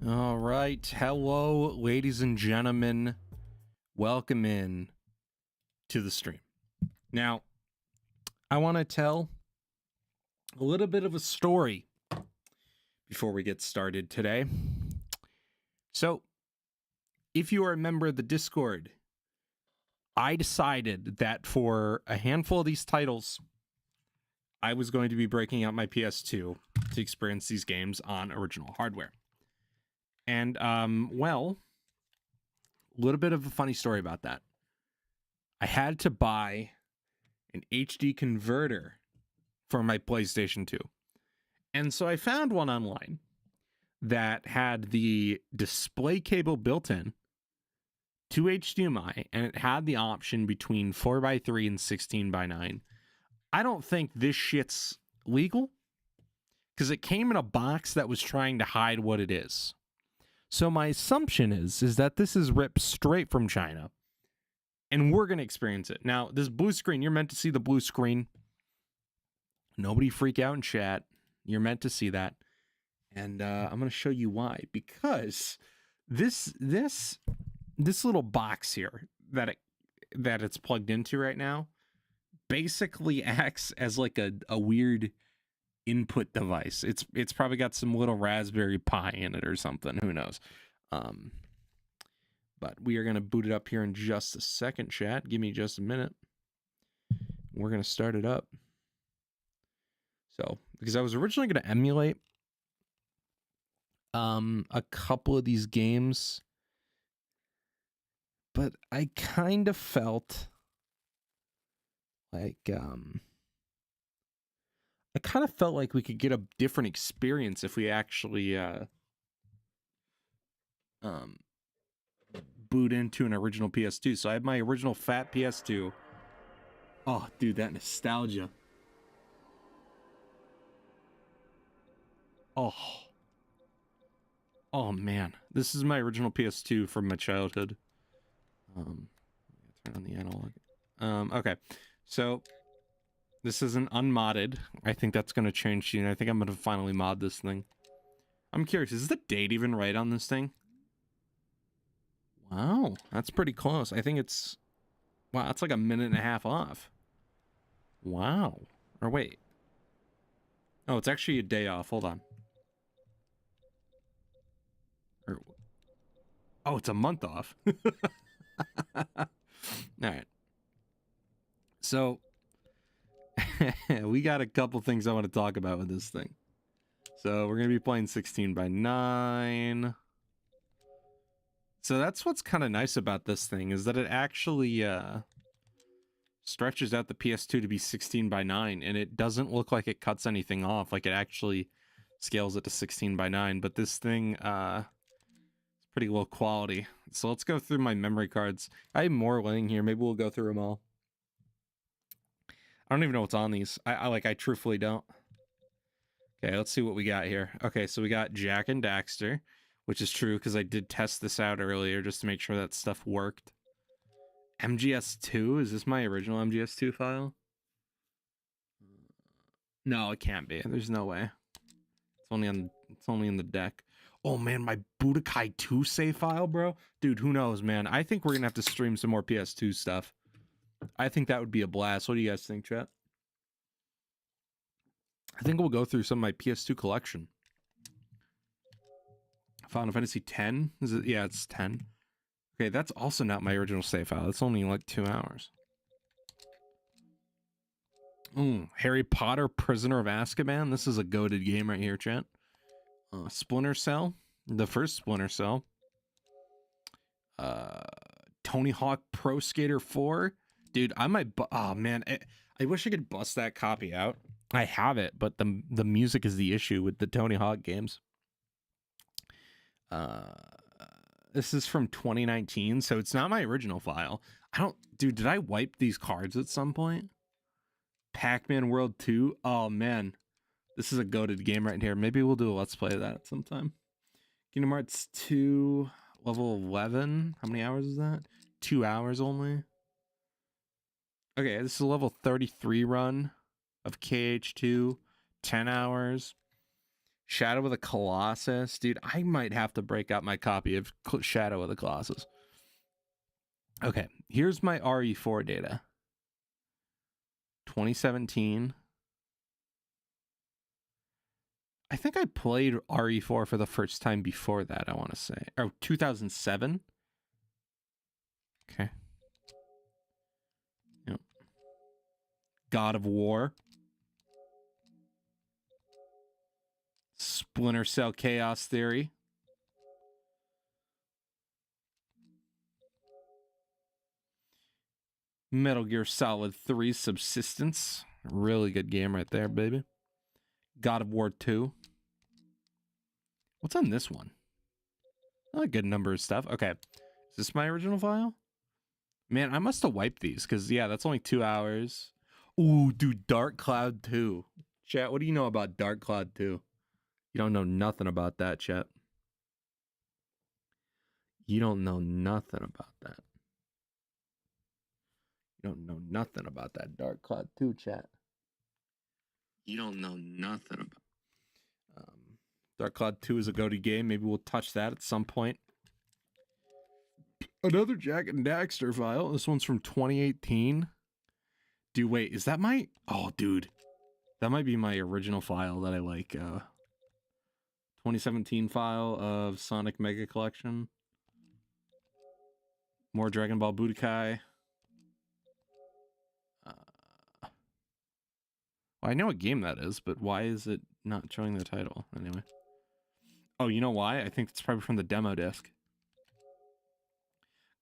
All right. Hello, ladies and gentlemen. Welcome in to the stream. Now, I want to tell a little bit of a story before we get started today. So, if you are a member of the Discord, I decided that for a handful of these titles, I was going to be breaking out my PS2 to experience these games on original hardware. And, well, a little bit of a funny story about that. I had to buy an HD converter for my PlayStation 2. And so I found one online that had the display cable built in to HDMI, and it had the option between 4x3 and 16:9. I don't think this shit's legal because it came in a box that was trying to hide what it is. So my assumption is that this is ripped straight from China, and we're going to experience it. Now, this blue screen, you're meant to see the blue screen. Nobody freak out in chat. You're meant to see that. And I'm going to show you why. Because this little box here that it's plugged into right now basically acts as like a weird input device. It's probably got some little Raspberry Pi in it or something. Who knows? But we are going to boot it up here in just a second, chat. Give me just a minute. We're going to start it up. So, because I was originally going to emulate a couple of these games, but I kind of felt like we could get a different experience if we actually boot into an original PS2. So I have my original fat PS2. Oh, dude, that nostalgia. Oh man, this is my original PS2 from my childhood. Turn on the analog. Okay, so this isn't unmodded. I think that's going to change soon. I think I'm going to finally mod this thing. I'm curious, is the date even right on this thing? Wow, that's pretty close. I think it's... Wow, that's like a minute and a half off. Wow. Or wait. Oh, it's actually a day off. Hold on. Oh, it's a month off. Alright. So, we got a couple things I want to talk about with this thing. So, we're going to be playing 16:9. So that's what's kind of nice about this thing, is that it actually stretches out the PS2 to be 16:9, and it doesn't look like it cuts anything off. Like, it actually scales it to 16:9, but this thing is pretty low quality. So let's go through my memory cards. I have more laying here. Maybe we'll go through them all. I don't even know what's on these. I truthfully don't. Okay, let's see what we got here. Okay, so we got Jak and Daxter, which is true because I did test this out earlier just to make sure that stuff worked. MGS2? Is this my original MGS2 file? No, it can't be. There's no way. It's only in the deck. Oh man, my Budokai 2 save file, bro. Dude, who knows, man? I think we're gonna have to stream some more PS2 stuff. I think that would be a blast. What do you guys think, chat? I think we'll go through some of my PS2 collection. Final Fantasy 10? Is it? Yeah, it's 10. Okay, that's also not my original save file. It's only like 2 hours. Harry Potter Prisoner of Azkaban. This is a goated game right here, chat. Splinter Cell. The first Splinter Cell. Tony Hawk Pro Skater 4. Dude, I might... Oh, man. I wish I could bust that copy out. I have it, but the music is the issue with the Tony Hawk games. This is from 2019, so it's not my original file. Dude, did I wipe these cards at some point? Pac-Man World 2? Oh, man. This is a goated game right here. Maybe we'll do a Let's Play of that sometime. Kingdom Hearts 2, level 11. How many hours is that? 2 hours only. Okay, this is a level 33 run of KH2. 10 hours. Shadow of the Colossus. Dude, I might have to break out my copy of Shadow of the Colossus. Okay, here's my RE4 data. 2017. I think I played RE4 for the first time before that, I want to say. Or 2007? Okay. Yep. God of War. Splinter Cell Chaos Theory. Metal Gear Solid 3 Subsistence. Really good game right there, baby. God of War 2. What's on this one? A good number of stuff. Okay. Is this my original file? Man, I must have wiped these because, yeah, that's only 2 hours. Ooh, dude, Dark Cloud 2. Chat, what do you know about Dark Cloud 2? You don't know nothing about that, chat. You don't know nothing about that. You don't know nothing about that Dark Cloud 2, chat. You don't know nothing about. Dark Cloud 2 is a goaty game. Maybe we'll touch that at some point. Another Jak and Daxter file. This one's from 2018. Dude, wait, is that my... Oh, dude. That might be my original file that I like. 2017 file of Sonic Mega Collection. More Dragon Ball Budokai. Well, I know what game that is, but why is it not showing the title? Anyway. Oh, you know why? I think it's probably from the demo disc.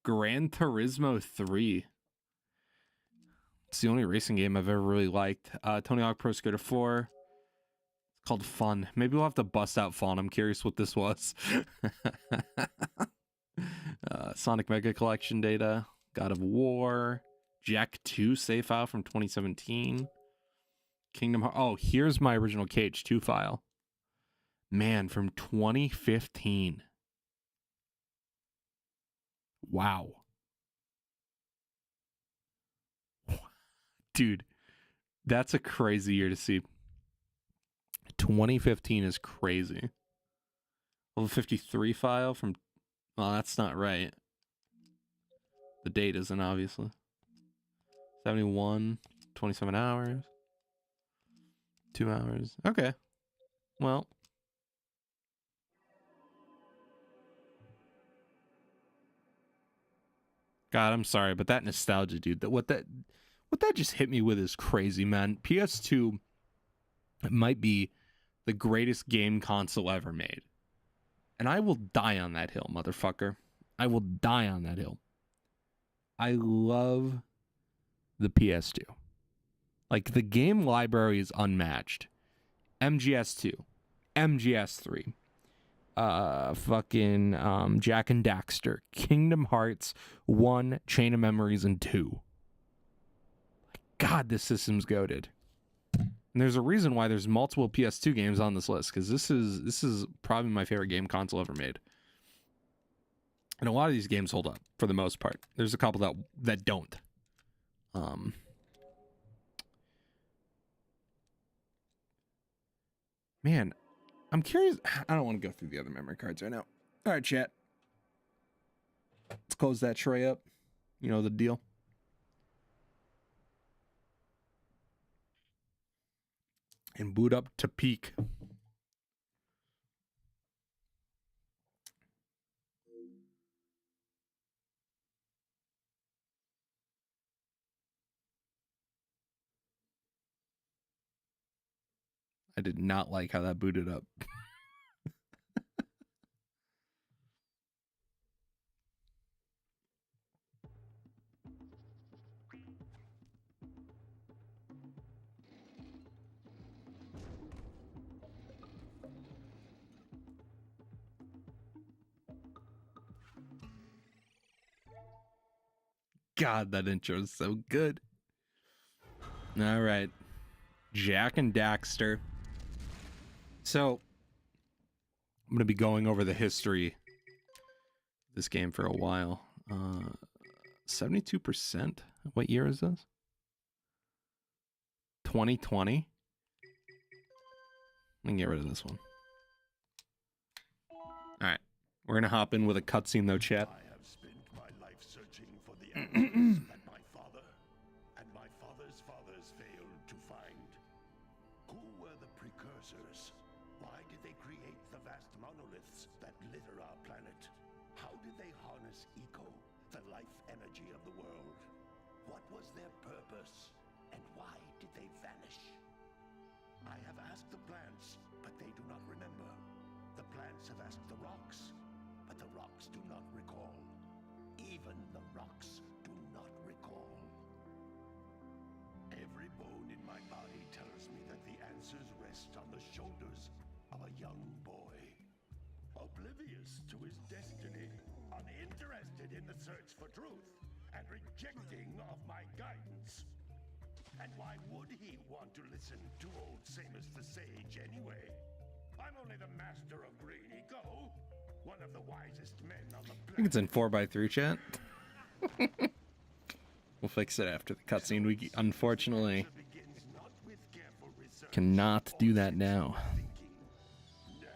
Gran Turismo 3. It's the only racing game I've ever really liked. Tony Hawk Pro Skater 4. It's called Fun. Maybe we'll have to bust out Fun. I'm curious what this was. Sonic Mega Collection data. God of War. Jak 2 save file from 2017. Kingdom Hearts. Oh, here's my original KH2 file. Man, from 2015. Wow. Dude, that's a crazy year to see. 2015 is crazy. Level 53 file from... Well, that's not right. The date isn't, obviously. 71, 27 hours. 2 hours. Okay. Well. God, I'm sorry, but that nostalgia, dude. What that just hit me with is crazy, man. PS2 might be the greatest game console ever made. And I will die on that hill, motherfucker. I will die on that hill. I love the PS2. Like, the game library is unmatched. MGS2, MGS3, Jak and Daxter, Kingdom Hearts 1, Chain of Memories, and 2. God, this system's goated. And there's a reason why there's multiple PS2 games on this list, because this is probably my favorite game console ever made. And a lot of these games hold up for the most part. There's a couple that don't. Man, I'm curious. I don't want to go through the other memory cards right now. All right, chat. Let's close that tray up. You know the deal. And boot up to peak. I did not like how that booted up. God, that intro is so good. All right. Jak and Daxter. So, I'm going to be going over the history of this game for a while. 72%? What year is this? 2020? I can get rid of this one. We're gonna hop in with a cutscene though, chat. I have spent my life searching for the answers that my father and my father's fathers failed to find. Who were the precursors? Why did they create the vast monoliths that litter our planet? How did they harness eco, the life energy of the world? What was their purpose? And why did they vanish? I have asked the plants, but they do not remember. The plants have asked the rocks, but the rocks do not recall. Even the rocks do not recall. Every bone in my body tells me that the answers rest on the shoulders of a young boy. Oblivious to his destiny, uninterested in the search for truth, and rejecting of my guidance. And why would he want to listen to old Samus the Sage anyway? I'm only the master of green eco, one of the wisest men on the planet. I think it's in 4x3 chat. We'll fix it after the cutscene. We unfortunately cannot do that now. Nay,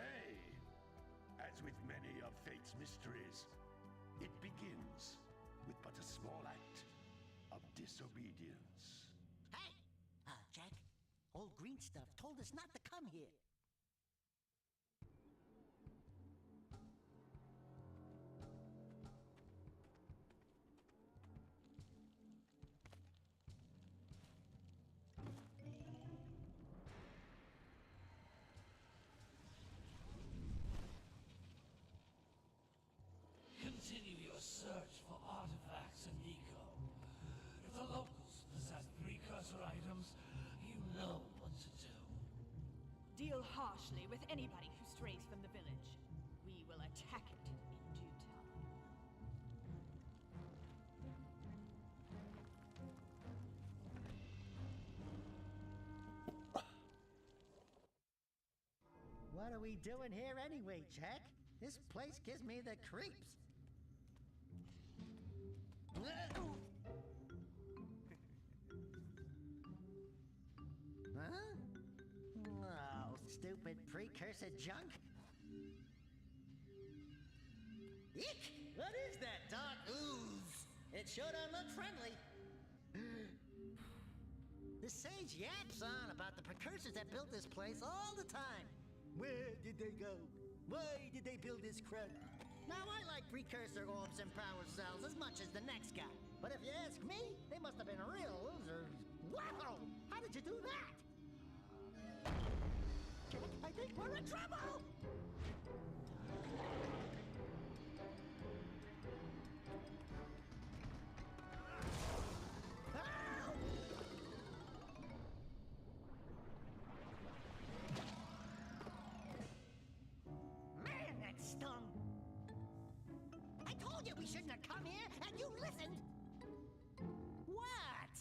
as with many of fate's mysteries, it begins with but a small act of disobedience. Hey! Jak, old green stuff told us not to come here. Continue your search for artifacts and eco. If the locals possess precursor items, you know what to do. Deal harshly with anybody who strays from the village. We will attack it in due time. What are we doing here anyway, Jak? This place gives me the creeps. Huh? Oh, stupid precursor junk. Eek! What is that dark ooze? It sure don't look friendly. The sage yaps on about the precursors that built this place all the time. Where did they go? Why did they build this crud? Now, I like Precursor Orbs and power cells as much as the next guy. But if you ask me, they must have been real losers. Wow! How did you do that? I think we're in trouble! Ow! Man, that stung! I told you we shouldn't have come here, and you listened! What?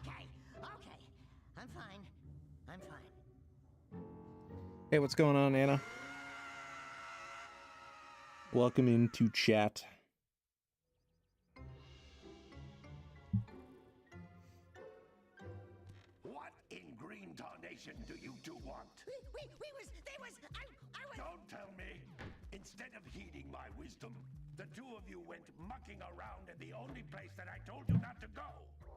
Okay, okay. I'm fine. I'm fine. Hey, what's going on, Anna? Welcome into chat. What in green tarnation do you two want? I was... Don't tell me! Instead of heeding my wisdom, the two of you went mucking around in the only place that I told you not to go!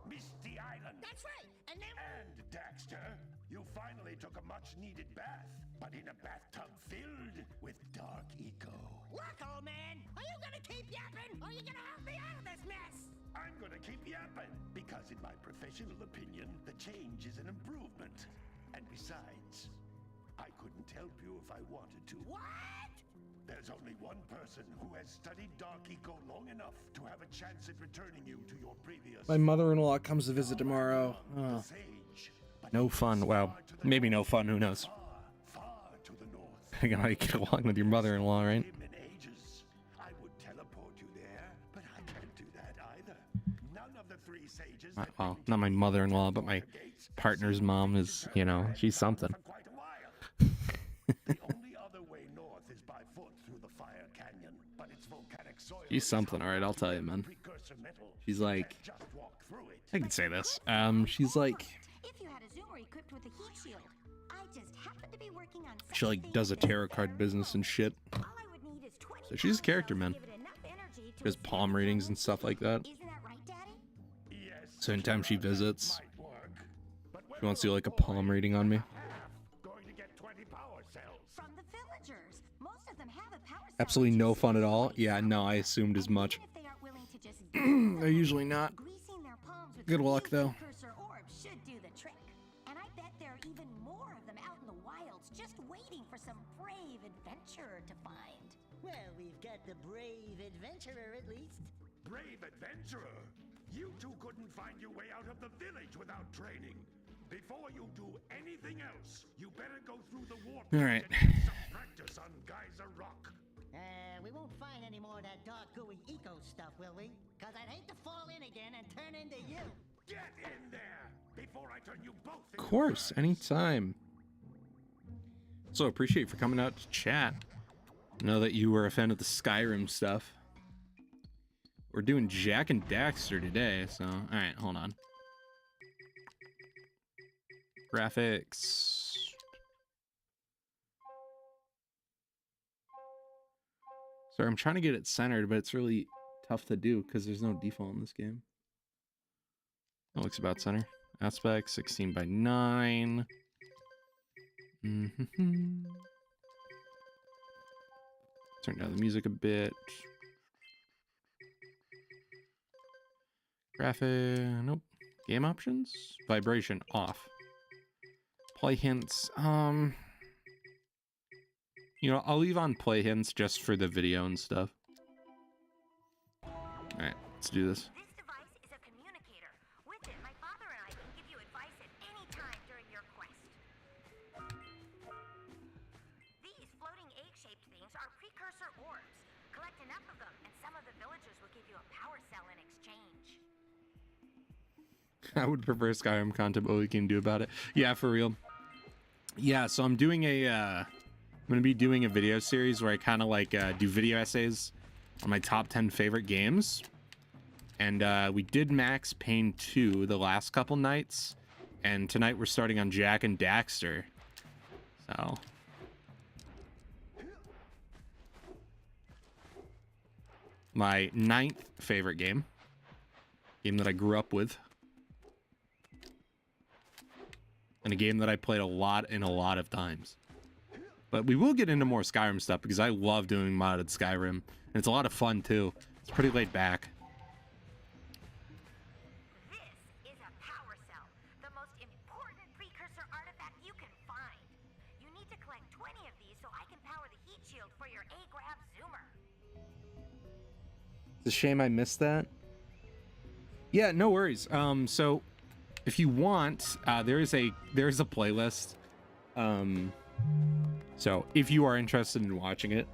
Misty Island! That's right! And then... And, Daxter, you finally took a much-needed bath, but in a bathtub filled with dark eco. Look, old man! Are you gonna keep yapping, or are you gonna help me out of this mess? I'm gonna keep yapping, because in my professional opinion, the change is an improvement. And besides, I couldn't help you if I wanted to. What? There's only one person who has studied Dark Eco long enough to have a chance at returning you to your previous... My mother-in-law comes to visit tomorrow. Oh, Sage, no fun. Well, maybe no fun. Who knows? far to the north. You gotta get along with your mother-in-law, right? Him in ages. I would teleport you there, but I can't do that either. None of the three sages... Well, not my mother-in-law, but my partner's mom is, you know, she's something. For quite a while. The only other way north is by foot through the Fire Canyon, but it's volcanic soil. She's something, alright, I'll tell you, man. Precursor metal. She's like... Just walk through it. I can say this. She's like... if you had a zoomer equipped with a heat shield. I just happened to be working on She like does a tarot card business and shit. All I would need is 20 So she's a character, power man. cells to give it enough energy to Does palm readings and stuff like that. Isn't that right, Daddy? Yes. So anytime she visits, Might work. But she wants to do like a palm reading on me. going to get 20 power cells. From the villagers. Most of them have a power cell. Absolutely no which is fun at all. really Yeah, no, I assumed as And much. even if they aren't willing to just give them They're usually not. greasing their palms with Good the luck, though. Precursor Orbs should do the trick. And I bet there are even more of them out in the wilds just waiting for some brave adventurer to find. Well, we've got the brave adventurer at least. Brave adventurer! You two couldn't find your way out of the village without training. Before you do anything else, you better go through the warp All right. and get some practice on Geyser Rock. We won't find any more of that dark gooey eco stuff, will we? Cause I'd hate to fall in again and turn into you. Get in there before I turn you both Of course, anytime. So appreciate you for coming out to chat. Know that you were a fan of the Skyrim stuff. We're doing Jak and Daxter today, so alright, hold on. Graphics. Sorry, I'm trying to get it centered, but it's really tough to do because there's no default in this game. That looks about center. Aspect 16 by 9. Turn down the music a bit. Graphic, nope. Game options? Vibration off. Play hints, you know, I'll leave on play hints just for the video and stuff. Alright, let's do this. This device is a communicator. With it, my father and I can give you advice at any time during your quest. These floating egg-shaped things are Precursor Orbs. Collect enough of them, and some of the villagers will give you a power cell in exchange. I would prefer Skyrim content, but what we can do about it. Yeah, for real. Yeah, so I'm doing a, I'm going to be doing a video series where I kind of like do video essays on my top 10 favorite games. And we did Max Payne 2 the last couple nights. And tonight we're starting on Jak and Daxter. So. My 9th favorite game. Game that I grew up with. And a game that I played a lot and a lot of times. But we will get into more Skyrim stuff because I love doing modded Skyrim. And it's a lot of fun too. It's pretty laid back. This is a power cell, the most important precursor artifact you can find. You need to collect 20 of these so I can power the heat shield for your A-Grav zoomer. It's a shame I missed that. Yeah, no worries. So if you want, there's a playlist. So if you are interested in watching it,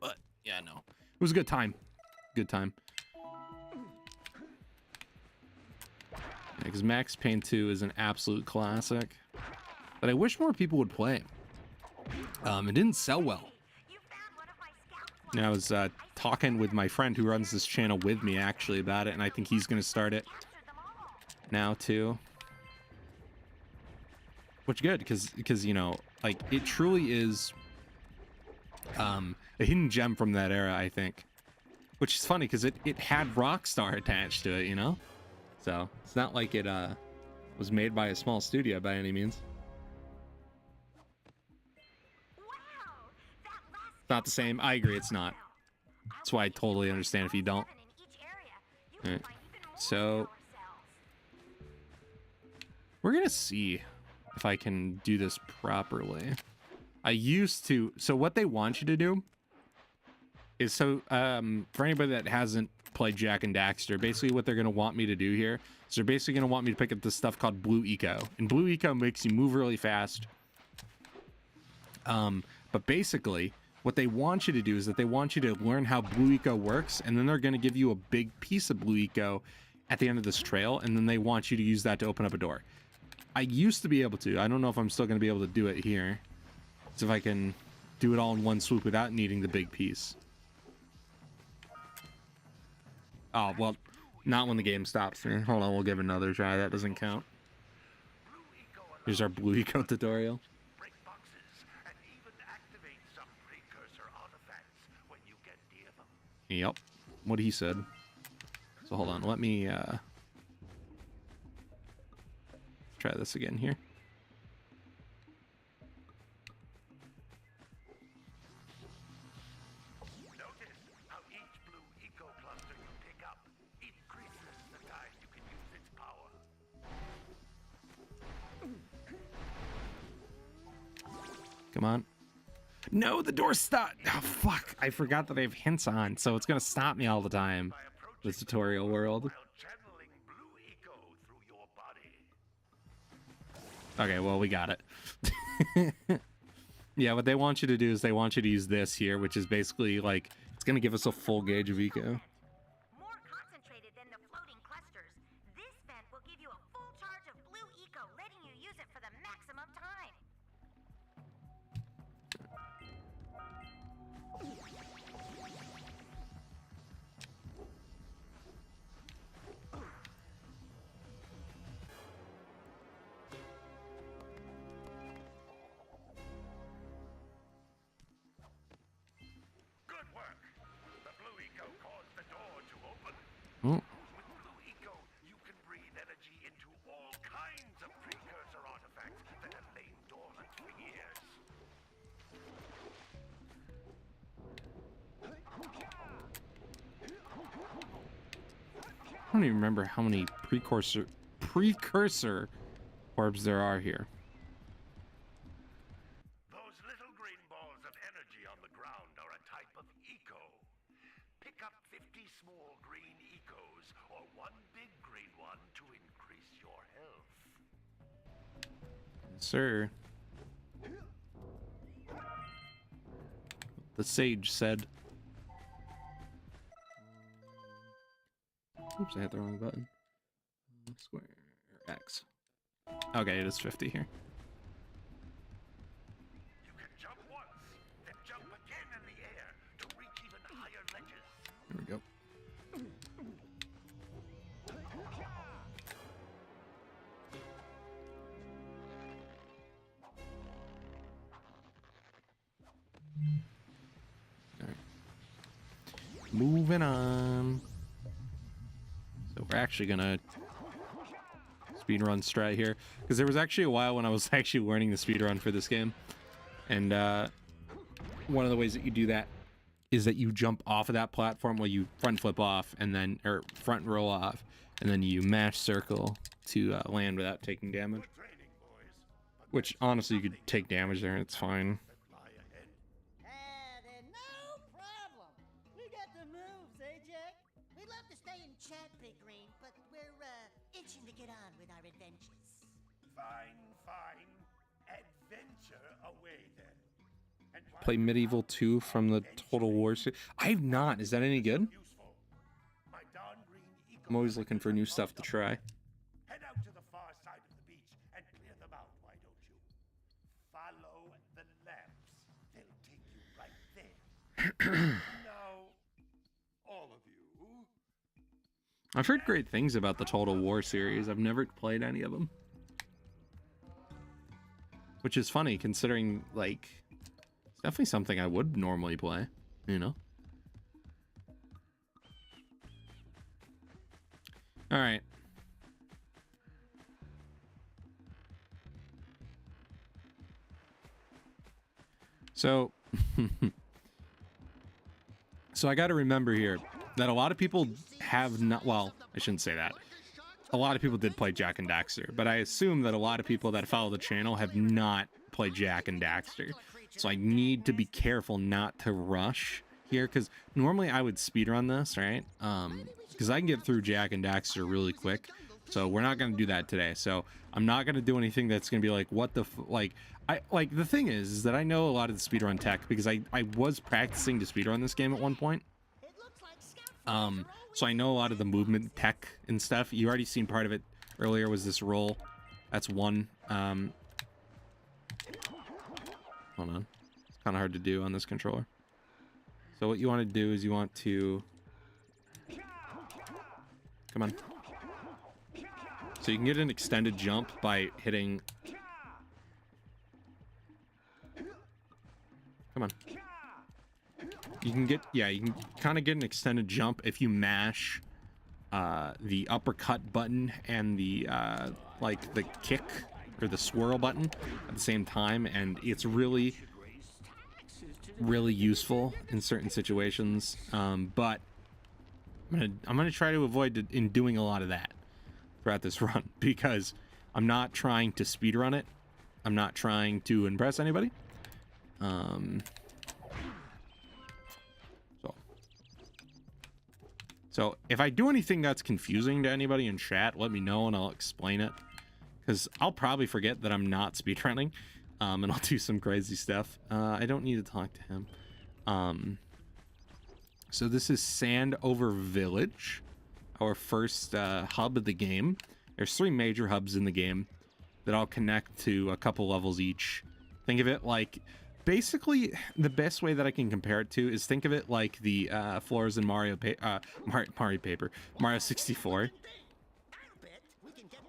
but yeah, no, it was a good time. Good time. Because Max Payne 2 is an absolute classic that I wish more people would play. It didn't sell well. And I was talking with my friend who runs this channel with me actually about it, and I think he's going to start it now too. Which good, because you know, like, it truly is a hidden gem from that era, I think. Which is funny because it had Rockstar attached to it, you know? So it's not like it was made by a small studio by any means. It's not the same. I agree, it's not. That's why I totally understand if you don't. Alright. So we're gonna see if I can do this properly. I used to, so what they want you to do is, so for anybody that hasn't played Jak and Daxter, basically what they're going to want me to do here is they're basically going to want me to pick up this stuff called Blue Eco. And Blue Eco makes you move really fast. But basically what they want you to do is that they want you to learn how Blue Eco works, and then they're going to give you a big piece of Blue Eco at the end of this trail, and then they want you to use that to open up a door. I used to be able to. I don't know if I'm still going to be able to do it here. So if I can do it all in one swoop without needing the big piece. Oh, well, not when the game stops. Hold on, we'll give it another try. That doesn't count. Here's our blue eco tutorial. break boxes, and even activate some precursor artifacts when you get near them. Yep, what he said. So hold on, let me try this again here. Notice how each blue eco cluster you pick up increases the time you can use its power. Come on. No, the door's stuck. Oh, fuck. I forgot that I have hints on, so it's going to stop me all the time. The tutorial world. While channeling blue eco through your body. Okay, well, we got it. Yeah, what they want you to do is they want you to use this here, which is basically like, it's going to give us a full gauge of eco. More concentrated than the floating clusters. This vent will give you a full charge of blue eco, letting you use it for the maximum time. Good work. The blue eco caused the door to open. Oh, With blue eco, you can breathe energy into all kinds of precursor artifacts that have lain dormant for years. I don't even remember how many precursor orbs there are here. Those little green balls of energy on the ground are a type of eco. Pick up 50 small green ecos or one big green one to increase your health. Sir. The sage said. Oops, I hit the wrong button. Square X. Okay, it is 50 here. You can jump once, then jump again in the air to reach even higher ledges. There we go. All right. Moving on. So we're actually gonna speedrun strat here, because there was actually a while when I was actually learning the speedrun for this game, and one of the ways that you do that is that you jump off of that platform, while you front flip off, and then or front roll off, and then you mash circle to land without taking damage. Good training, boys. But Which honestly, you could take damage there, and it's fine. that lie ahead. Then no problem. We got the moves, eh, Jak? We'd love to stay and chat, Big Green, but we're itching to get on with our adventures. Fine, fine. Adventure away then. And while Play you're Medieval out 2 from the Total War series. I have not. Is that any good? useful, my darn green eco I'm always looking for new stuff to try. Head out to the far side of the beach and clear them out, why don't you? Follow the lamps. They'll take you right there. Now, all of you, I've heard great things about the Total War series. I've never played any of them. Which is funny, considering, like, it's definitely something I would normally play, you know? Alright. So, so I got to remember here that a lot of people have not, well, I shouldn't say that. A lot of people did play Jak and Daxter, but I assume that a lot of people that follow the channel have not played Jak and Daxter. So I need to be careful not to rush here, because normally I would speedrun this, right? Because I can get through Jak and Daxter really quick. So we're not going to do that today. So I'm not going to do anything that's going to be like, what the like the thing is that I know a lot of the speedrun tech, because I was practicing to speedrun this game at one point. So I know a lot of the movement tech and stuff. You already seen part of it earlier, was this roll. That's one. Hold on. It's kind of hard to do on this controller. So what you want to do is you want to... Come on. So you can get an extended jump by hitting Come on. You can get, yeah, you can kind of get an extended jump if you mash the uppercut button and the like the kick or the swirl button at the same time, and it's really useful in certain situations. But I'm gonna try to avoid in doing a lot of that throughout this run, because I'm not trying to speedrun it. I'm not trying to impress anybody. So if I do anything that's confusing to anybody in chat, let me know and I'll explain it. Because I'll probably forget that I'm not speedrunning, and I'll do some crazy stuff. I don't need to talk to him. So this is Sandover Village, our first hub of the game. There's 3 major hubs in the game that all connect to a couple levels each. Think of it like, basically, the best way that I can compare it to is think of it like the floors in Mario 64.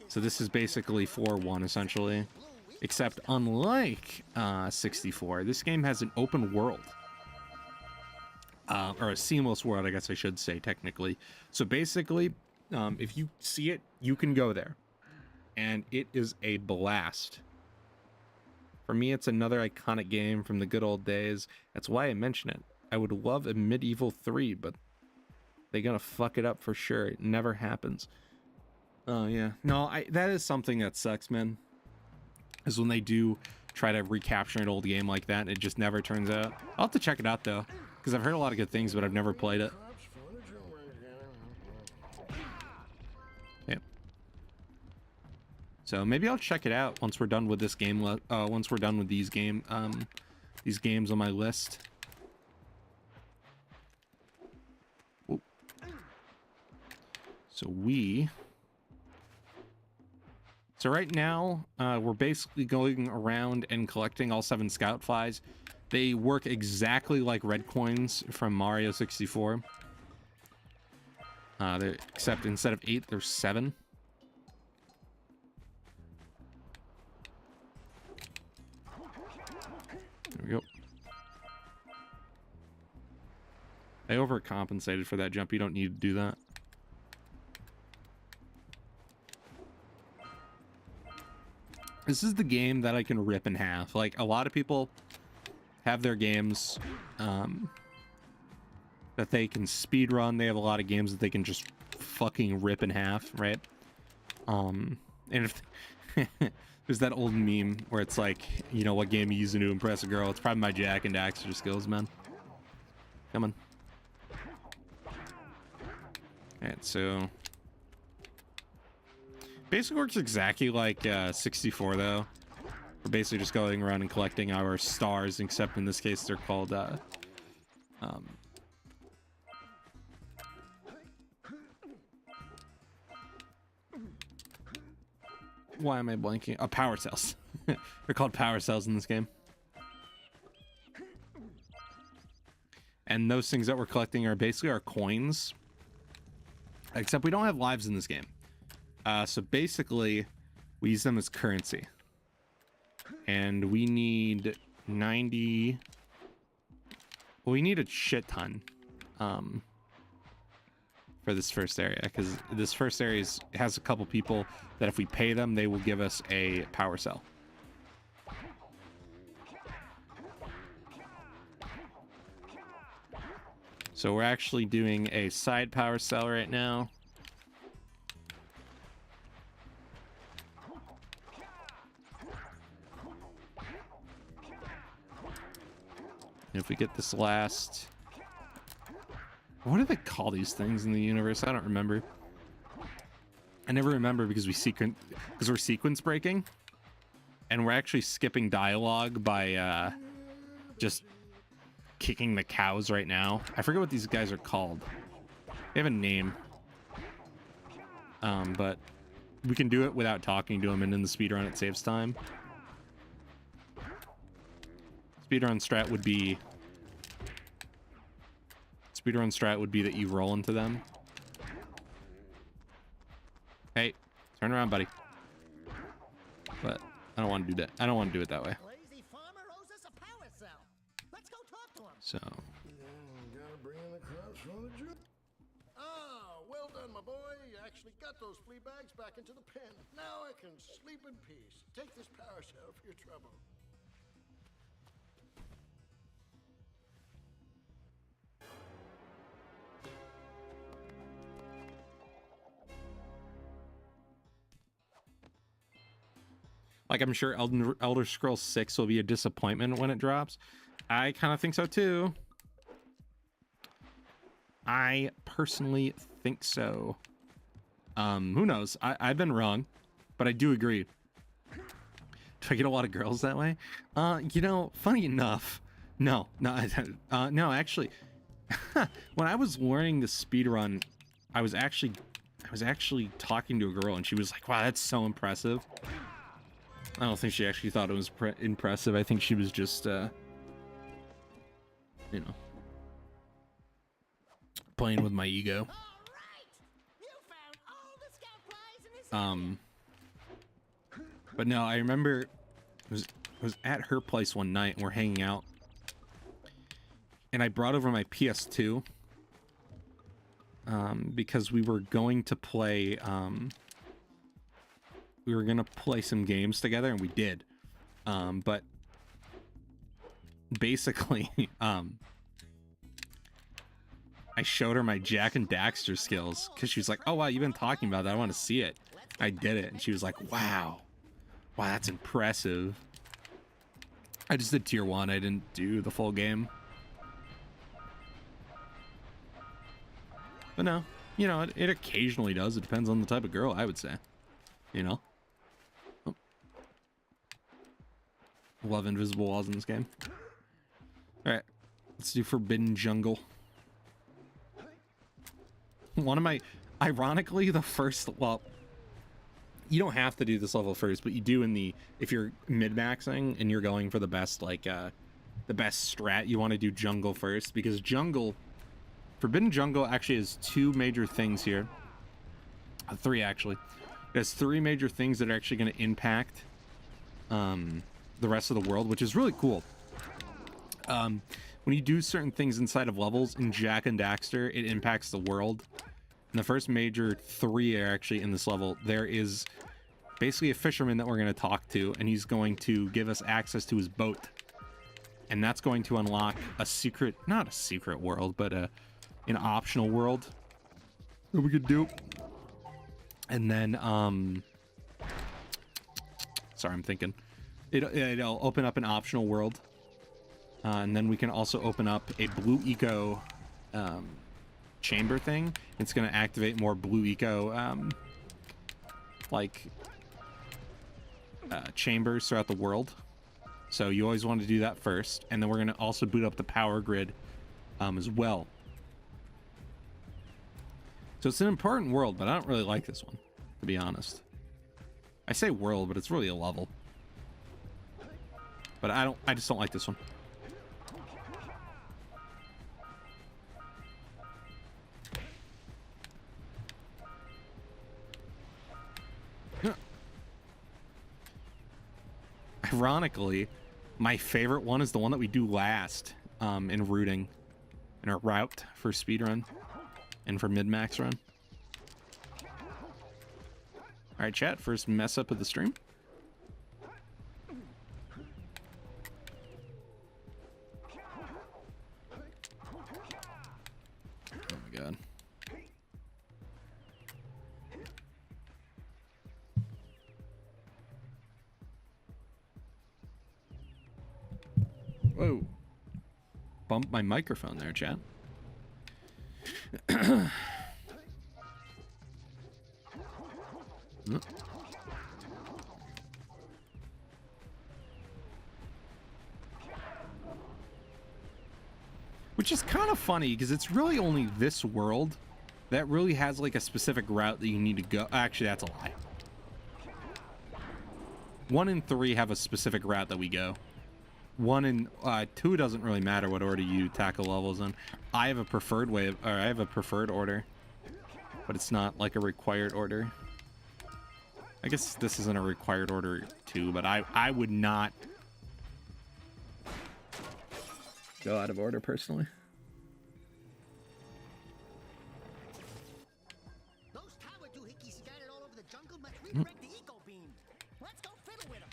So this is basically 4-1 essentially, except unlike 64, this game has an open world. Or a seamless world, I guess I should say, technically. So basically, if you see it, you can go there. And it is a blast. For me, it's another iconic game from the good old days. That's why I mention it. I would love a Medieval 3, but they're gonna fuck it up for sure. It never happens. Oh, yeah. No, that is something that sucks, man. Is when they do try to recapture an old game like that, and it just never turns out. I'll have to check it out, though, because I've heard a lot of good things, but I've never played it. So maybe I'll check it out once we're done with this game. Once we're done with these games on my list. Whoa. So right now, we're basically going around and collecting all 7 scout flies. They work exactly like red coins from Mario 64. Except instead of 8, there's 7. There we go. I overcompensated for that jump. You don't need to do that. This is the game that I can rip in half. Like, a lot of people have their games that they can speed run. They have a lot of games that they can just fucking rip in half, right? And if there's that old meme where it's like, you know, what game are you using to impress a girl? It's probably my Jak and Daxter skills, man. Come on. Alright, so basically works exactly like 64, though. We're basically just going around and collecting our stars, except in this case they're called why am I blanking? Oh, power cells. They're called power cells in this game. And those things that we're collecting are basically our coins. Except we don't have lives in this game. So basically, we use them as currency. And we need 90... Well, we need a shit ton. For this first area, because this first area has a couple people that if we pay them, they will give us a power cell. So we're actually doing a side power cell right now. And if we get this last... What do they call these things in the universe? I don't remember. I never remember because we're sequence breaking. And we're actually skipping dialogue by just kicking the cows right now. I forget what these guys are called. They have a name. But we can do it without talking to them, and in the speedrun it saves time. Speedrun strat would be... Speedrun strat would be that you roll into them. Hey, turn around, buddy. But I don't want to do that. I don't want to do it that way. Lazy farmer owes us a power cell. Let's go So Gotta bring in the crops from the drip. Ah, well done, my boy. You actually got those flea bags back into the pen. Now I can sleep in peace. Take this power cell for your trouble. like I'm sure Elder Scrolls 6 will be a disappointment when it drops. I kind of think so too. I personally think so. Who knows? I've been wrong, but I do agree. Do I get a lot of girls that way? You know, funny enough, no, actually, when I was learning the speedrun, I was actually talking to a girl, and she was like, "Wow, that's so impressive." I don't think she actually thought it was impressive. I think she was just, you know, playing with my ego. But no, I remember I was at her place one night and we're hanging out, and I brought over my PS2 because we were going to play some games together, and we did. But basically, I showed her my Jak and Daxter skills because she was like, "Oh wow, you've been talking about that. I want to see it." I did it, and she was like, "Wow, that's impressive." I just did tier 1. I didn't do the full game. But no, you know, it occasionally does. It depends on the type of girl, I would say. You know? Oh. Love invisible walls in this game. Alright, let's do Forbidden Jungle. One of my... Ironically, the first... Well, you don't have to do this level first, but you do in the... If you're mid-maxing and you're going for the best, like, the best strat, you want to do Jungle first. Because Jungle... Forbidden Jungle actually has 2 major things here. 3, actually. It has 3 major things that are actually going to impact the rest of the world, which is really cool. When you do certain things inside of levels in Jak and Daxter, it impacts the world. And the first major 3 are actually in this level. There is basically a fisherman that we're going to talk to, and he's going to give us access to his boat. And that's going to unlock a secret, not a secret world, but an optional world that we could do. And then, sorry, I'm thinking. It'll open up an optional world. And then we can also open up a blue eco chamber thing. It's going to activate more blue eco chambers throughout the world. So you always want to do that first. And then we're going to also boot up the power grid as well. So it's an important world, but I don't really like this one, to be honest. I say world, but it's really a level. But I just don't like this one. Ironically, my favorite one is the one that we do last in routing, in our route for speedrun and for mid-max run. All right, chat, first mess up of the stream. Oh my god. Whoa. Bumped my microphone there, chat. Which is kind of funny because it's really only this world that really has like a specific route that you need to go. Actually, that's a lie. 1 and 3 have a specific route that we go. 1 and 2 doesn't really matter what order you tackle levels in. I have a preferred way, or I have a preferred order, but it's not like a required order. I guess this isn't a required order too, but I would not. go out of order, personally. Those tower doohickeys scattered all over the jungle must redirect the eco beam. Let's go fiddle with them.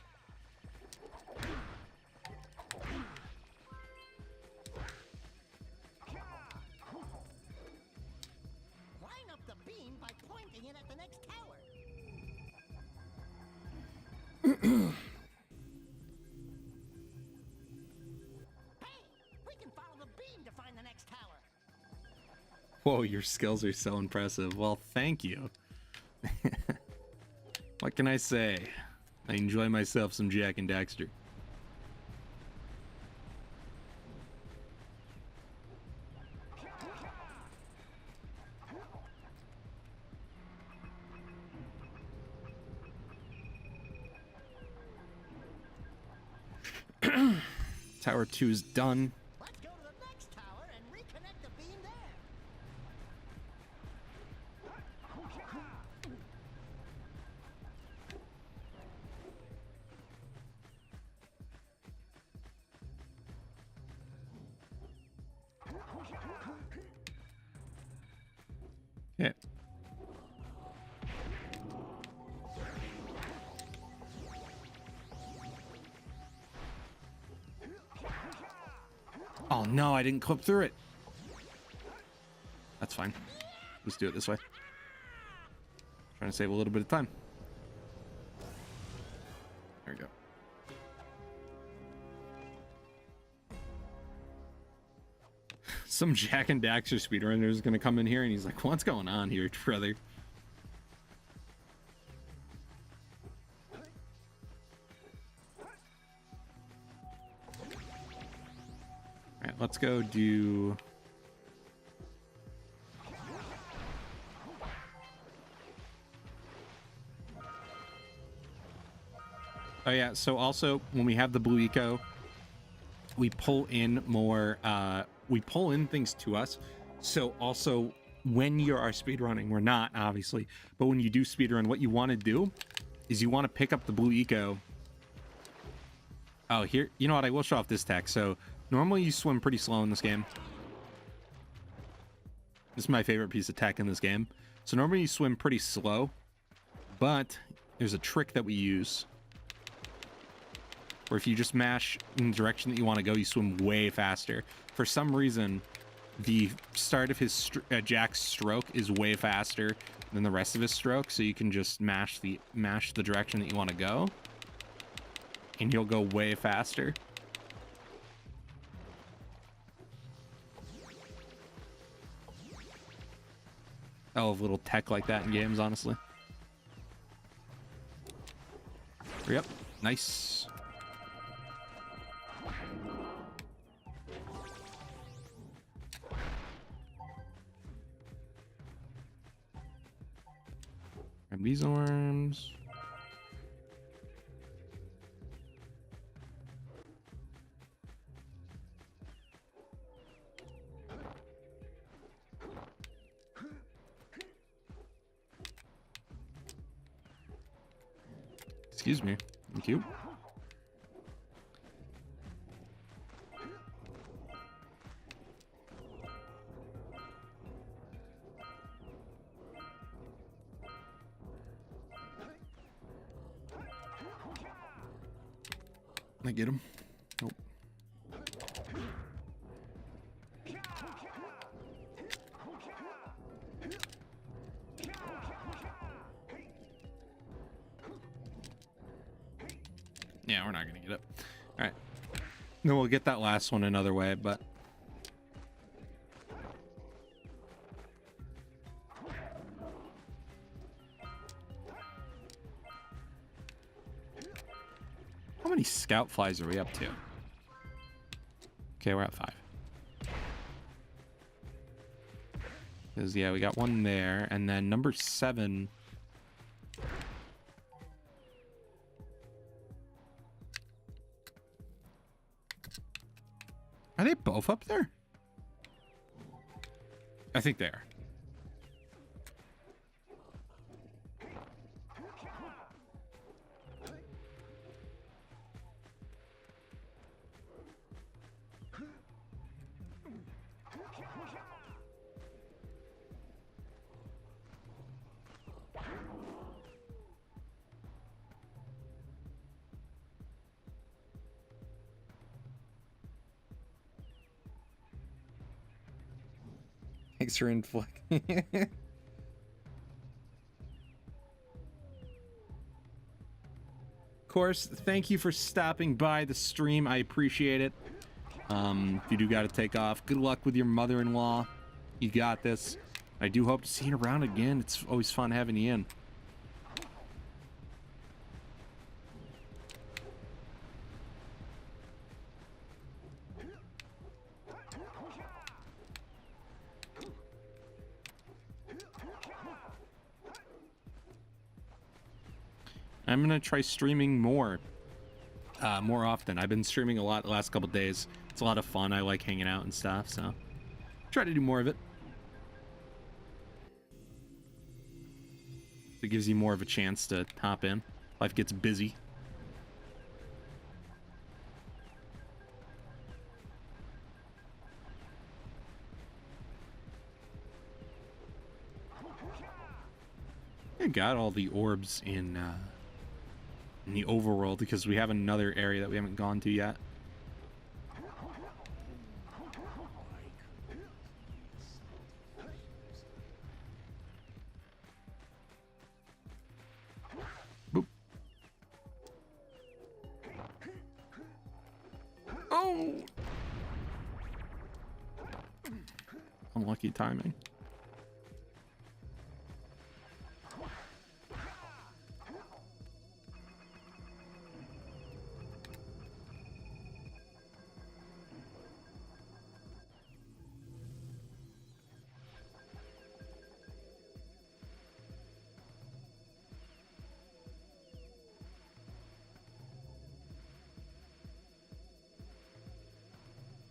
Line up the beam by pointing it at the next tower. Hey, we can follow the beam to find the next tower. Whoa, your skills are so impressive. Well, thank you. What can I say? I enjoy myself some Jak and Daxter. Tower 2's done. Let's go to the next tower and reconnect the beam there. Yeah. Oh no, I didn't clip through it. That's fine. Let's do it this way. Trying to save a little bit of time. There we go. Some Jak and Daxter speedrunner is gonna come in here and he's like, "What's going on here, brother?" All right, let's go do. Oh yeah, so also when we have the blue eco, we pull in more, we pull in things to us. So also when you are speedrunning, we're not obviously, but when you do speedrun, what you want to do is you want to pick up the blue eco. Oh, here, you know what? I will show off this tech. So normally you swim pretty slow in this game. This is my favorite piece of tech in this game. So normally you swim pretty slow, but there's a trick that we use. Or if you just mash in the direction that you want to go, you swim way faster. For some reason, the start of his Jak's stroke is way faster than the rest of his stroke, so you can just mash the direction that you want to go, and you'll go way faster. I love little tech like that in games, honestly. Hurry up. Nice. Grab these arms. Excuse me. Thank you. I get him. Nope. Yeah, we're not gonna get it. All right. Then we'll get that last one another way, but. How many scout flies are we up to? Okay, we're at 5. Because, yeah, we got one there. And then number 7. Are they both up there? I think they are. Thanks for inflicting. Of course, thank you for stopping by the stream. I appreciate it. If you do got to take off, good luck with your mother-in-law. You got this. I do hope to see you around again. It's always fun having you in. I'm gonna try streaming more often. I've been streaming a lot the last couple days. It's a lot of fun. I like hanging out and stuff, so try to do more of it. It gives you more of a chance to hop in. Life gets busy. I got all the orbs in the overworld because we have another area that we haven't gone to yet. Boop. Oh! Unlucky timing.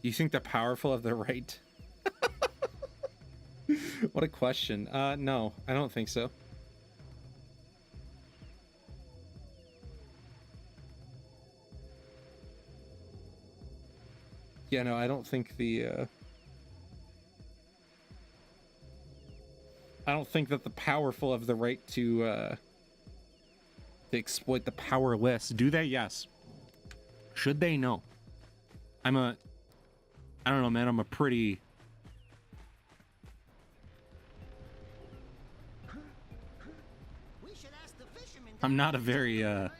Do you think the powerful have the right? What a question. No, I don't think so. Yeah, no, I don't think the I don't think that the powerful have the right to exploit the powerless. Do they? Yes. Should they? No. I don't know, man. I'm a pretty... I'm not a very, I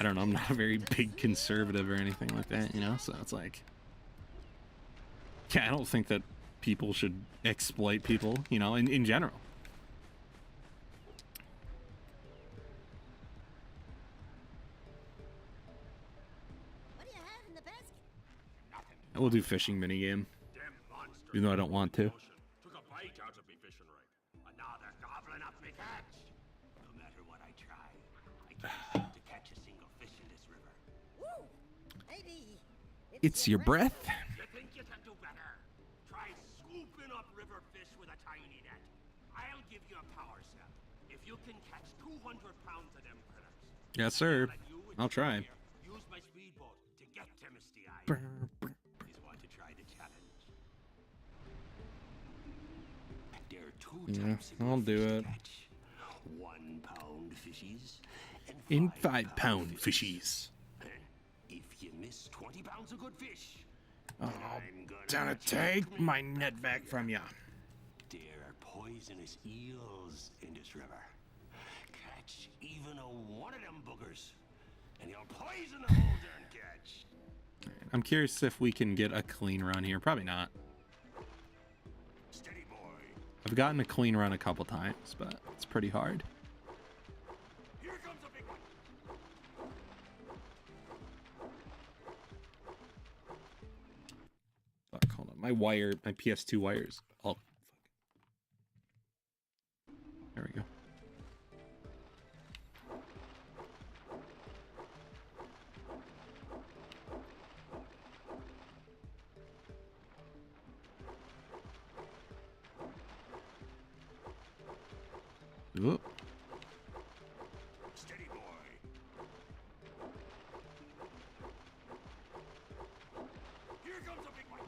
don't know, I'm not a very big conservative or anything like that, you know? So it's like... Yeah, I don't think that people should exploit people, you know, in general. We'll do fishing minigame, even though I don't want to. Took a bite out of me fishing rod. Another goblin up me catch. No matter what I try, I can't seem to catch a single fish in this river. Woo! Maybe It's your breath. You think you can do better? Try scooping up river fish with a tiny net. I'll give you a power cell. If you can catch 200 pounds of them critters. Yes, sir. I'll try. Use my speedboat to get to Misty Eye. Yeah, I'll do it. 1 pound fishies In 5 pound fishies. If you miss 20 pounds of good fish, Oh, gonna take my net back from ya. there are poisonous eels in this river. Catch even one of them boogers, and you'll poison the whole darn catch. I'm curious if we can get a clean run here. Probably not. Steady, boy. I've gotten a clean run a couple times, but it's pretty hard. Here comes a big one. Fuck, hold on. My wire, my PS2 wires. Oh, fuck. There we go. Whoop. Steady, boy. Here comes a big one.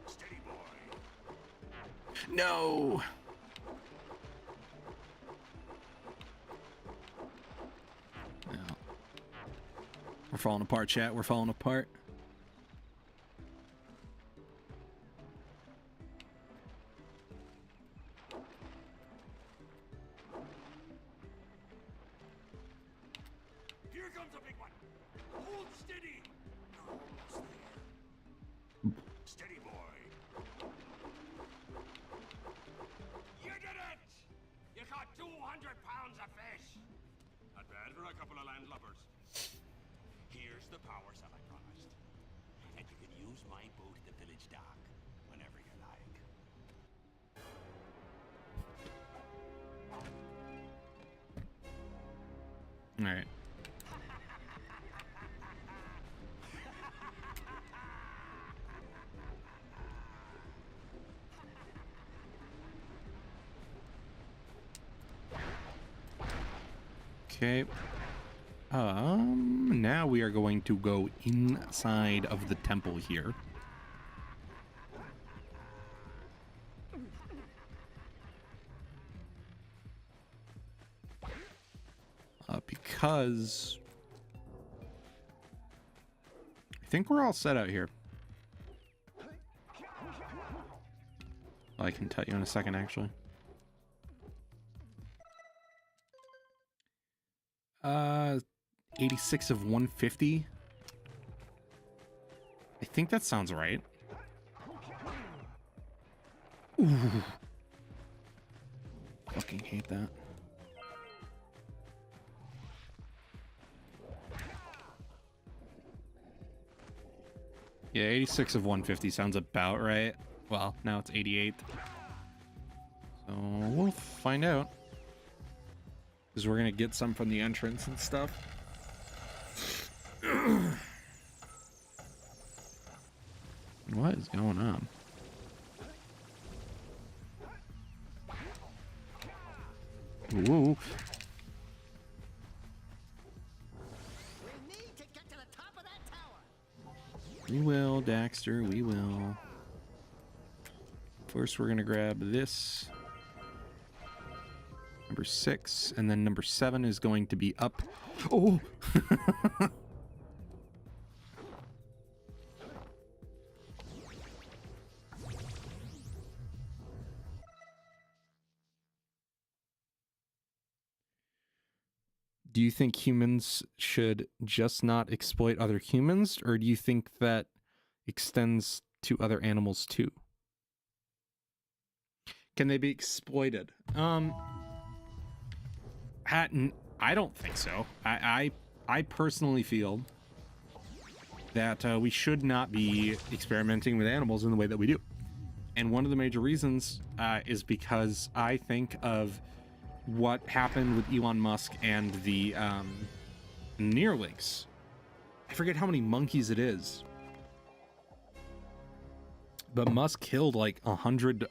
Steady, boy. No. We're falling apart, chat. We're falling apart. Here comes a big one. Hold steady. Almost there. Steady, boy. You did it! You caught 200 pounds of fish. Not bad for a couple of landlubbers. Here's the power cell I promised. And you can use my boat at the village dock whenever you like. All right. Okay. Now we are going to go inside of the temple here. Because I think we're all set out here. Well, I can tell you in a second, actually. 86 of 150. I think that sounds right. Ooh. Fucking hate that. Yeah, 86 of 150 sounds about right. Well, now it's 88. So we'll find out. Because we're going to get some from the entrance and stuff. What is going on? Ooh. We need to get to the top of that tower. We will, Daxter, we will. First, we're going to grab this. Number 6, and then number 7 is going to be up. Oh! Do you think humans should just not exploit other humans, or do you think that extends to other animals too? Can they be exploited? I don't think so. I personally feel that we should not be experimenting with animals in the way that we do. And one of the major reasons is because I think of what happened with Elon Musk and the Neuralinks. I forget how many monkeys it is. But Musk killed like 100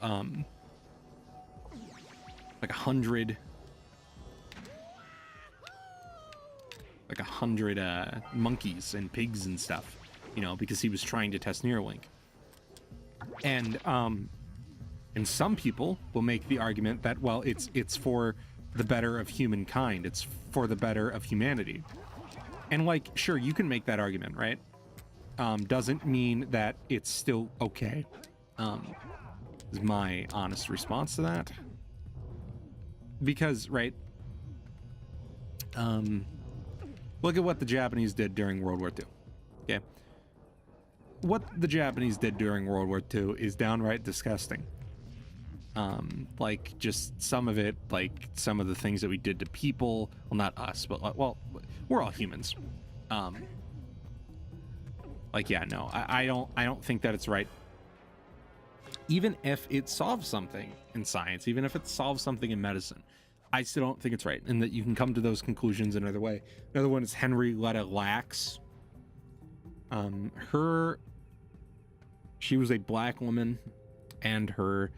monkeys and pigs and stuff, you know, because he was trying to test Neuralink. And some people will make the argument that, well, it's for the better of humankind, it's for the better of humanity. And like, sure, you can make that argument, right? Doesn't mean that it's still okay. Is my honest response to that. Because, right, look at what the Japanese did during World War II. Okay, what the Japanese did during World War II is downright disgusting. Like, just some of it, like some of the things that we did to people. Well, not us, but well, we're all humans. Like, yeah, no, I don't think that it's right. Even if it solves something in science, even if it solves something in medicine, I still don't think it's right, and that you can come to those conclusions another way. Another one is Henrietta Lacks. She was a black woman, and her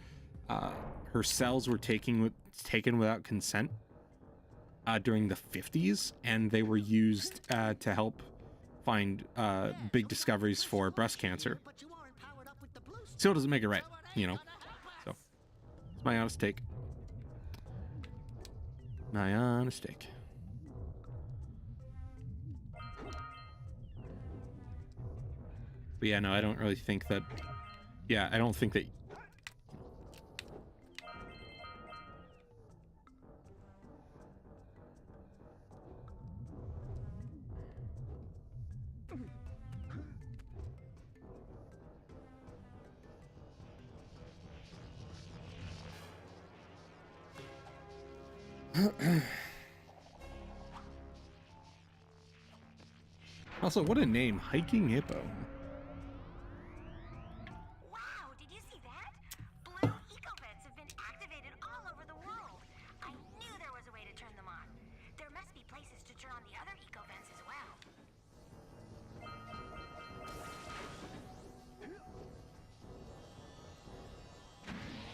cells were taken without consent during the 50s, and they were used to help find big discoveries for breast cancer. Still doesn't make it right, you know. So it's my honest take. My honest take. But yeah, no, I don't really think that... Yeah, I don't think that... Also, what a name, Hiking Hippo. Wow, did you see that? Blue eco-vents have been activated all over the world. I knew there was a way to turn them on. There must be places to turn on the other eco-vents as well.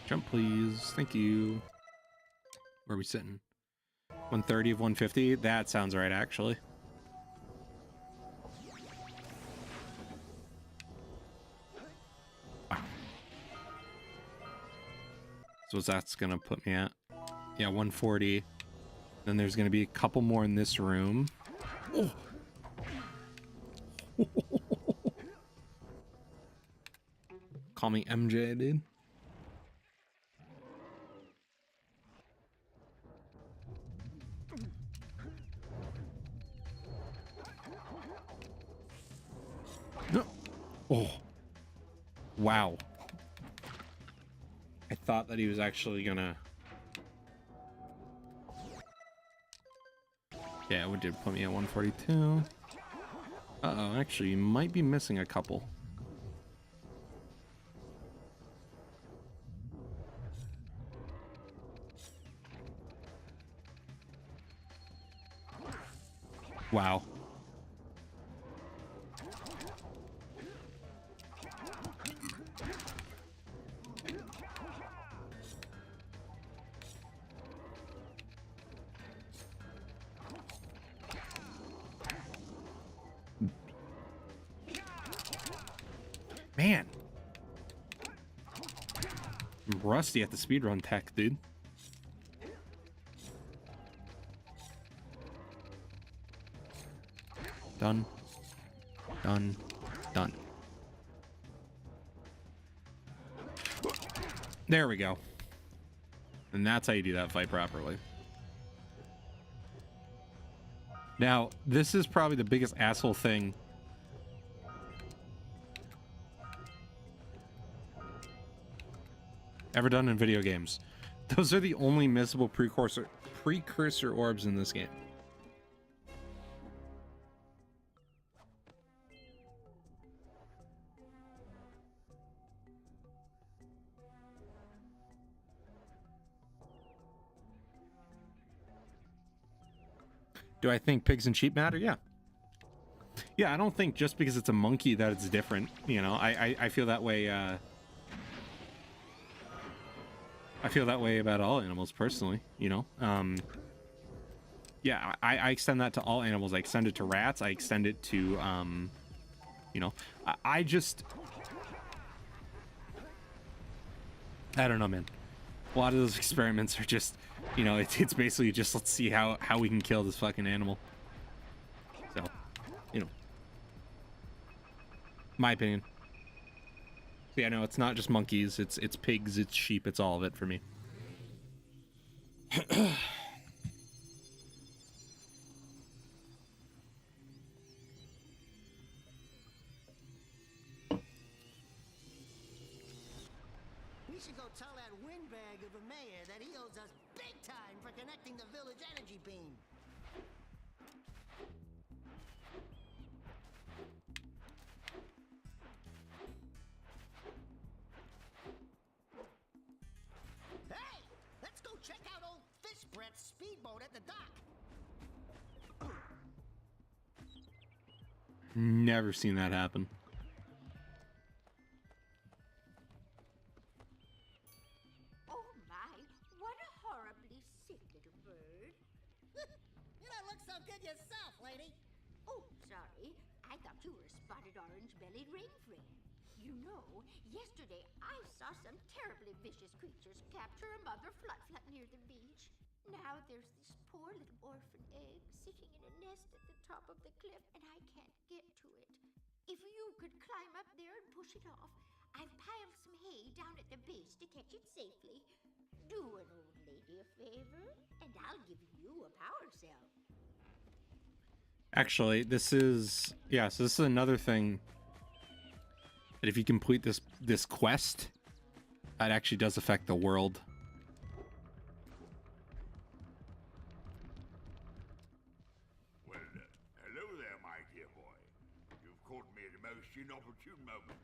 Jump, please. Thank you. Where are we sitting? 130 of 150? That sounds right, actually. Wow. So that's gonna put me at, yeah, 140. Then there's gonna be a couple more in this room. Oh. Call me MJ, dude. No. Oh. Wow. I thought that he was actually gonna... Yeah, it did put me at 142. Uh-oh, actually, you might be missing a couple. Wow. Man. I'm rusty at the speedrun tech, dude. Done. Done. Done. There we go. And that's how you do that fight properly. Now, this is probably the biggest asshole thing ever done in video games. Those are the only missable precursor orbs in this game. Do I think pigs and sheep matter? Yeah. Yeah, I don't think just because it's a monkey that it's different. You know, I feel that way. I feel that way about all animals personally, you know. Yeah, I extend that to all animals. I extend it to rats. I extend it to, you know, I just, I don't know, man. A lot of those experiments are just, you know, it's basically just, let's see how we can kill this fucking animal. So, you know, my opinion. Yeah, no, it's not just monkeys. It's pigs, it's sheep, it's all of it for me. We should go tell that windbag of a mayor that he owes us big time for connecting the village energy beam. Hey, let's go check out old Fish Brett's speedboat at the dock. Never seen that happen. Oh my, what a horribly sick little bird. You don't look so good yourself, lady. Oh, sorry. I thought you were a spotted orange-bellied rain friend. You know, yesterday I saw some terribly vicious creatures capture a mother flut-flut near the beach. Now there's this poor little orphan egg sitting in a nest at the top of the cliff, and I can't get to it. If you could climb up there and push it off, I've piled some hay down at the base to catch it safely. Do an old lady a favor, and I'll give you a power cell. Actually, this is so this is another thing that if you complete this quest, that actually does affect the world. Well, hello there, my dear boy. You've caught me at a most inopportune moment.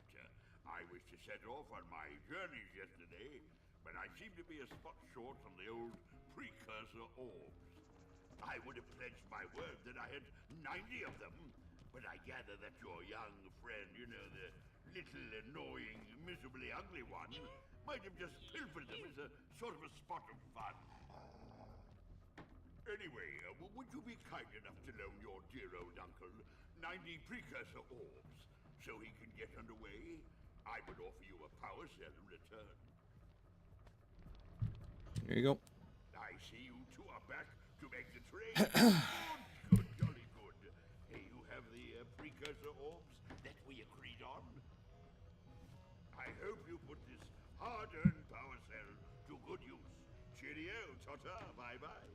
I was to set off on my journeys yesterday, but I seem to be a spot short on the old Precursor Orbs. I would have pledged my word that I had 90 of them, but I gather that your young friend, you know, the little annoying, miserably ugly one, might have just pilfered them as a sort of a spot of fun. Anyway, would you be kind enough to loan your dear old uncle 90 Precursor Orbs so he can get underway? I would offer you a power cell in return. There you go. I see you two are back to make the trade. Good, jolly good. Hey, you have the Precursor Orbs that we agreed on? I hope you put this hard-earned power cell to good use. Cheerio, ta-ta, bye-bye.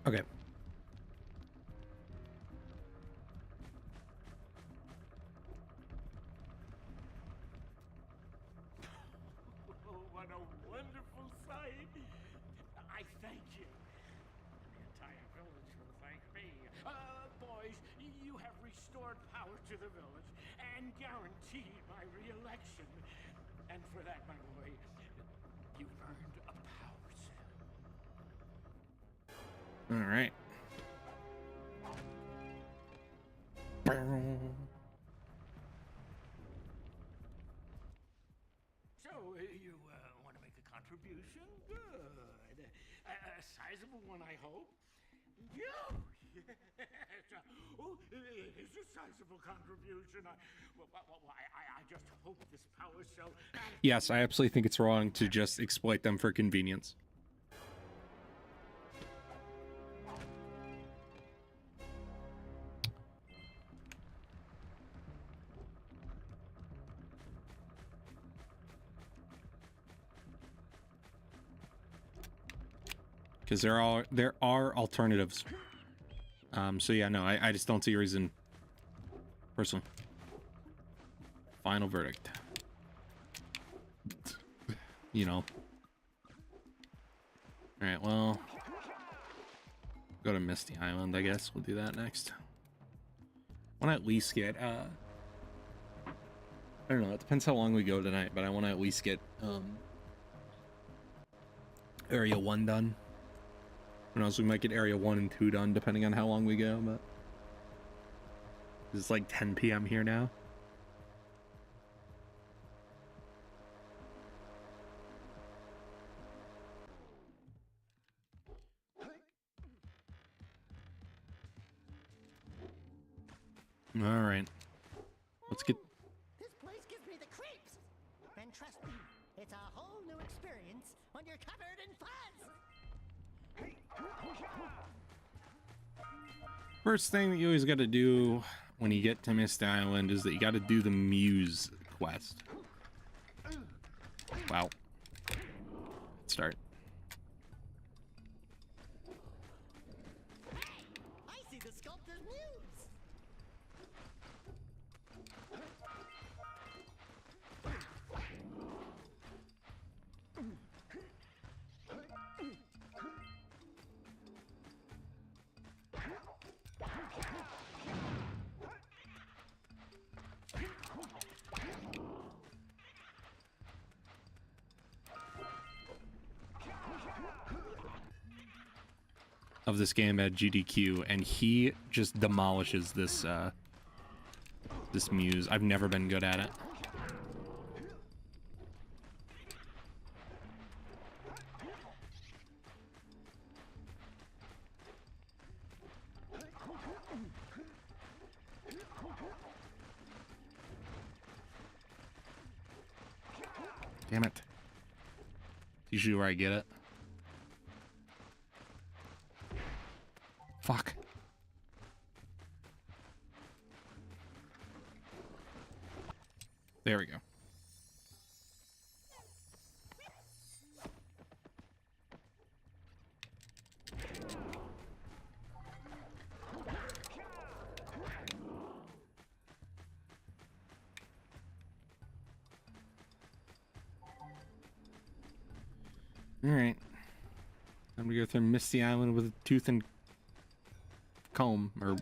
Okay. Oh, what a wonderful sight! I thank you. The entire village will thank me. Boys, you have restored power to the village and guaranteed my re-election. And for that, my boy, you've earned a power cell. All right. So, you want to make a contribution? Good. A sizable one, I hope? Yes. Oh, it's a sizable contribution. I just hope this power cell... Yes, I absolutely think it's wrong to just exploit them for convenience. Because there are alternatives. So yeah, no, I just don't see a reason. Personally. Final verdict. You know. Alright, well. Go to Misty Island, I guess. We'll do that next. I want to at least get, I don't know, it depends how long we go tonight, but I want to at least get, Area 1 done. Who knows, we might get Area 1 and 2 done, depending on how long we go, but... It's like 10 p.m. here now. Alright. Let's get... This place gives me the creeps! And trust me, it's a whole new experience when you're covered in fuzz! First thing that you always got to do when you get to Mist Island is that you got to do the Muse quest. Wow. Let's start. Hey, I see the sculptor's muse! Of this game at GDQ, and he just demolishes this this Muse. I've never been good at it. Damn it. Usually where I get it. Fuck. There we go. All right. I'm gonna go through Misty Island with a tooth and comb, or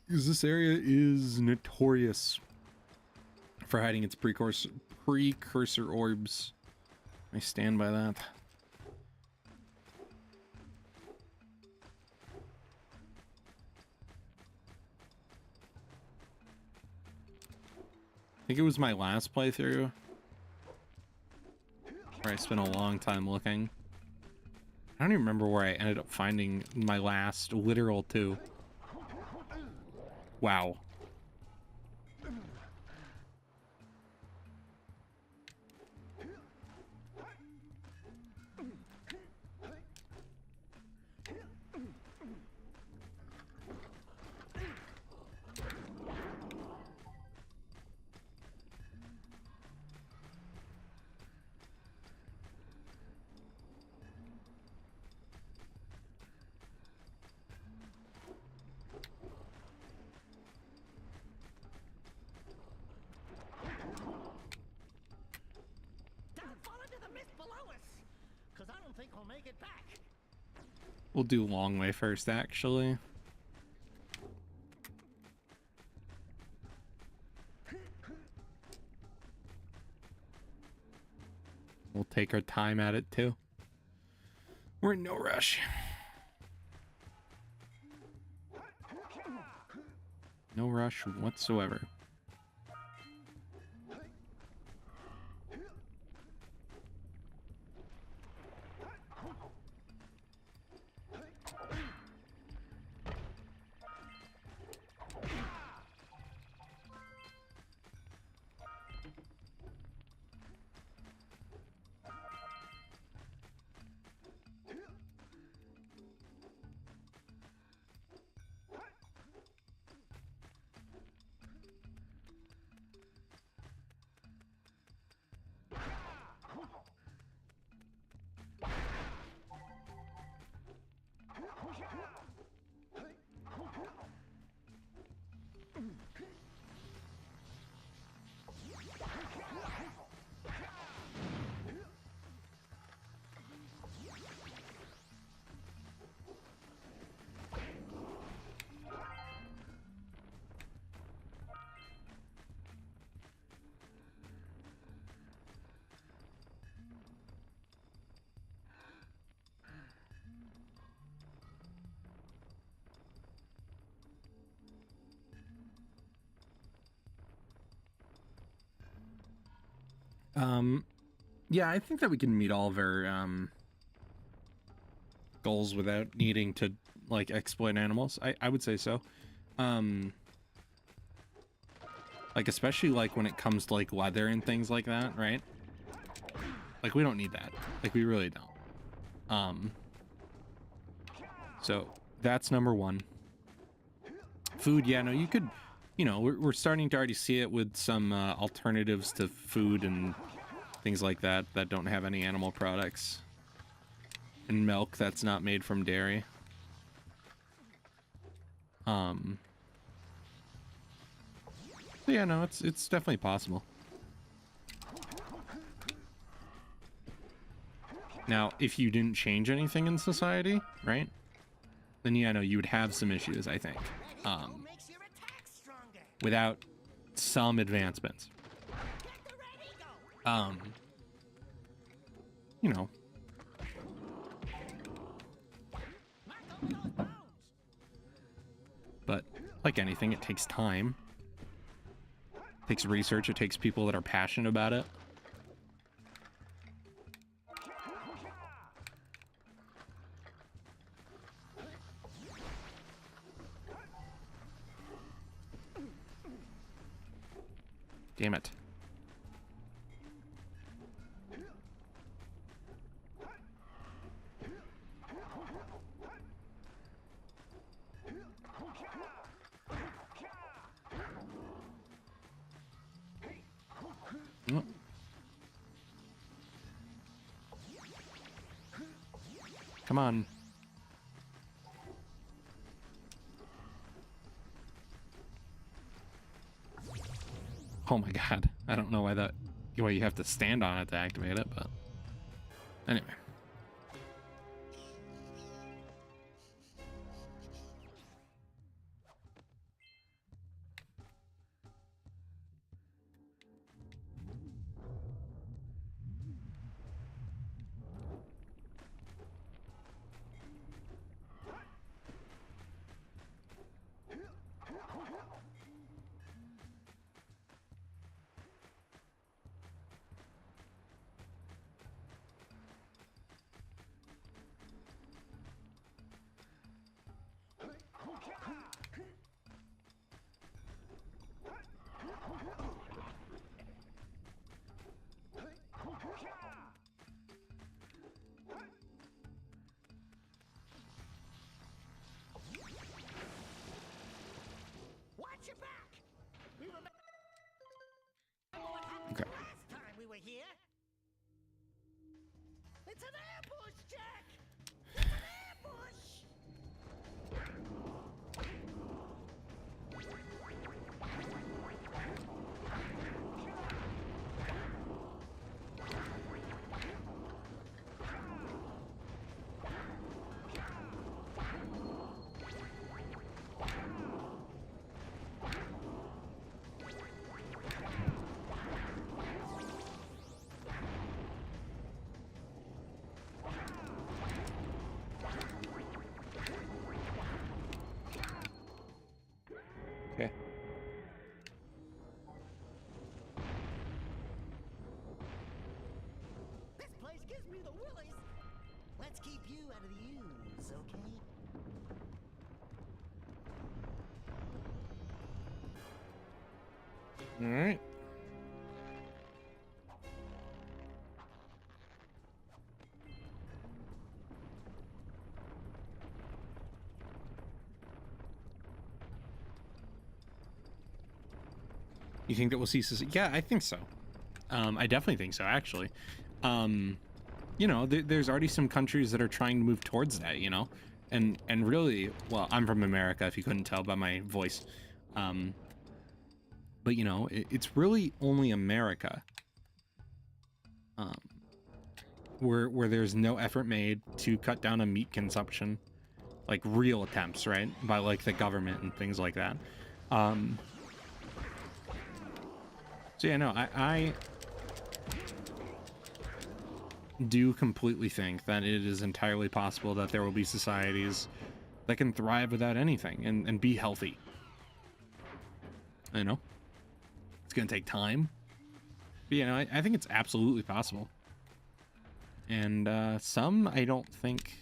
because this area is notorious for hiding its precursor orbs. I stand by that. I think it was my last playthrough where I spent a long time looking. I don't even remember where I ended up finding my last literal two. Wow. We'll do long way first, actually. We'll take our time at it, too. We're in no rush. No rush whatsoever. Yeah, I think that we can meet all of our goals without needing to like exploit animals. I would say so. Like especially like when it comes to like leather and things like that, right? Like we don't need that. Like we really don't. So that's number one. Food, yeah, no, you could, you know, we're starting to already see it with some alternatives to food and things like that that don't have any animal products, and milk that's not made from dairy. So yeah, no, it's definitely possible. Now, if you didn't change anything in society, right? Then yeah, no, you would have some issues, I think. Without some advancements. You know. But like anything, it takes time. It takes research, it takes people that are passionate about it. Damn it. Come on. Oh my god. I don't know why you have to stand on it to activate it, but anyway. Watch your back! We remember what happened last time we were here. It's an ambush, Jak! It's an ambush! Okay. This place gives me the willies. Let's keep you out of the ooze, okay? All right. You think that we'll see? Yeah, I think so. I definitely think so, actually. You know, there's already some countries that are trying to move towards that, you know, and really, well, I'm from America, if you couldn't tell by my voice. But you know, it's really only America where there's no effort made to cut down on meat consumption, like real attempts, right, by like the government and things like that. So yeah, no, I do completely think that it is entirely possible that there will be societies that can thrive without anything and be healthy. You know, it's gonna take time, but you know, I think it's absolutely possible. And some I don't think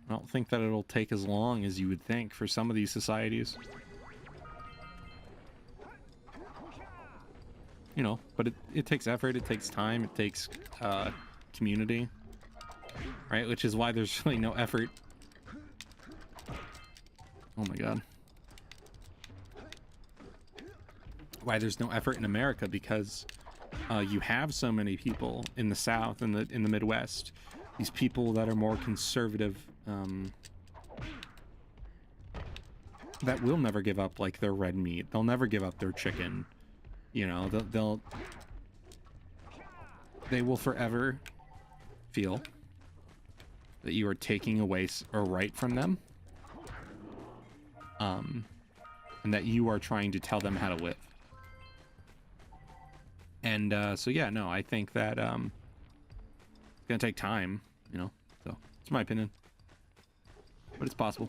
that it'll take as long as you would think for some of these societies. You know, but it takes effort, it takes time, it takes community, right? Which is why there's really no effort. Oh my god. Why there's no effort in America, because you have so many people in the South and in the Midwest, these people that are more conservative, that will never give up like their red meat. They'll never give up their chicken. You know, they will forever feel that you are taking away a right from them, and that you are trying to tell them how to live. And so yeah, no, I think that it's gonna take time, you know. So it's my opinion, but it's possible.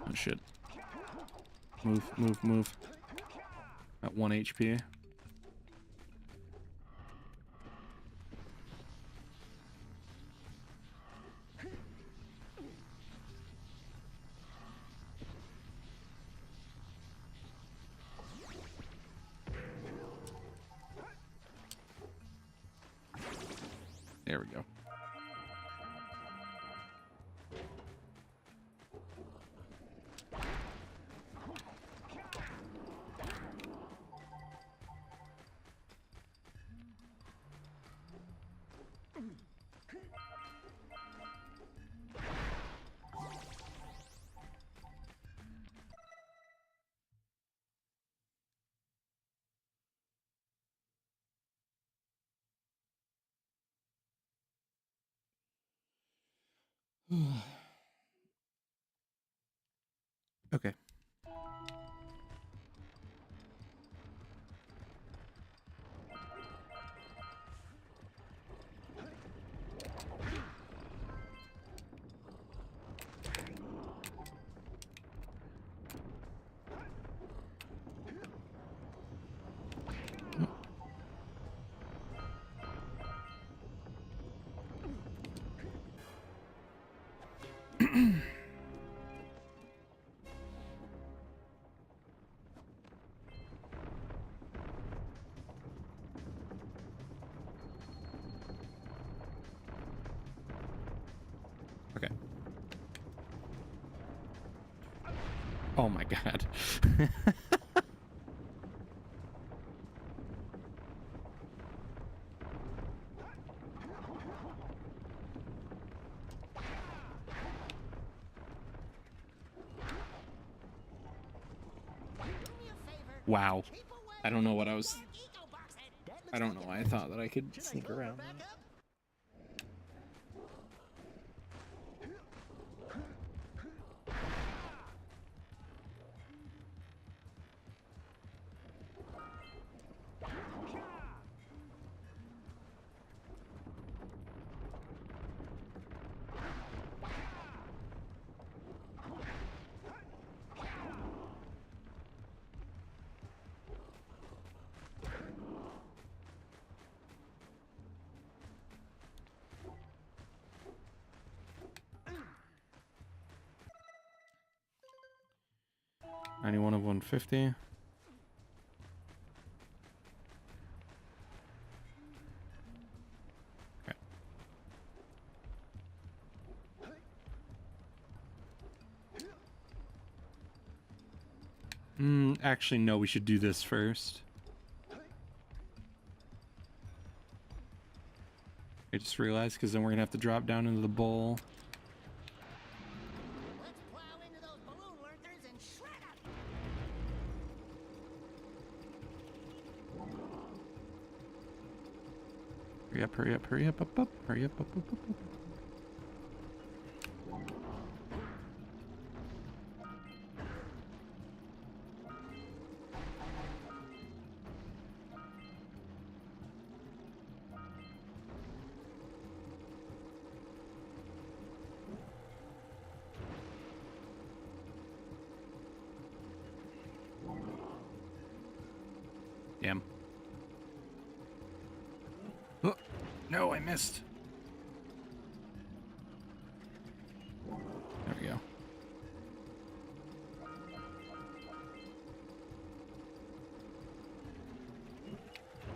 Oh shit. Move. At 1 HP. There we go. Okay. Okay. Oh my god. Wow. I don't know what I was... I don't know why I thought that I could sneak around. Anyone of 150. Okay. Actually, no, we should do this first. I just realized, because then we're gonna have to drop down into the bowl. Let's plow into those balloon lurkers and shred up. Hurry up, hurry up, hurry up, up, hurry up, up. Damn. Oh, no, I missed. There we go.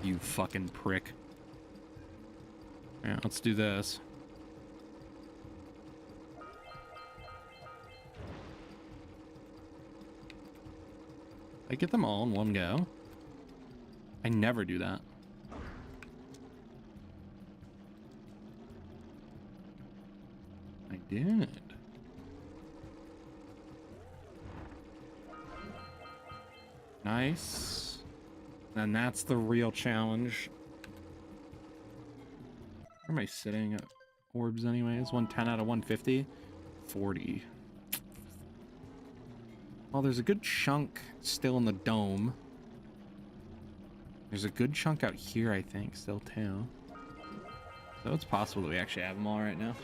You fucking prick. Yeah, let's do this. I get them all in one go. I never do that. I did. Nice. And that's the real challenge. Where am I sitting at orbs anyways? 110 out of 150? 40. Well, there's a good chunk still in the dome. There's a good chunk out here, I think, still too. So it's possible that we actually have them all right now.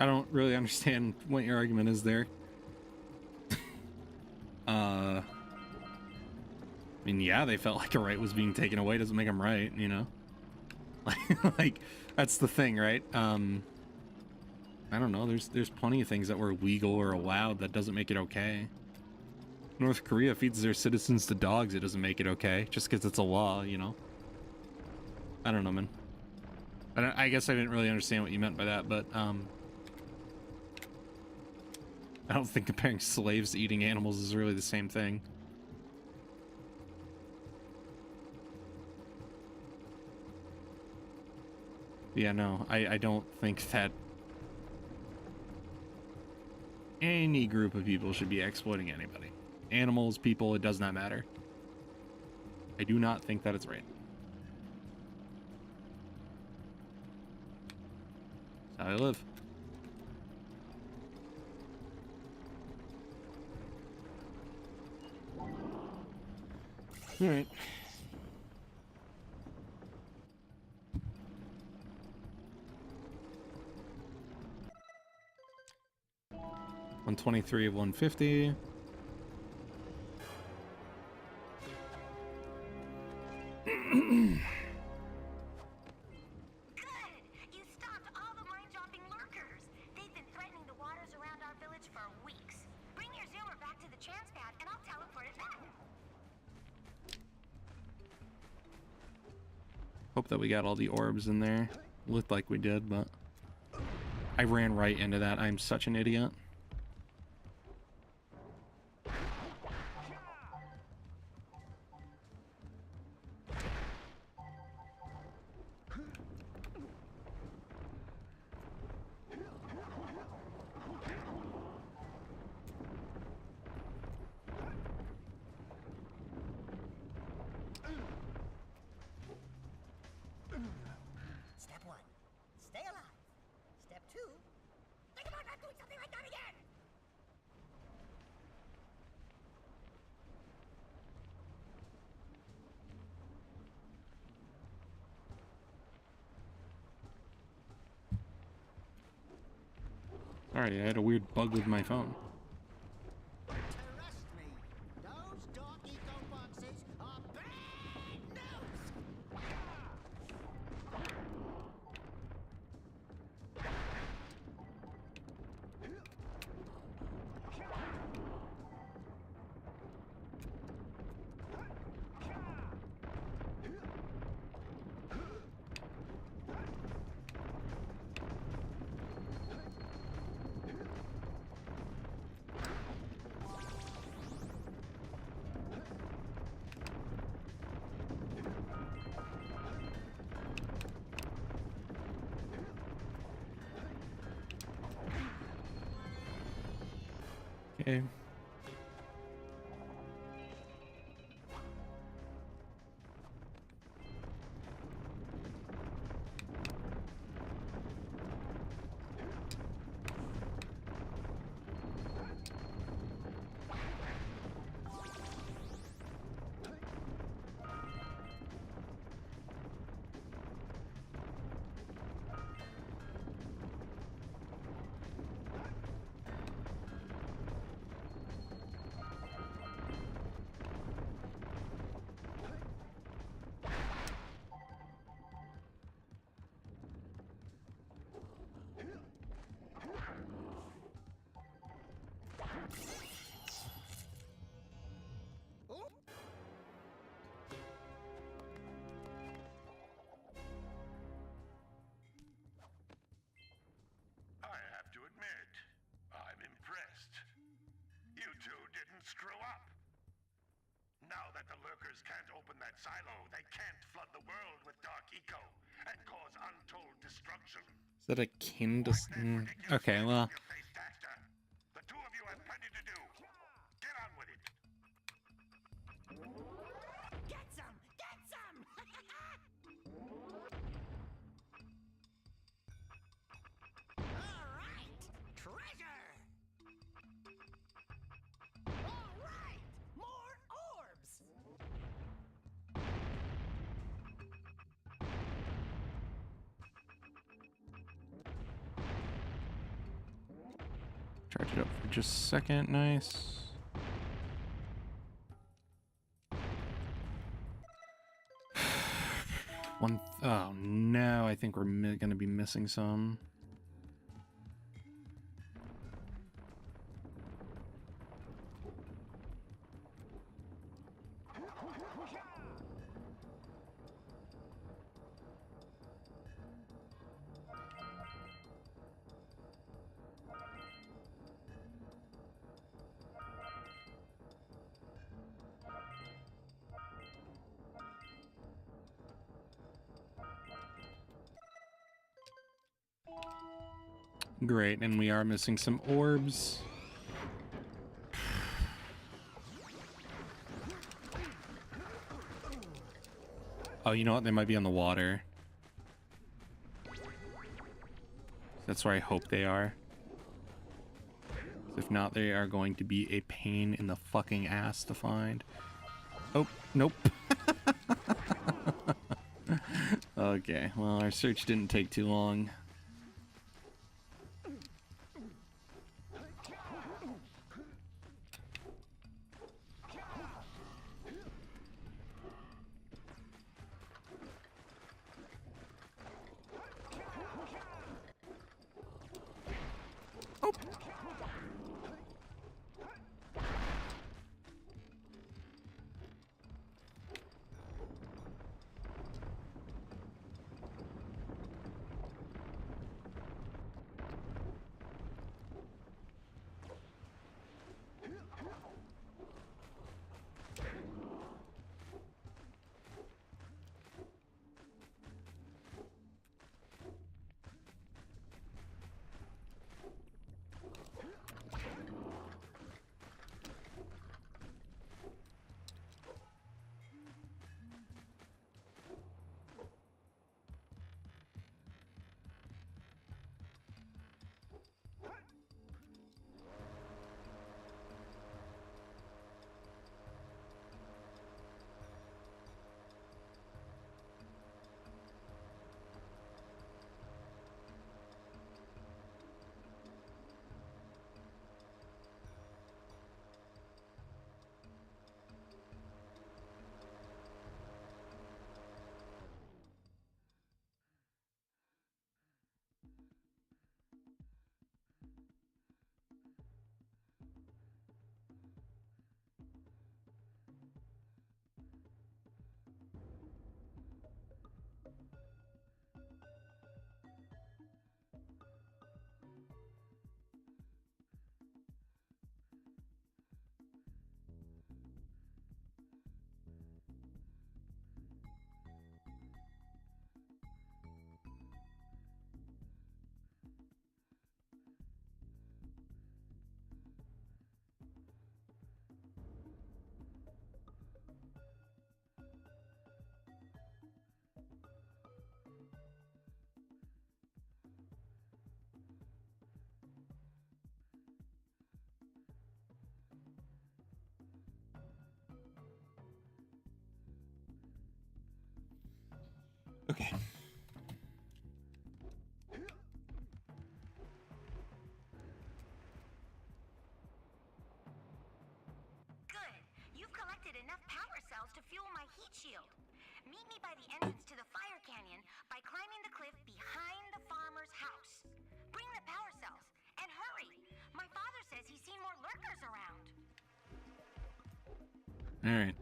I don't really understand what your argument is there. I mean, yeah, they felt like a right was being taken away. Doesn't make them right, you know? Like, that's the thing, right? I don't know. There's plenty of things that were legal or allowed that doesn't make it okay. North Korea feeds their citizens to dogs. It doesn't make it okay just because it's a law, you know. I don't know, man. I guess I didn't really understand what you meant by that, but I don't think comparing slaves to eating animals is really the same thing. Yeah, no, I don't think that any group of people should be exploiting anybody. Animals, people, it does not matter. I do not think that it's right. That's how I live. All right. $123 of $150. You stopped all the mind-dropping lurkers. They've been threatening the waters around our village for weeks. Bring your zoomer back to the chance pad and I'll teleport it back. Hope that we got all the orbs in there. Looked like we did, but I ran right into that. I'm such an idiot. Step 1, stay alive. Step 2, think about not doing something like that again. Alrighty, I had a weird bug with my phone. Trust me, those dark eco boxes are bad news. Okay. I have to admit, I'm impressed. You two didn't screw up. Now that the lurkers can't open that silo, they can't flood the world with dark eco and cause untold destruction. Is that akin to... Okay, well... The two of you have plenty to do. Get on with it. Get some! Get some! All right, treasure! All right, more orbs! Charge it up for just a second. Nice. Oh no, I think we're gonna be missing some. Great, and we are missing some orbs. Oh, you know what? They might be on the water. That's where I hope they are. If not, they are going to be a pain in the fucking ass to find. Oh, nope. Okay, well, our search didn't take too long. Okay. Good. You've collected enough power cells to fuel my heat shield. Meet me by the entrance to the fire canyon by climbing the cliff behind the farmer's house. Bring the power cells, and hurry. My father says he's seen more lurkers around. All right.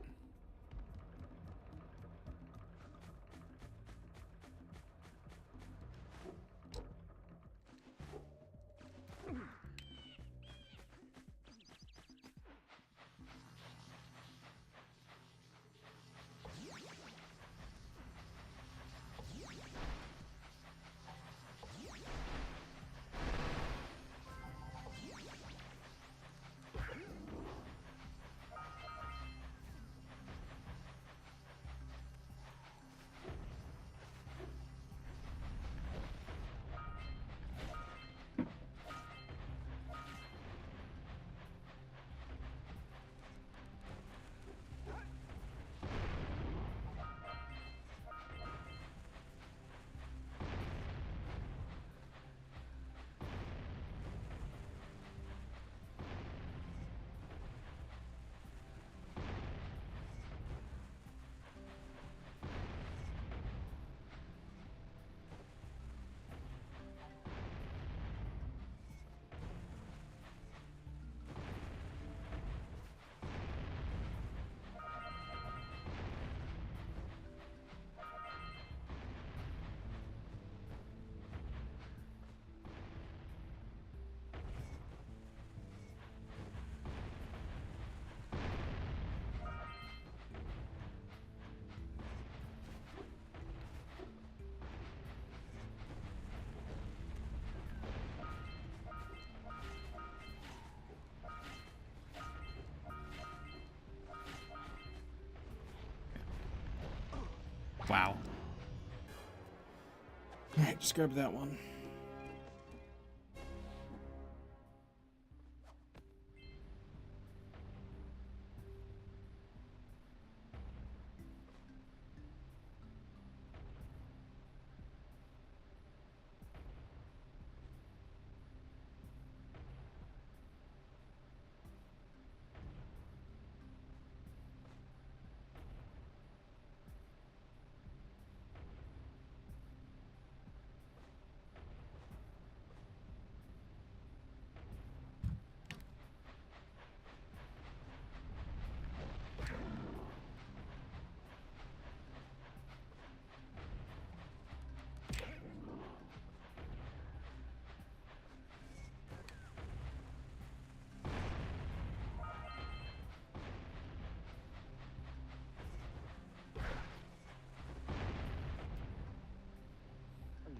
Just grab that one.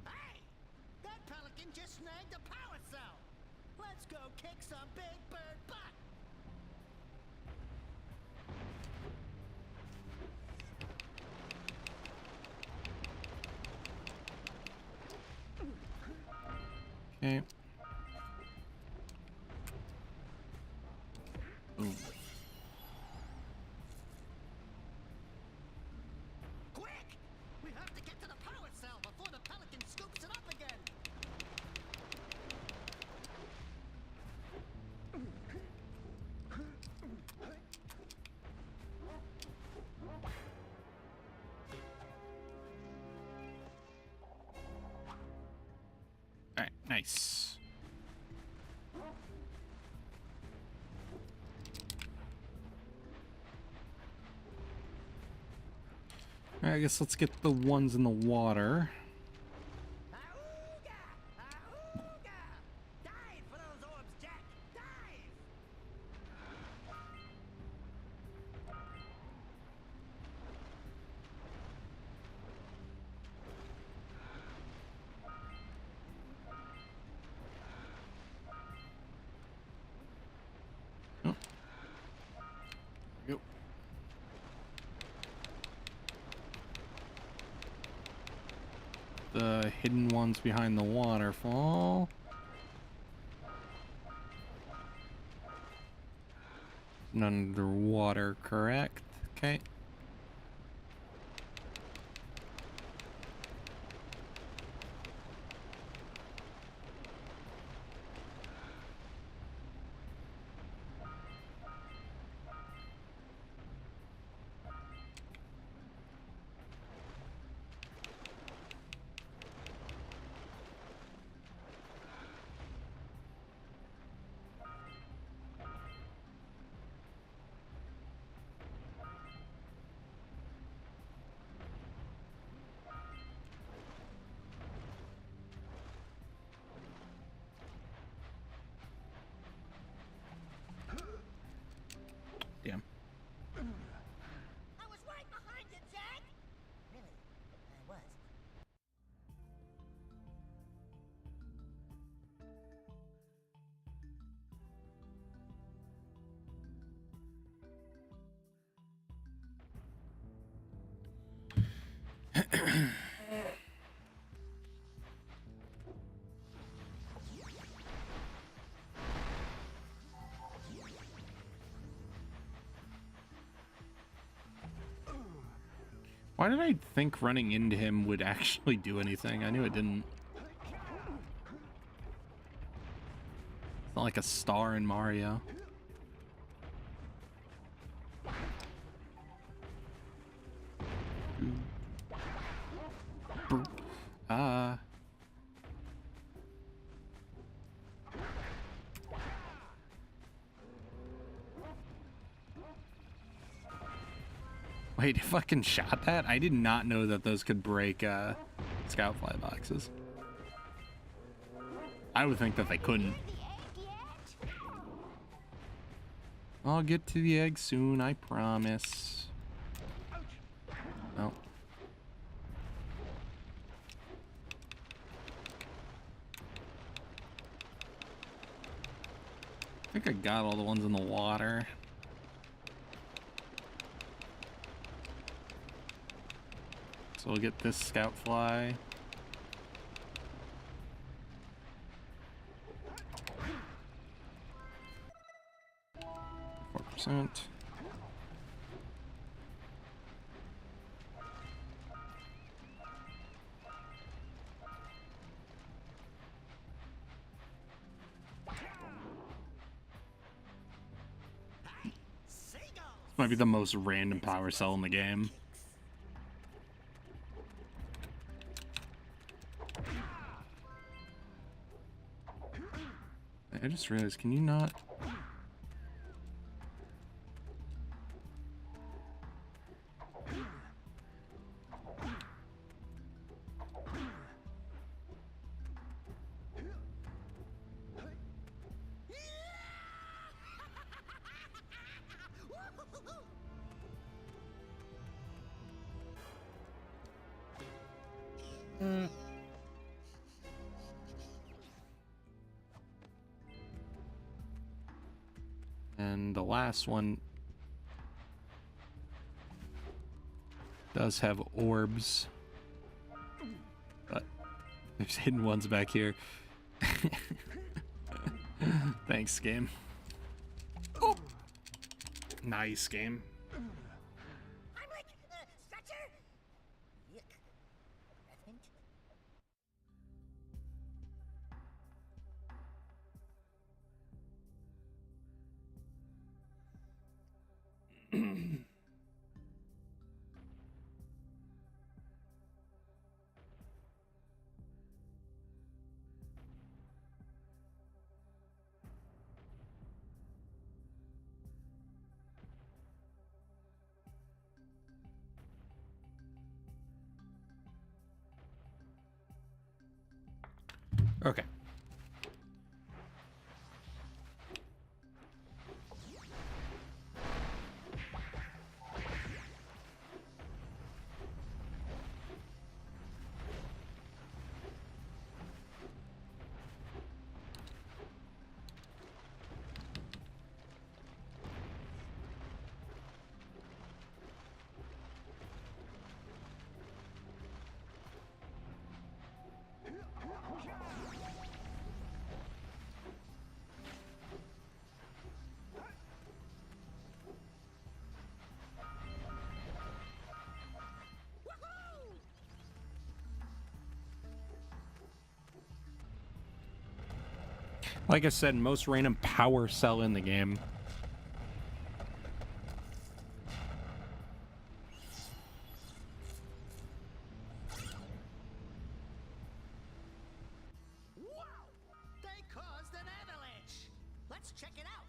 Hey! That pelican just snagged a power cell! Let's go kick some big bird butt! Okay. Ooh. Quick! We have to get to the power cell before the pelican scoops it up again! All right, nice. All right, I guess let's get the ones in the water. Auga! Auga! Dive for those orbs, Jak! Dive! Oh. Yep. The hidden ones behind the waterfall. And underwater, correct? Okay. Damn. I was right behind you, Jak! Really? I was. Why did I think running into him would actually do anything? I knew it didn't. It's not like a star in Mario. Ah. Wait, if I fucking shot that? I did not know that those could break scout fly boxes. I would think that they couldn't. I'll get to the egg soon, I promise. Oh. I think I got all the ones in the water. So we'll get this scout fly. 100%. Might be the most random power cell in the game. I just realized, can you not? And the last one does have orbs, but there's hidden ones back here. Thanks, game. Oh, nice game. I'm like, stretcher? Yuck. I think. Okay. Like I said, most random power cell in the game. Wow! They caused an avalanche! Let's check it out!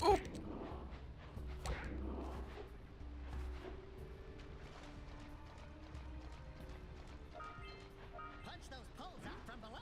Oh. Punch those poles out from below!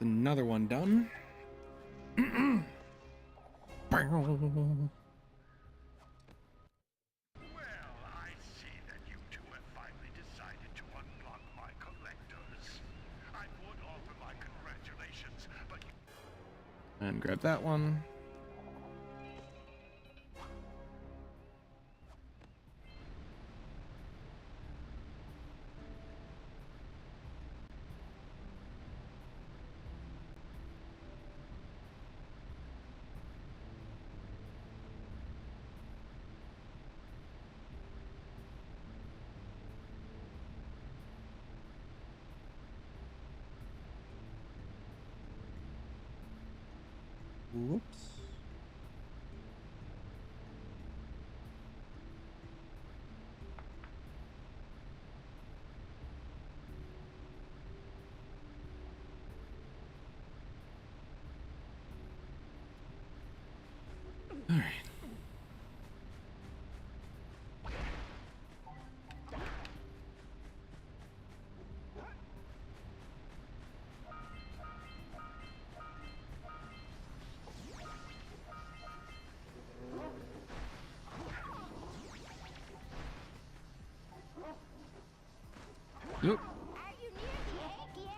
Another one done. Well, I see that you two have finally decided to unblock my collectors. I would offer my congratulations, but And grab that one. Whoops. All right. Nope. Are you near the egg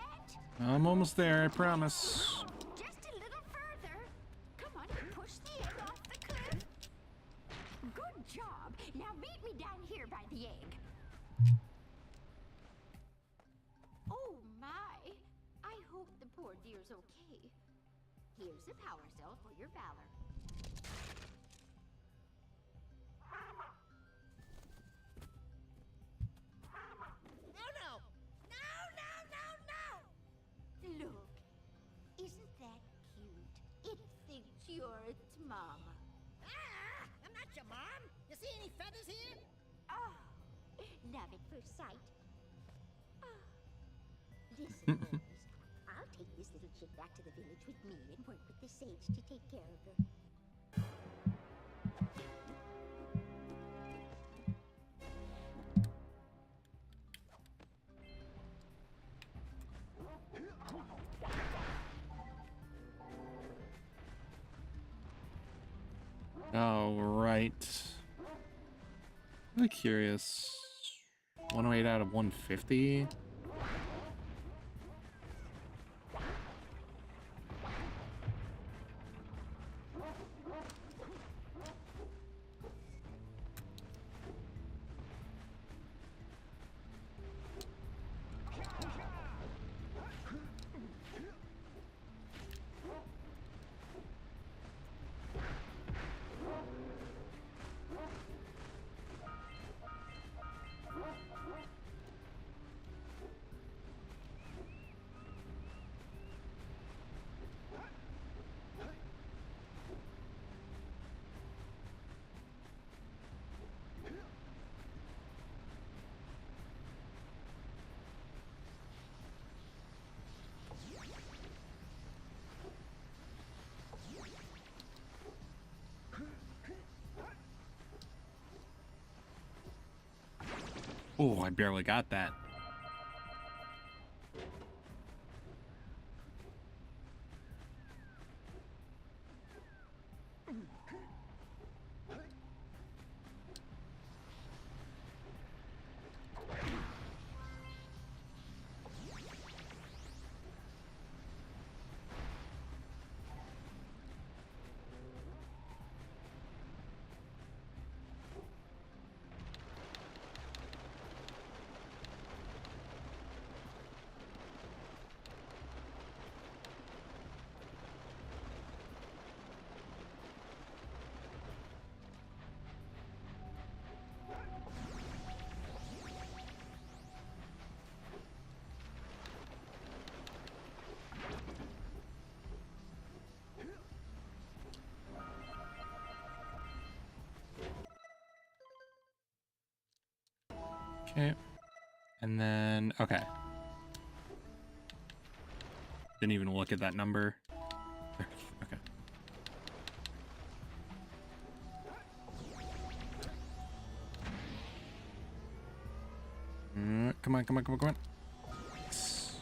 yet? I'm almost there, I promise. Just a little further. Come on, push the egg off the cliff. Good job. Now meet me down here by the egg. Oh my. I hope the poor dear's okay. Here's a power cell for your valor. Look, isn't that cute? It thinks you're its mama. Ah, I'm not your mom. You see any feathers here? Oh, love at first sight. Oh. Listen, boys, I'll take this little chick back to the village with me and work with the sage to take care of her. All right. I'm curious. 108 out of 150. Oh, I barely got that. Okay. And then, okay. Didn't even look at that number. Okay. Come on, come on, come on, come on. Yes.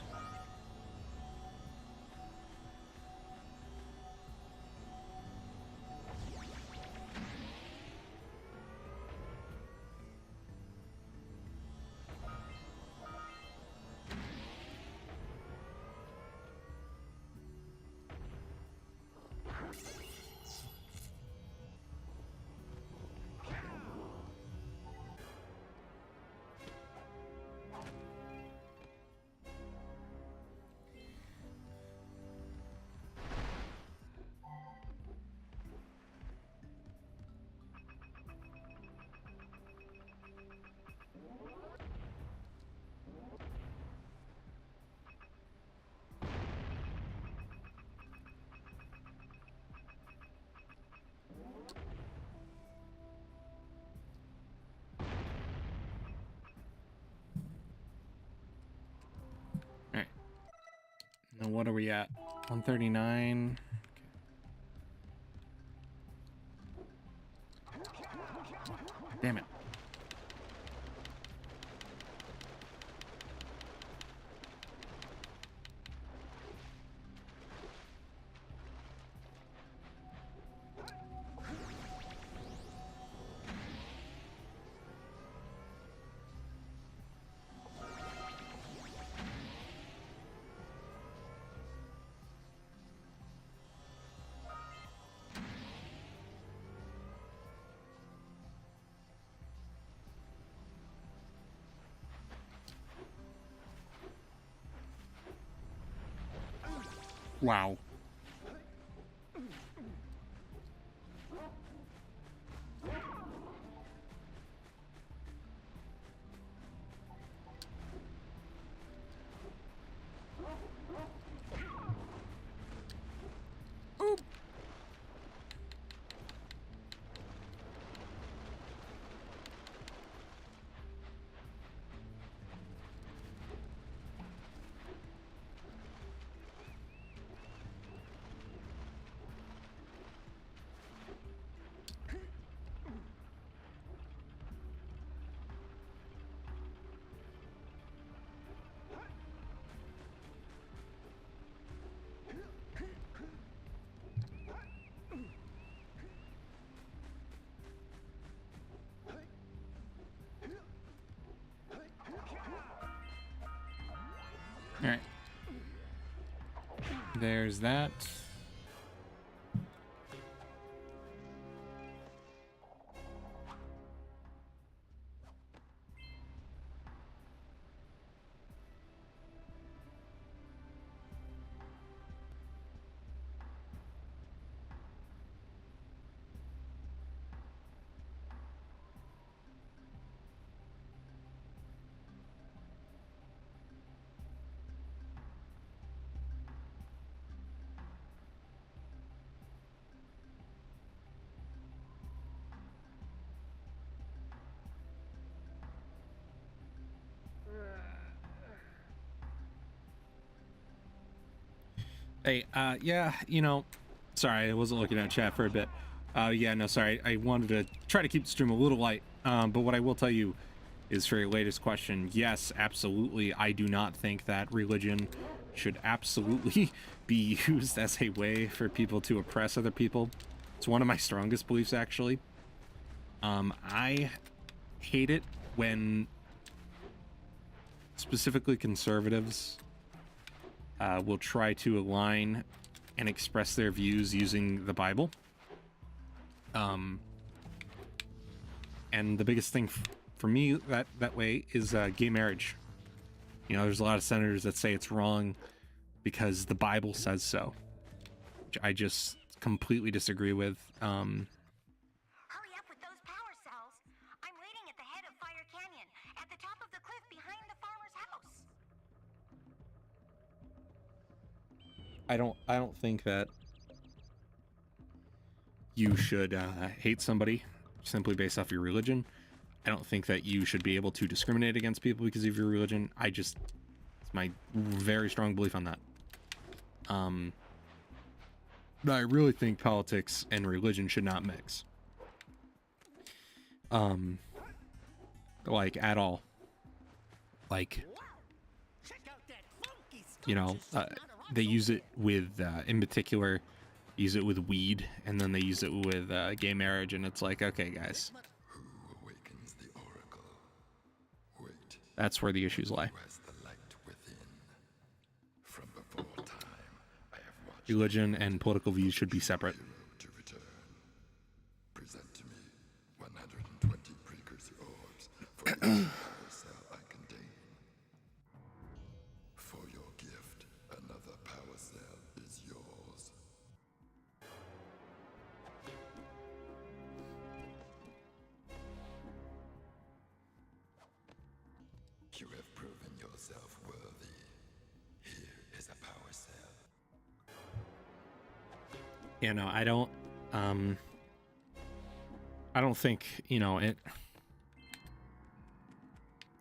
And what are we at? 139. Damn it. Wow. All right. There's that. Hey, yeah, you know, sorry, I wasn't looking at chat for a bit. Yeah, no, sorry, I wanted to try to keep the stream a little light, but what I will tell you is for your latest question, yes, absolutely, I do not think that religion should absolutely be used as a way for people to oppress other people. It's one of my strongest beliefs, actually. I hate it when specifically conservatives will try to align and express their views using the Bible. And the biggest thing for me that way is gay marriage. You know, there's a lot of senators that say it's wrong because the Bible says so, which I just completely disagree with. Hurry up with those power cells. I'm waiting at the head of Fire Canyon, at the top of the cliff behind the farmer's house. I don't think that you should hate somebody simply based off your religion. I don't think that you should be able to discriminate against people because of your religion. It's my very strong belief on that. But I really think politics and religion should not mix. Like at all. Like, you know, they use it with, in particular, use it with weed, and then they use it with gay marriage, and it's like, okay, guys. Who awakens the oracle? Wait. That's where the issues lie. Who has the light within? From before time, I have watched Religion and political views should be separate. hero to return. Present to me 120 Precursor Orbs for each power cell I contain. For your gift, another power cell is yours. You have proven yourself worthy. Here is a power cell. You know, I don't think, you know, it.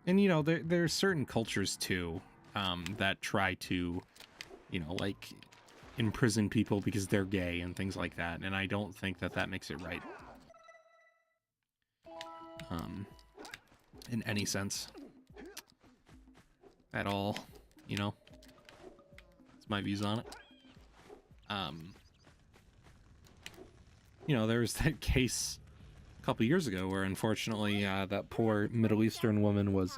And, you know, there's certain cultures too, that try to, you know, like imprison people because they're gay and things like that. And I don't think that that makes it right. In any sense at all, you know. That's my views on it. You know, there was that case a couple years ago where unfortunately that poor Middle Eastern woman was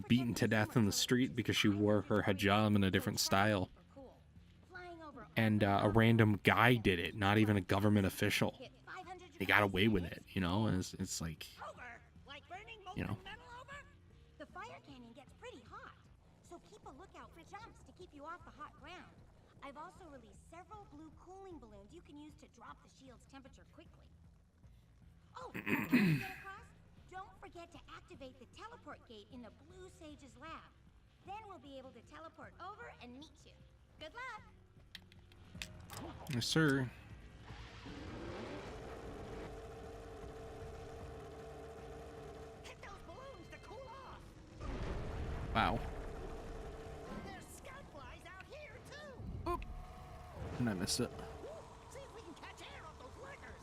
beaten to death in the street because she wore her hijab in a different style. And a random guy did it, not even a government official. He got away with it, you know. And it's like, you know. The fire canyon gets pretty hot, so keep a lookout for jumps to keep you off the hot ground. I've also released several blue cooling balloons you can use to drop the shield's temperature quickly. Oh, and when you get across, don't forget to activate the teleport gate in the Blue Sage's lab. Then we'll be able to teleport over and meet you. Good luck! Yes, sir. Hit those balloons to cool off. Wow. There's scout flies out here too. Oop. And I missed it. See if we can catch air off those lickers.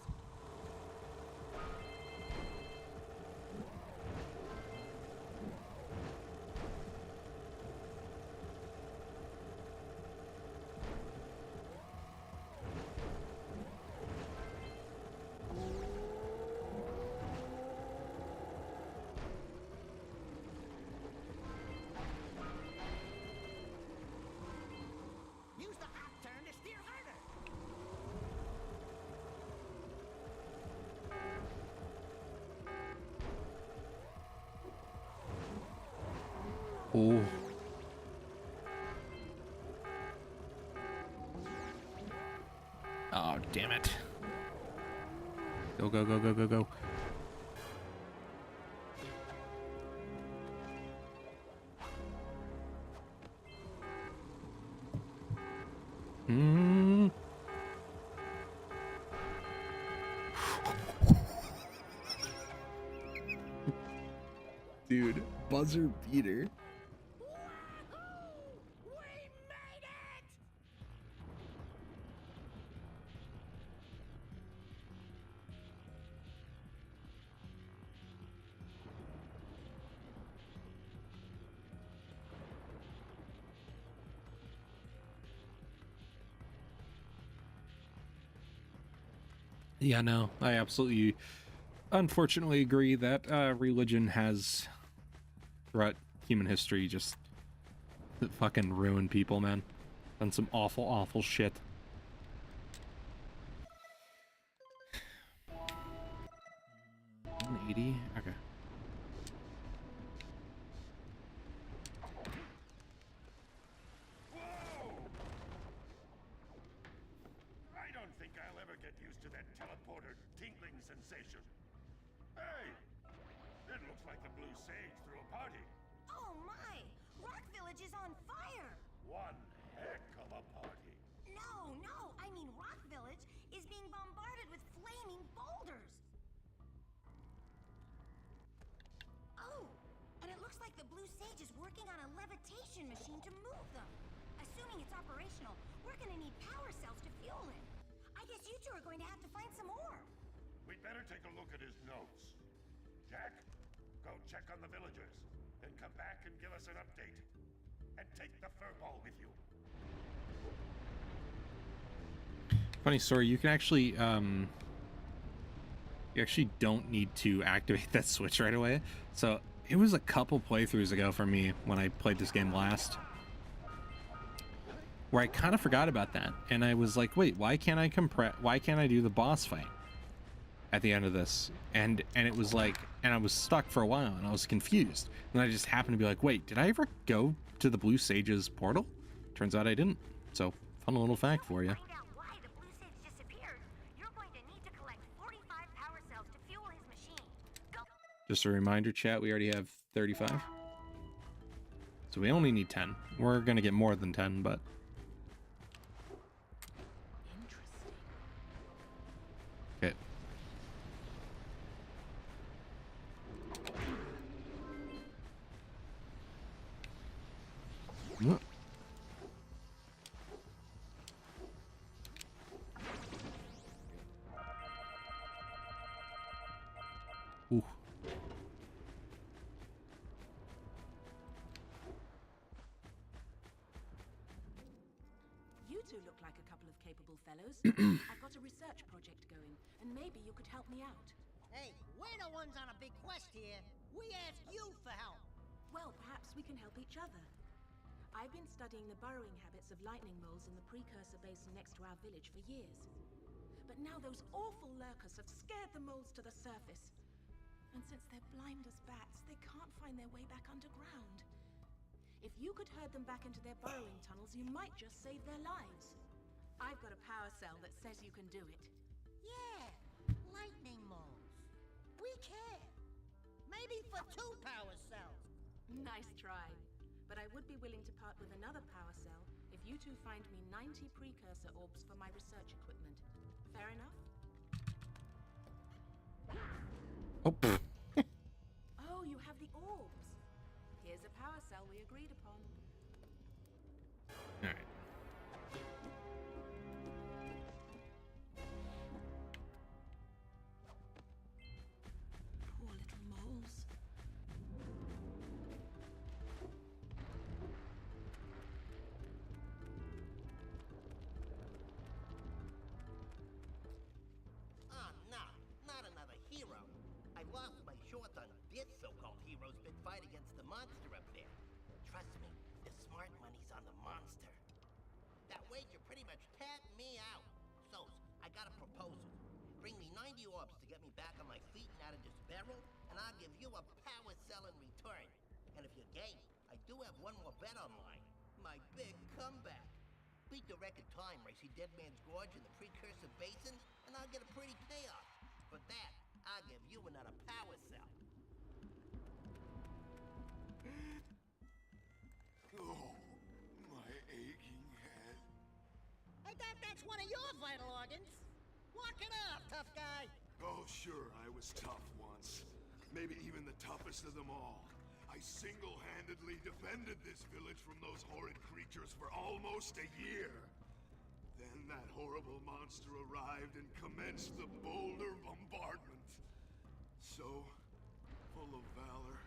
Use the hop turn to steer harder. Oh. Oh, damn it. Go, go, go, go, go, go. Hmm. Dude, buzzer beater. We made it! Yeah, no, I absolutely, unfortunately agree that religion has, throughout human history, just fucking ruined people, man. Done some awful, awful shit. $180? Okay. I don't think I'll ever get used to that teleporter tingling sensation. Hey! It looks like the Blue Sage threw a party. Oh my! Rock Village is on fire! One heck of a party. No, I mean Rock Village is being bombarded with flaming boulders! Oh, and it looks like the Blue Sage is working on a levitation machine to move them. Assuming it's operational, we're gonna need power cells to fuel it. I guess you two are going to have to find some more. We'd better take a look at his notes. Jack, go check on the villagers, then come back and give us an update. And take the furball with you. Funny story, you can actually, you actually don't need to activate that switch right away. So it was a couple playthroughs ago for me when I played this game last, where I kind of forgot about that. And I was like, wait, why can't I do the boss fight at the end of this? And it was like, and I was stuck for a while and I was confused. And I just happened to be like, wait, did I ever go to the Blue Sage's portal? Turns out I didn't. So fun little fact for you. Find out why the Blue Sage disappeared. You're going to need to collect 45 power cells to fuel his machine. Go. Just a reminder, chat, we already have 35. So we only need 10. We're going to get more than 10, but... Okay. two look like a couple of capable fellows. I've got a research project going, and maybe you could help me out. Hey, we're the ones on a big quest here. We ask you for help. Well, perhaps we can help each other. I've been studying the burrowing habits of lightning moles in the Precursor Basin next to our village for years. But now those awful lurkers have scared the moles to the surface. And since they're blind as bats, they can't find their way back underground. If you could herd them back into their burrowing tunnels, you might just save their lives. I've got a power cell that says you can do it. Yeah, lightning moles. We care. Maybe for 2 power cells. Nice try. But I would be willing to part with another power cell if you two find me 90 Precursor Orbs for my research equipment. Fair enough? Oh, pfft. Oh, you have the orbs. Here's a power cell we agreed upon. All right. Poor little moles. Oh, no, not another hero. I lost my short on this so-called hero's big fight against the monster up there. Trust me, the smart money's on the monster. That wager pretty much tapped me out. So, I got a proposal. Bring me 90 orbs to get me back on my feet and out of this barrel, and I'll give you a power cell in return. And if you're game, I do have one more bet on mine. My big comeback. Beat the record time racing Dead Man's Gorge in the Precursor Basin, and I'll get a pretty payoff. For that, I'll give you another power cell. Oh, my aching head. Hey, that's one of your vital organs. Walk it up, tough guy. Oh, sure, I was tough once. Maybe even the toughest of them all. I single-handedly defended this village from those horrid creatures for almost a year. Then that horrible monster arrived and commenced the boulder bombardment. So, full of valor,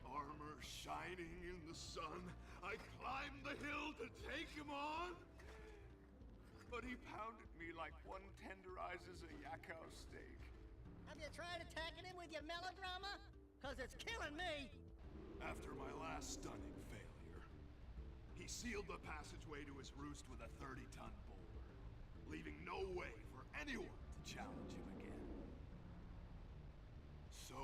armor shining in the sun, I climbed the hill to take him on. But he pounded me like one tenderizes a yakao steak. Have you tried attacking him with your melodrama? Cause it's killing me. After my last stunning failure, he sealed the passageway to his roost with a 30-ton boulder, leaving no way for anyone to challenge him again. So,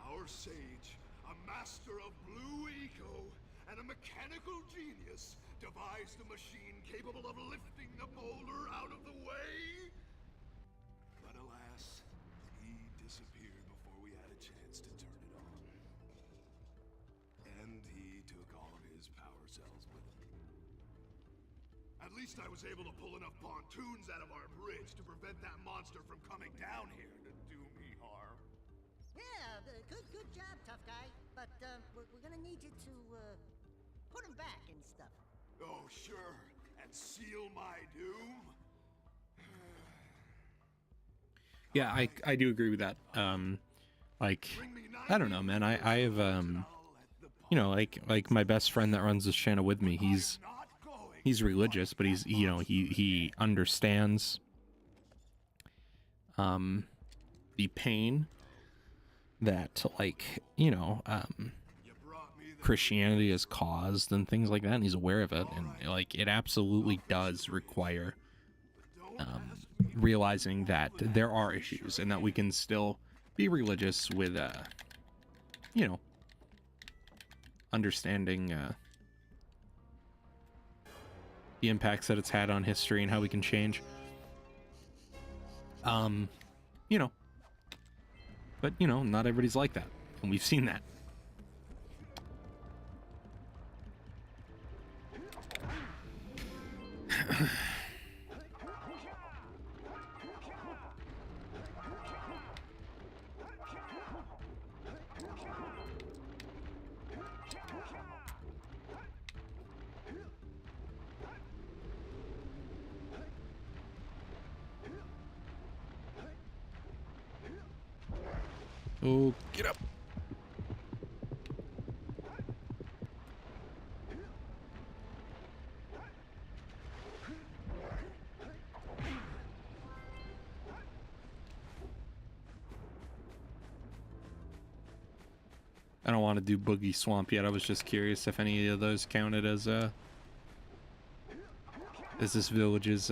our sage, a master of blue eco and a mechanical genius, devised a machine capable of lifting the boulder out of the way. But alas, he disappeared before we had a chance to turn it on. And he took all of his power cells with him. At least I was able to pull enough pontoons out of our bridge to prevent that monster from coming down here to do me harm. Yeah, good job, tough guy. But we're gonna need you to put him back and stuff. Oh, sure. And seal my doom? Yeah, I do agree with that. Like, I don't know, man. I have you know, like my best friend that runs this channel with me. He's religious, but he's, you know, he understands the pain that, like, you know, Christianity has caused and things like that, and he's aware of it, and like it absolutely does require realizing that there are issues and that we can still be religious with you know, understanding the impacts that it's had on history and how we can change. You know, but you know, not everybody's like that, and we've seen that. Oh, get up. I don't want to do Boogie Swamp yet. I was just curious if any of those counted as this village's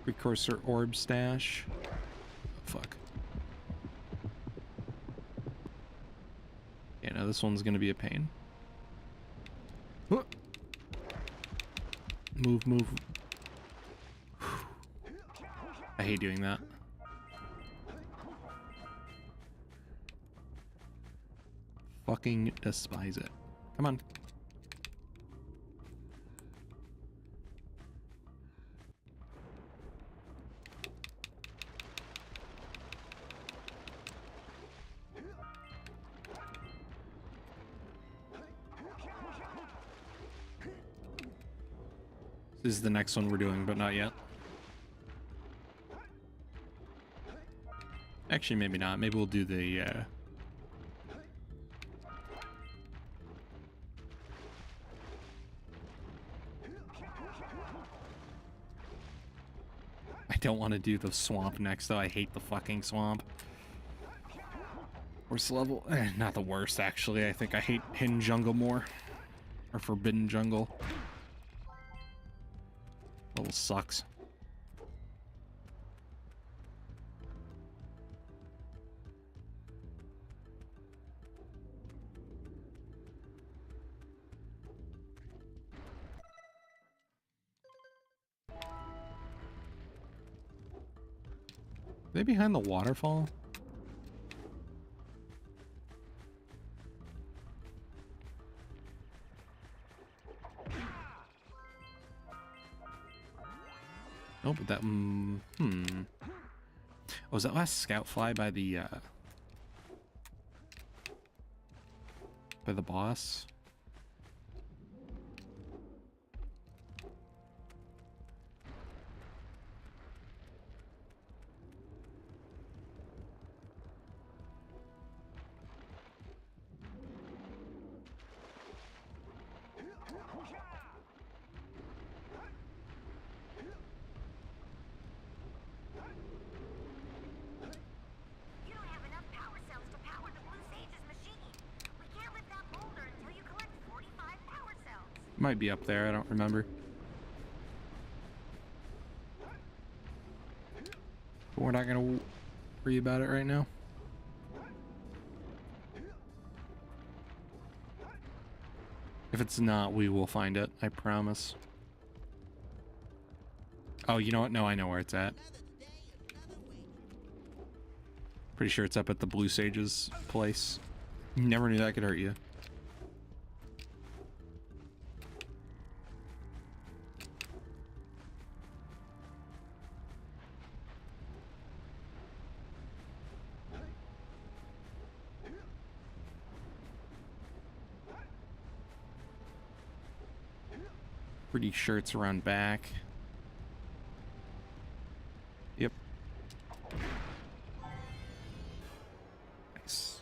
Precursor Orb stash. Oh, fuck. Yeah, no, this one's gonna be a pain. Move, move. I hate doing that. Fucking despise it. Come on. This is the next one we're doing, but not yet. Actually, maybe not. Maybe we'll do the, I don't want to do the swamp next, though. I hate the fucking swamp. Worst level? Not the worst, actually. I think I hate Hidden Jungle more. Or Forbidden Jungle. Level sucks. Are they behind the waterfall? Oh, but that, Oh, was that last scout fly by the boss? Might be up there, I don't remember. But we're not gonna worry about it right now. If it's not, we will find it, I promise. Oh, you know what? No, I know where it's at. Pretty sure it's up at the Blue Sage's place. Never knew that could hurt you. Pretty sure it's around back. Yep. Nice.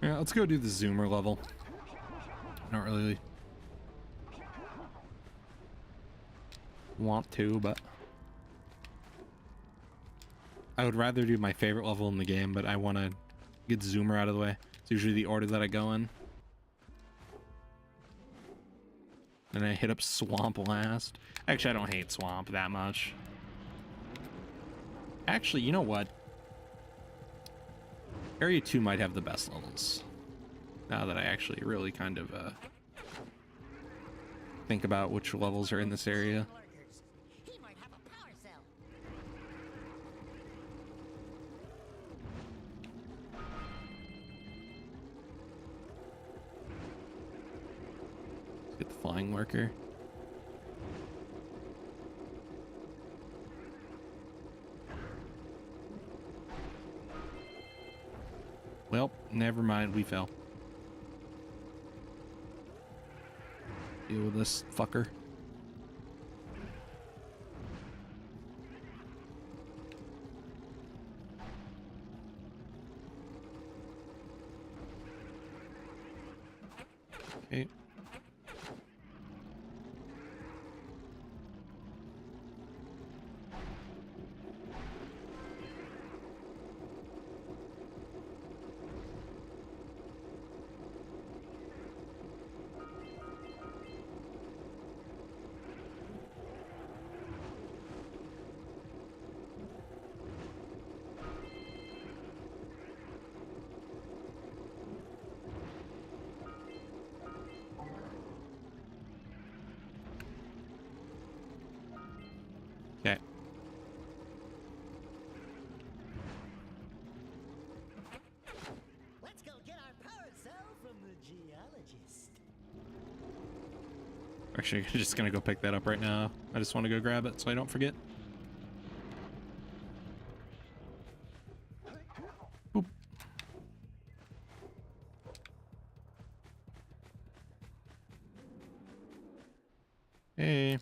Yeah, let's go do the zoomer level. Not really want to, but I would rather do my favorite level in the game, but I want to get zoomer out of the way. It's usually the order that I go in. And I hit up swamp last. Actually, I don't hate swamp that much. Actually, you know what? Area 2 might have the best levels. Now that I actually really kind of think about which levels are in this area. He might have a power cell. Get the flying lurker. Well, never mind, we fell. Deal with this fucker. Okay. Actually, I'm just gonna go pick that up right now. I just want to go grab it so I don't forget. Boop. Hey.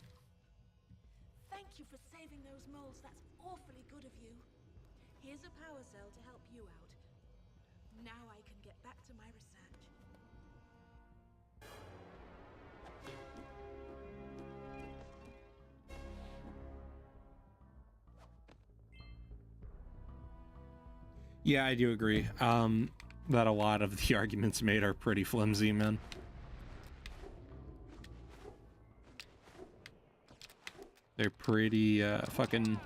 Thank you for saving those moles. That's awfully good of you. Here's a power cell to help you out. Now I can get back to my research. Yeah, I do agree. That a lot of the arguments made are pretty flimsy, man. They're pretty, fucking...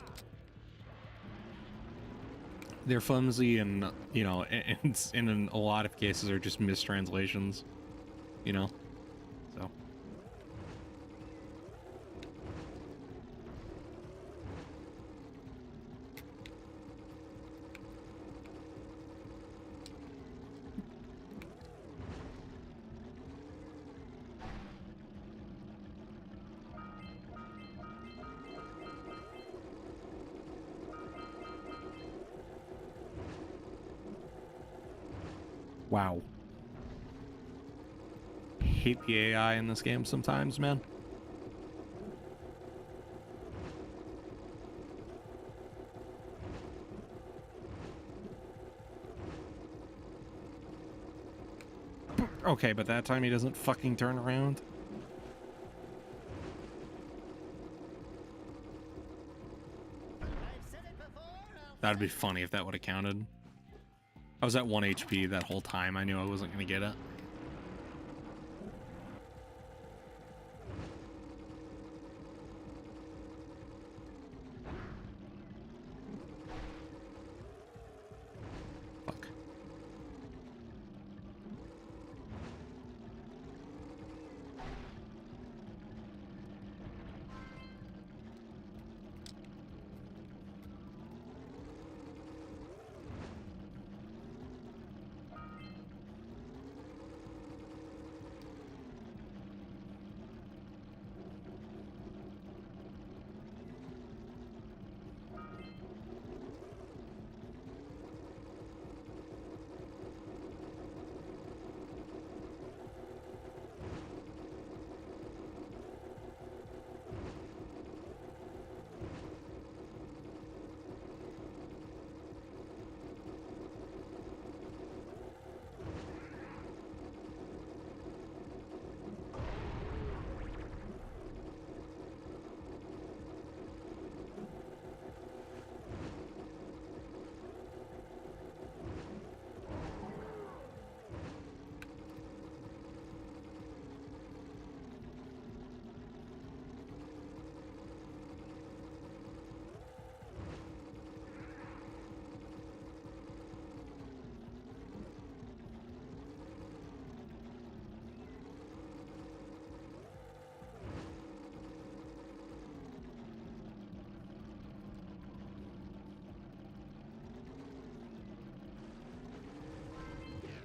They're flimsy and, you know, and in a lot of cases are just mistranslations, you know? So... Wow. Hate the AI in this game sometimes, man. Okay, but that time he doesn't fucking turn around. That'd be funny if that would have counted. I was at 1 HP that whole time. I knew I wasn't going to get it. Fuck.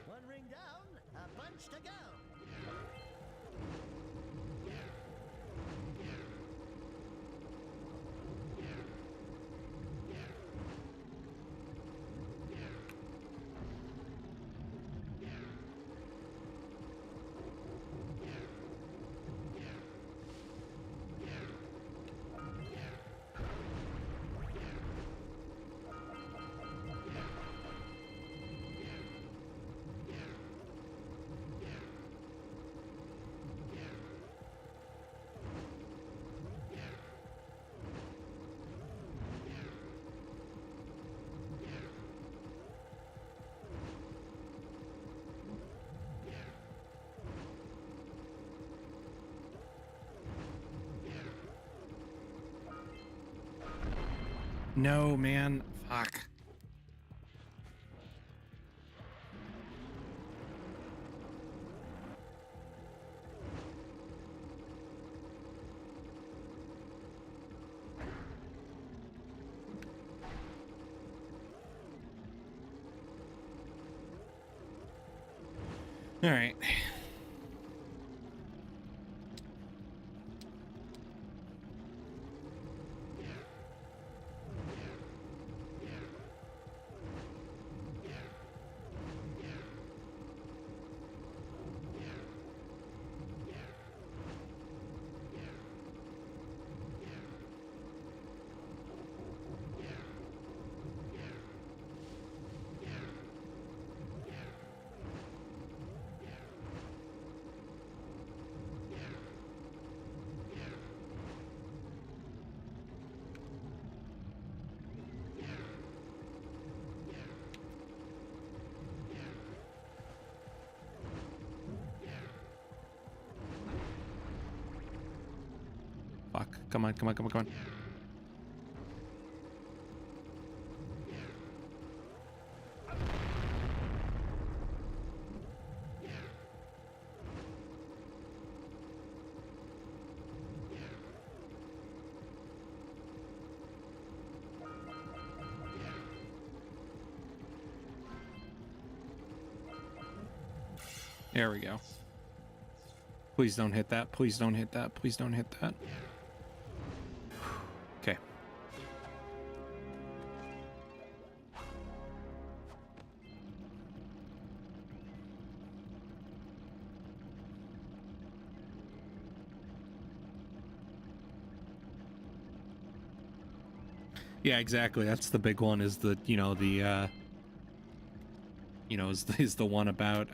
One ring down, a bunch to go. No, man. Fuck. All right. fuck. Come on, come on, come on, come on. There we go. Please don't hit that. Please don't hit that. Please don't hit that. Okay. Yeah, exactly. That's the big one, is the, you know, the, is the one about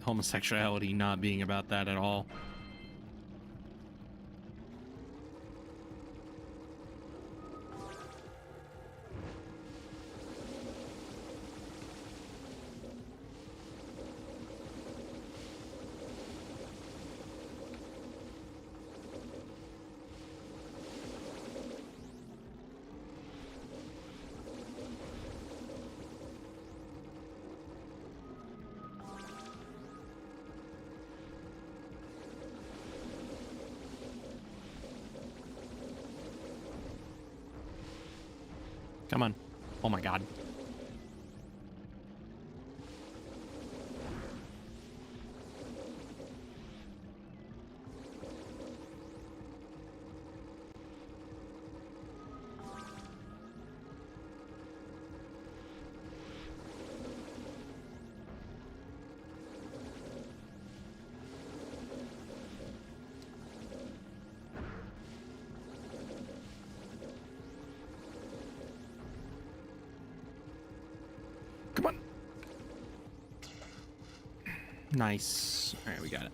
homosexuality not being about that at all. Come on. Oh my god. Come on. Nice. All right, we got it.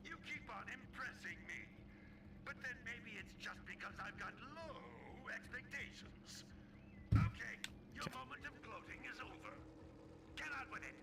You keep on impressing me. But then maybe it's just because I've got low expectations. Okay, your moment of gloating is over. Get on with it.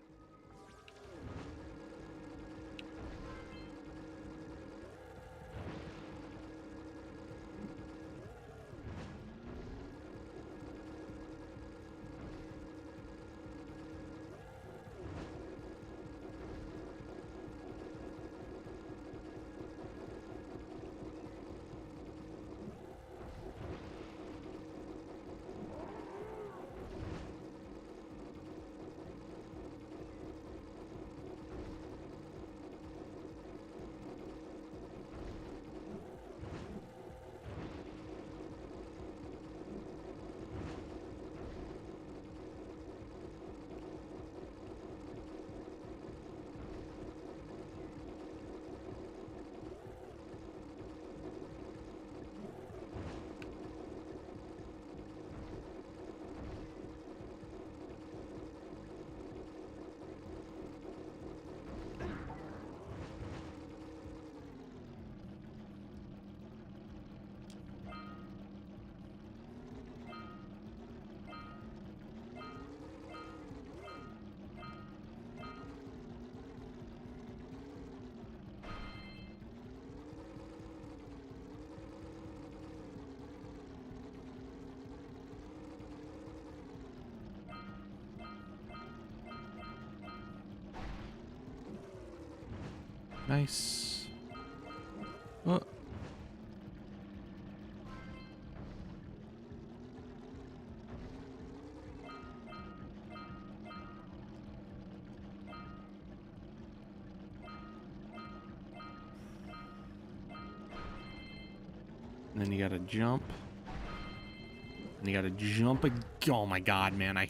Nice. Oh. And then you gotta jump. And you gotta jump. Oh my god, man.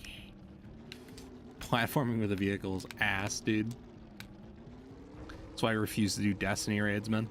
Platforming with a vehicle is ass, dude. That's why I refuse to do Destiny raids, man.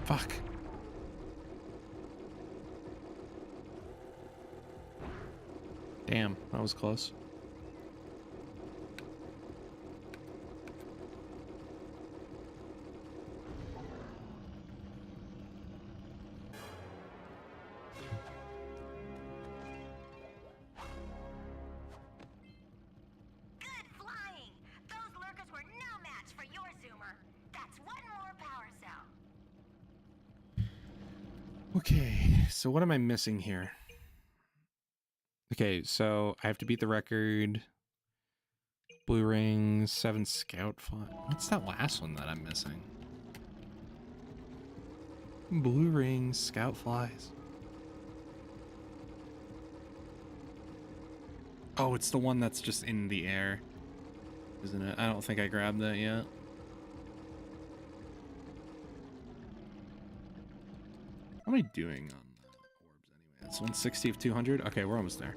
Fuck. Damn, that was close. Good flying! Those lurkers were no match for your zoomer. That's one more power cell. Okay, so what am I missing here? Okay, so I have to beat the record. Blue rings, 7 scout fly. What's that last one that I'm missing? Blue rings, scout flies. Oh, it's the one that's just in the air, isn't it? I don't think I grabbed that yet. How am I doing on the orbs anyway? It's 160 of 200. Okay, we're almost there.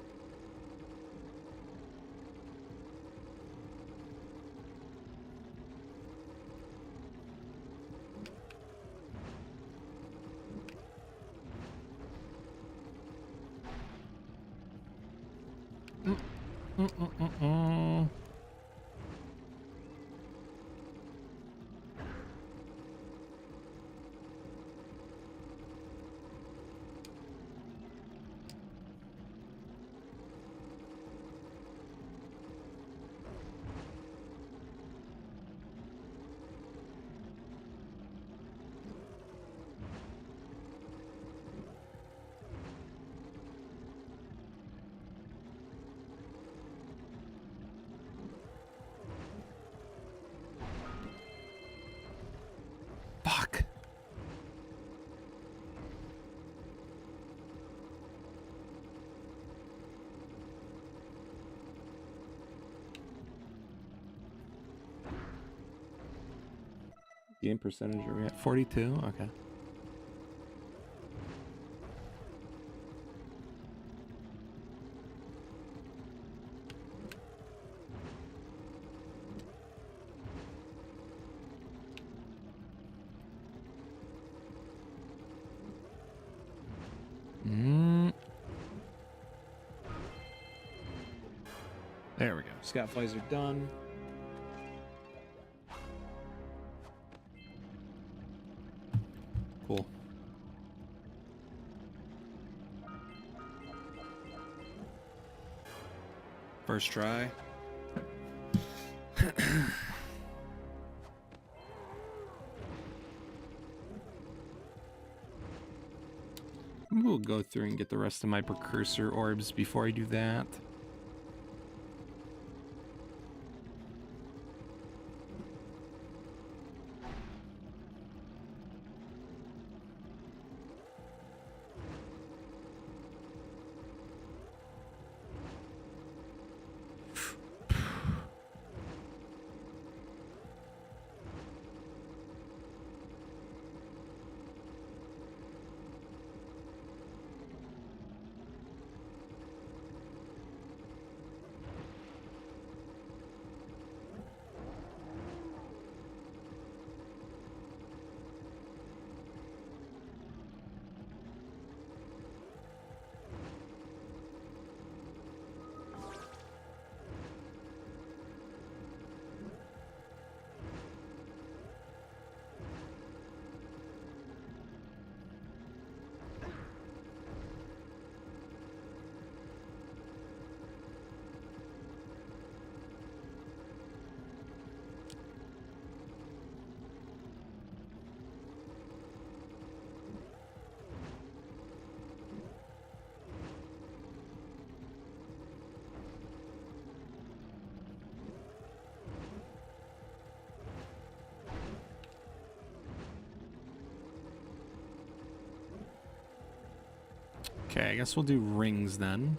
Fuck. Game percentage, are we at 42? Okay. There we go. Scout flies are done. Cool. First try. We'll go through and get the rest of my Precursor Orbs before I do that. Okay, I guess we'll do rings then.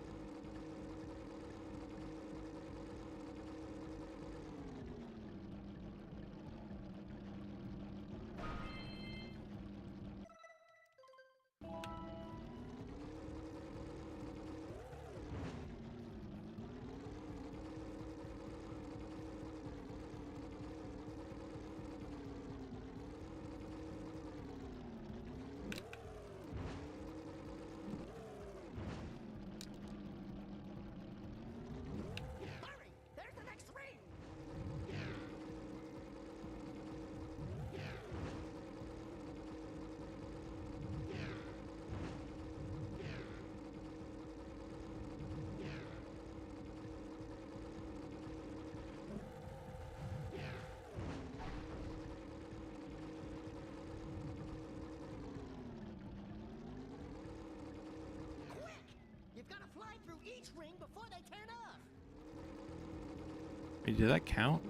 Did that count?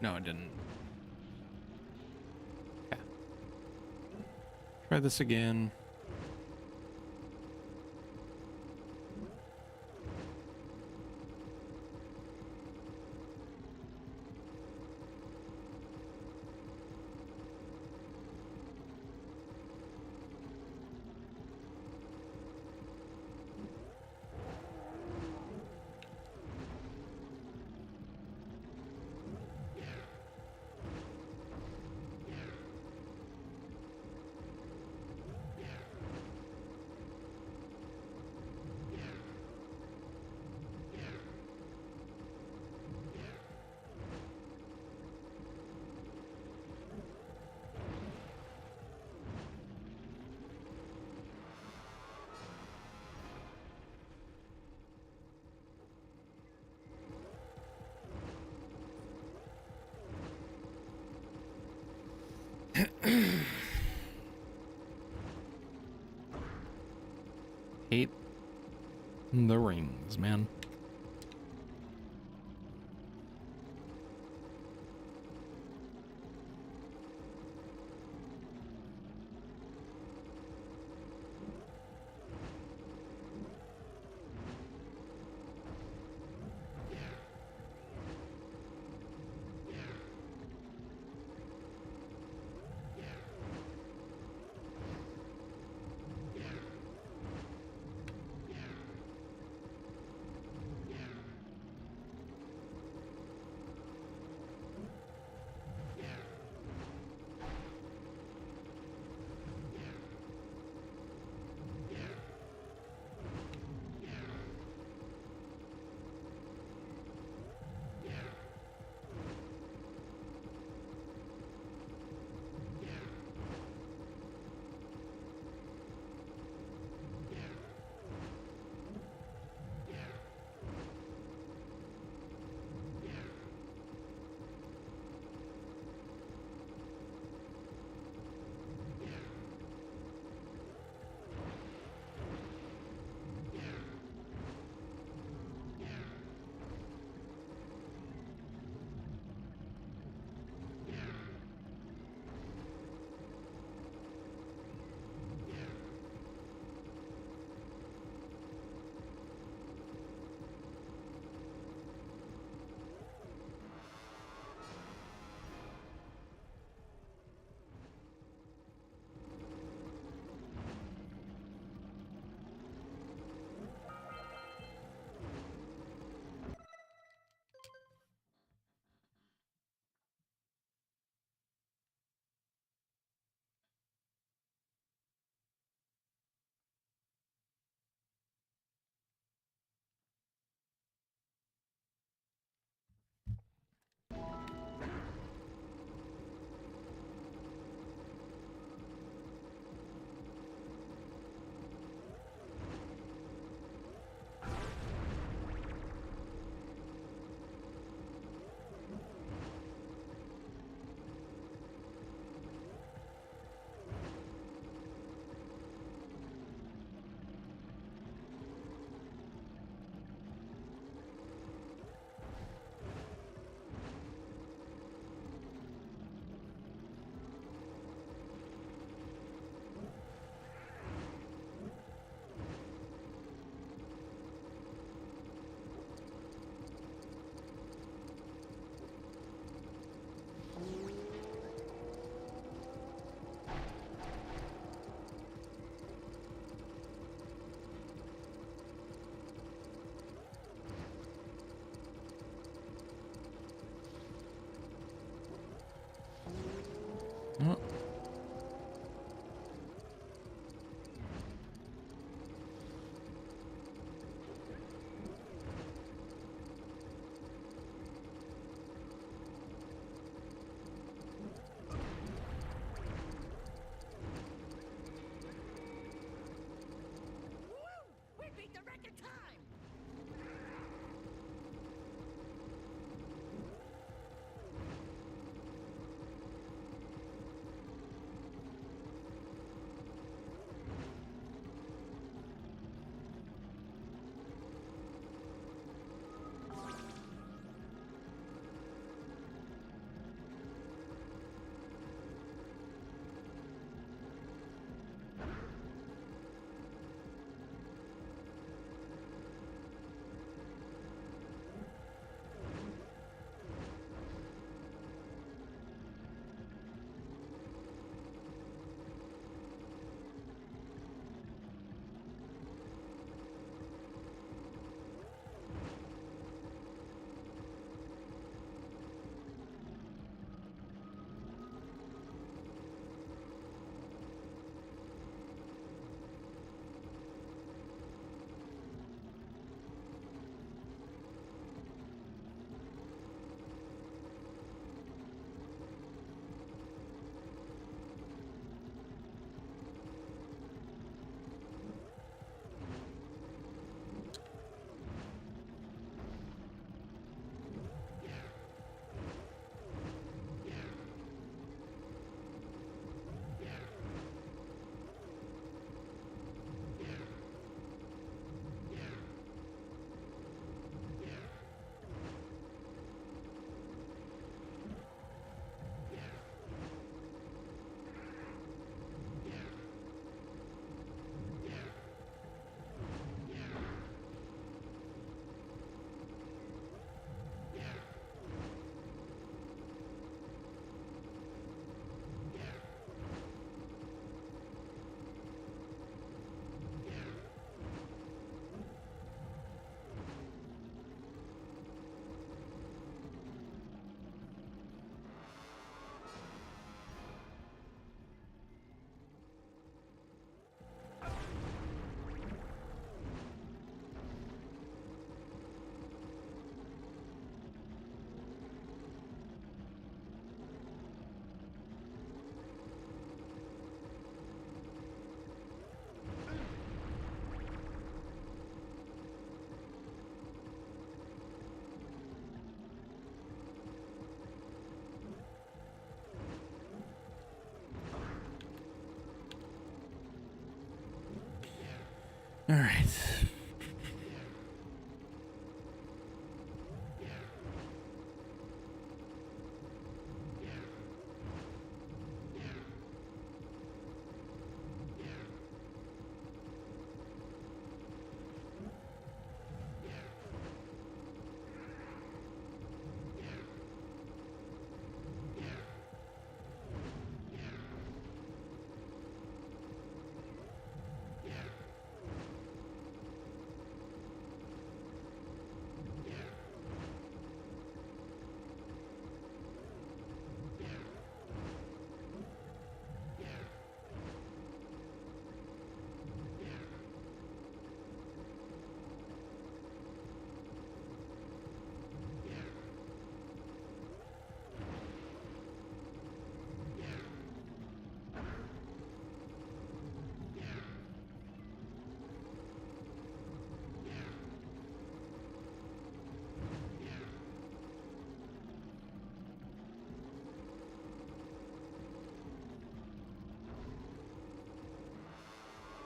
No, it didn't. Okay. Try this again. Hate the rings, man. All right.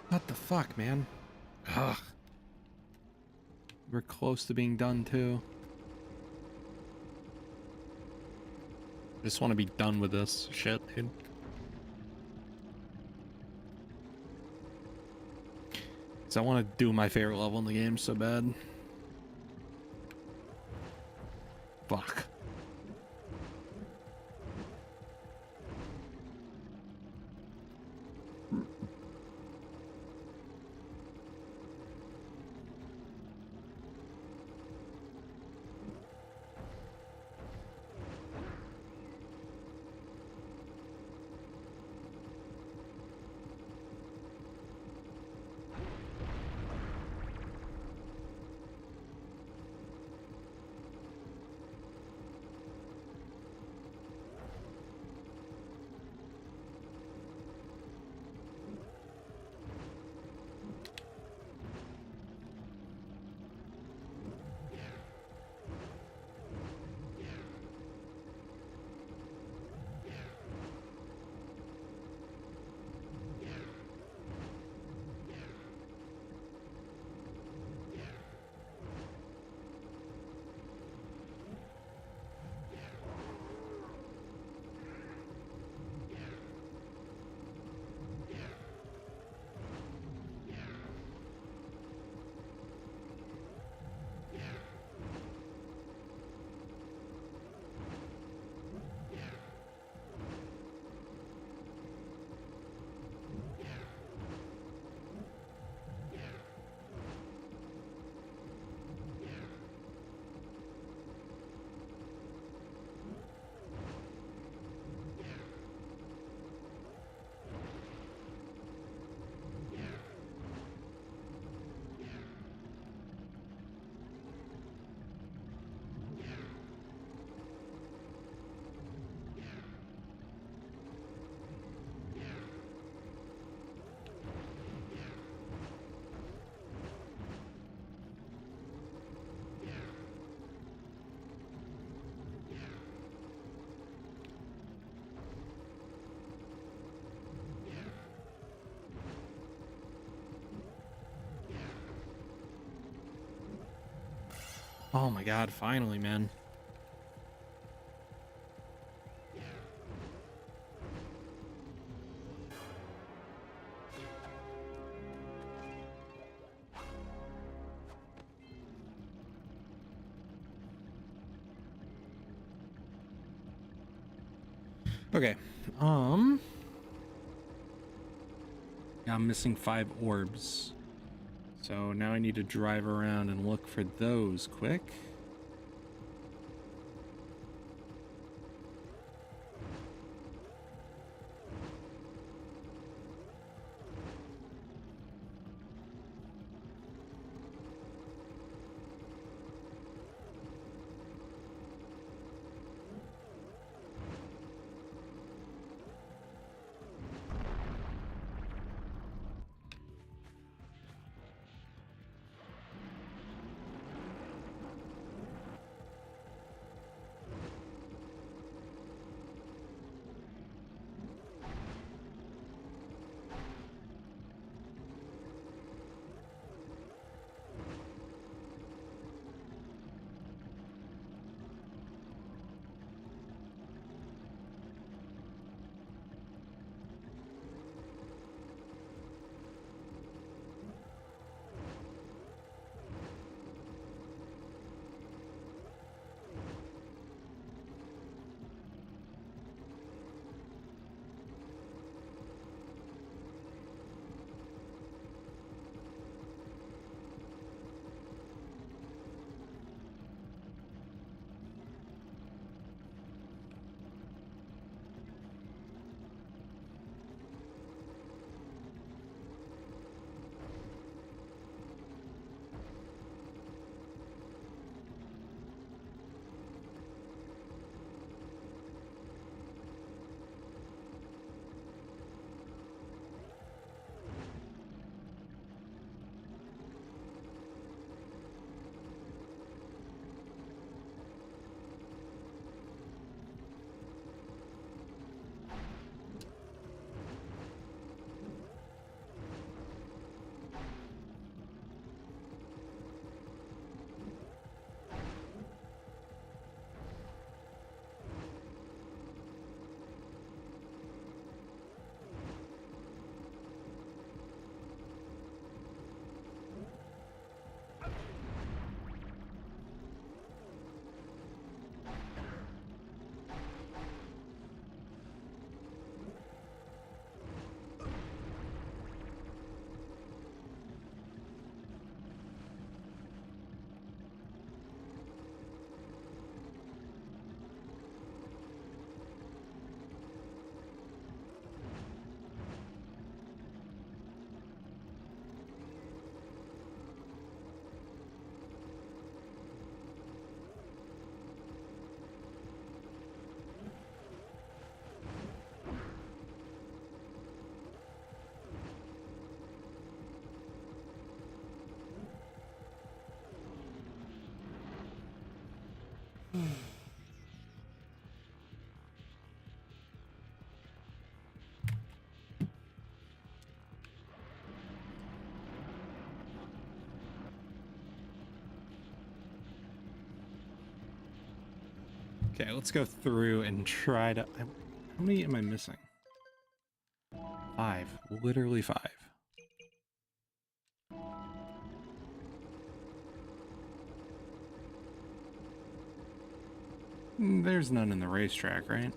What the fuck, man? Ugh. We're close to being done, too. I just want to be done with this shit, dude. Because I want to do my favorite level in the game so bad. Fuck. Oh my god, finally, man. Okay, now I'm missing 5 orbs. So now I need to drive around and look for those quick. Okay, let's go through and try to... how many am I missing? 5. Literally 5. There's none in the racetrack, right?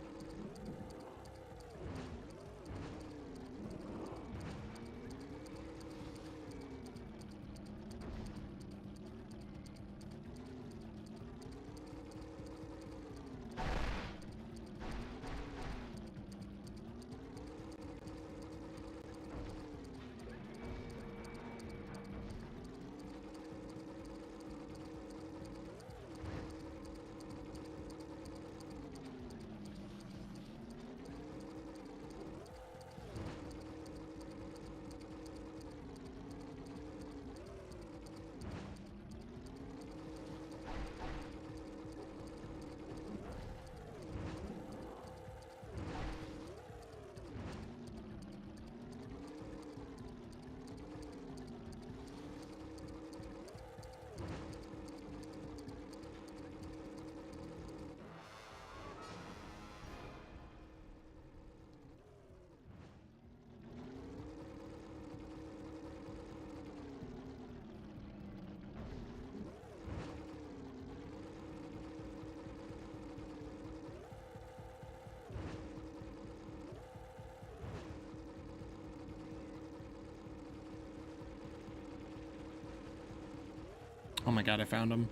Oh my god, I found him.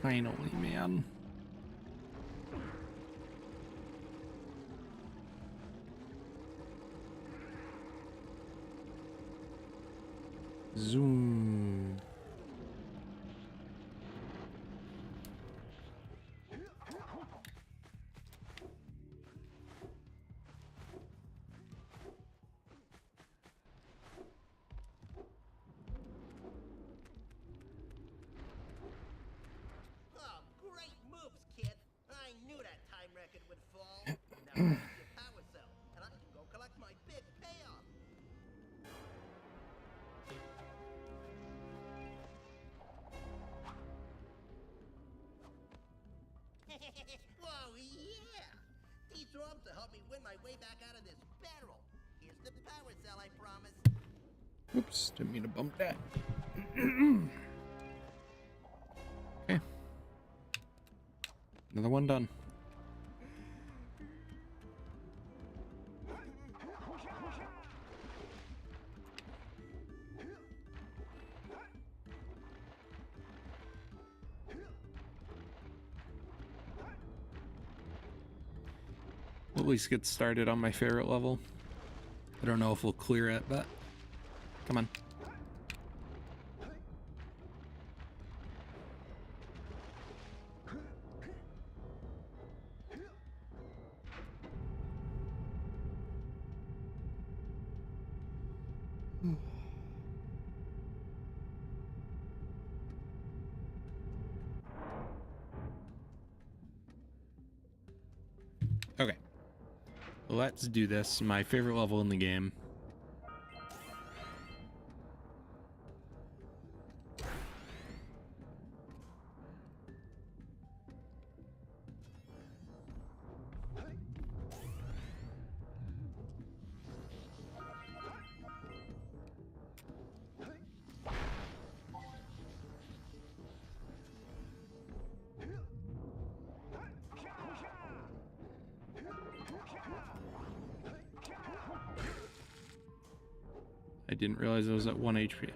Finally, man. Zoom. Oh, great moves, kid. I knew that time record would fall. Now I your power cell, and I can go collect my big payoff. Whoa, yeah! These orbs will help me win my way back out of this barrel. Here's the power cell, I promise. Oops, didn't mean to bump that. Okay. Another one done. We'll at least get started on my favorite level. I don't know if we'll clear it, but come on. Okay. Let's do this. My favorite level in the game. I didn't realize I was at 1 HP.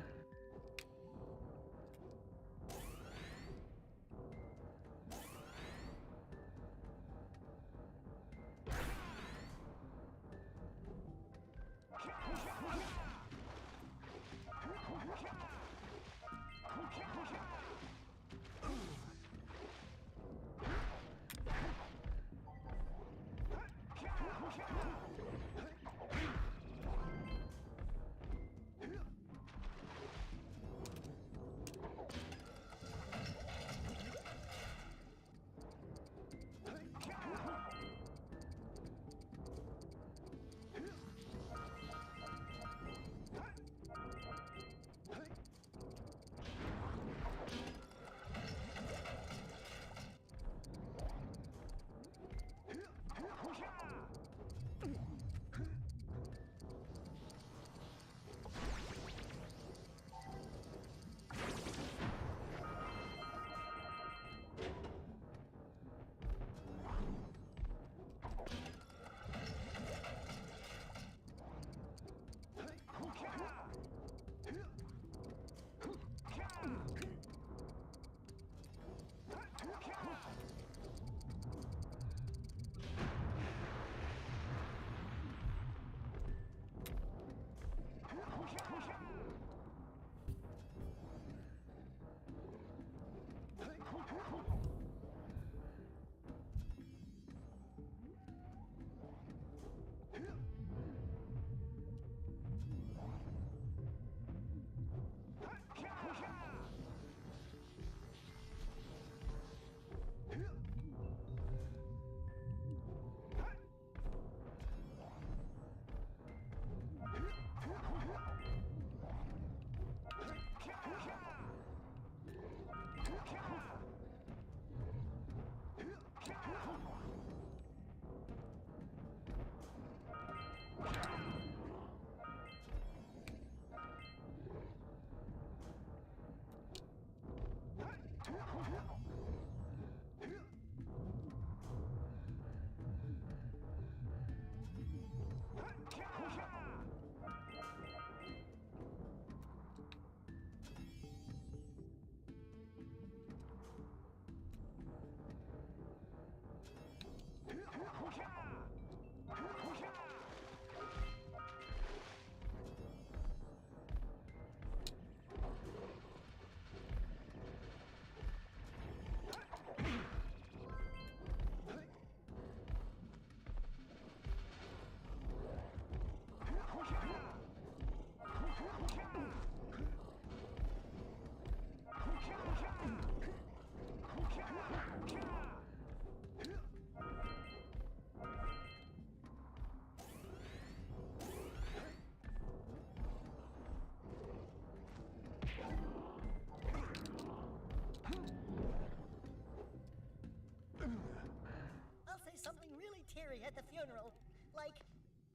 at the funeral. Like,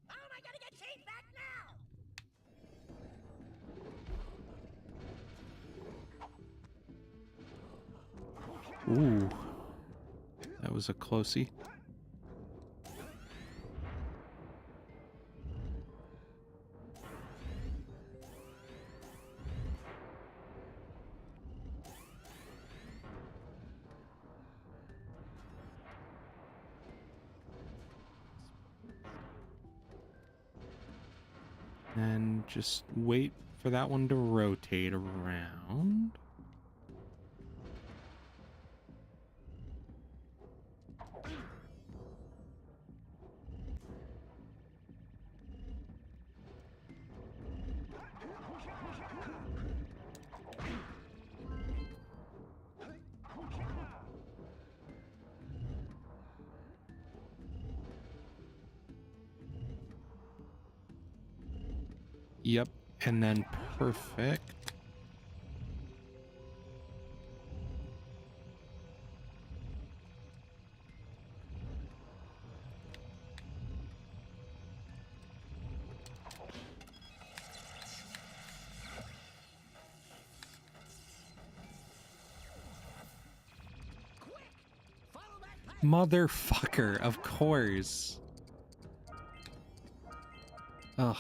how am I gonna get Kate back now? Ooh. That was a closey. And just wait for that one to rotate around. Yep, and then perfect. Motherfucker, of course. Ugh.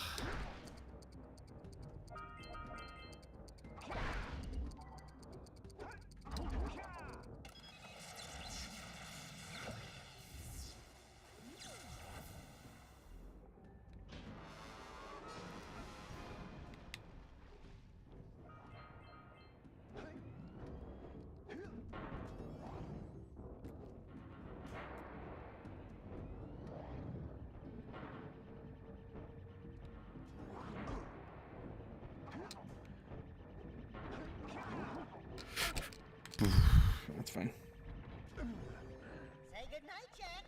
That's fine. Say goodnight, Jak.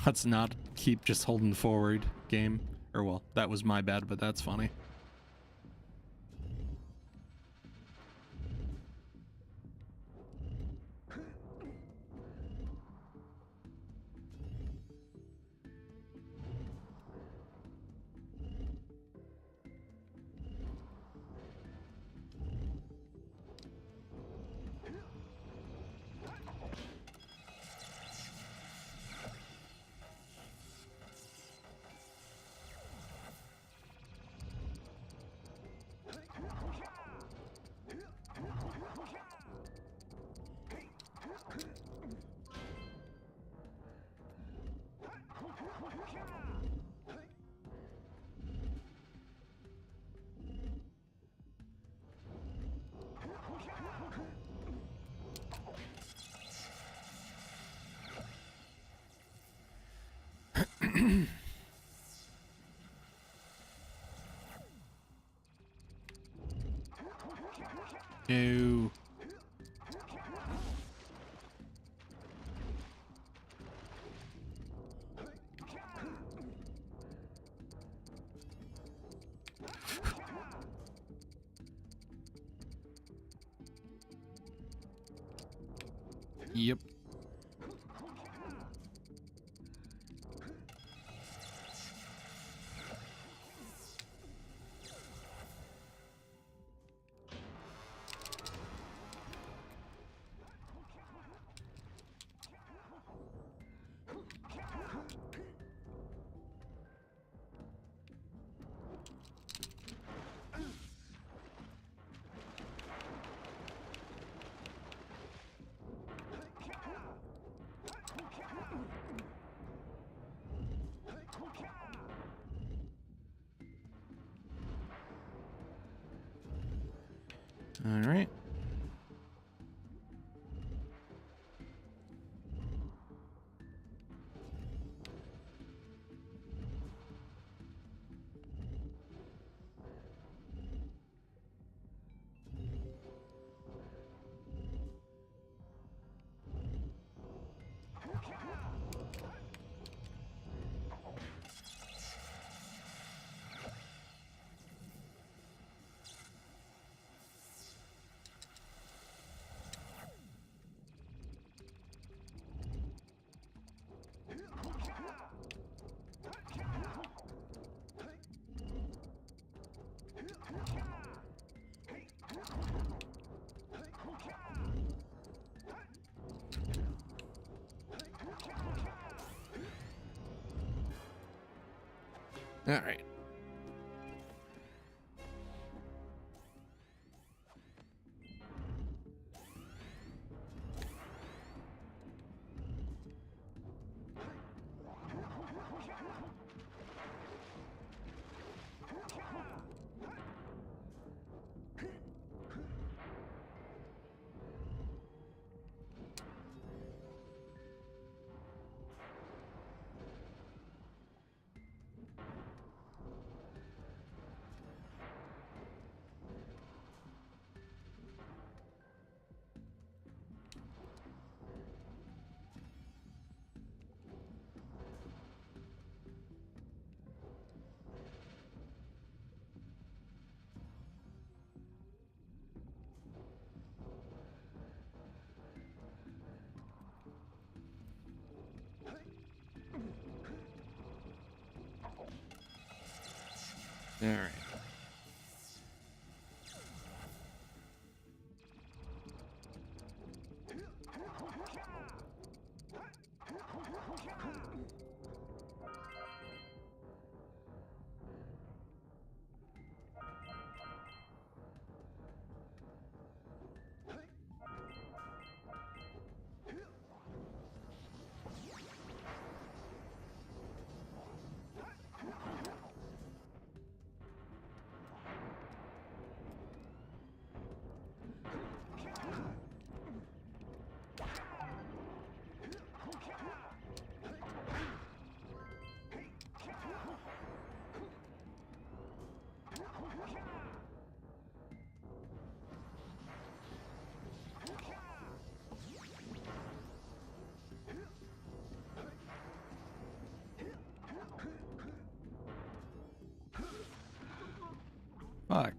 Let's not keep just holding forward, game. Or, well, that was my bad, but that's funny. No. Yep. All right. All right. All right. Fuck.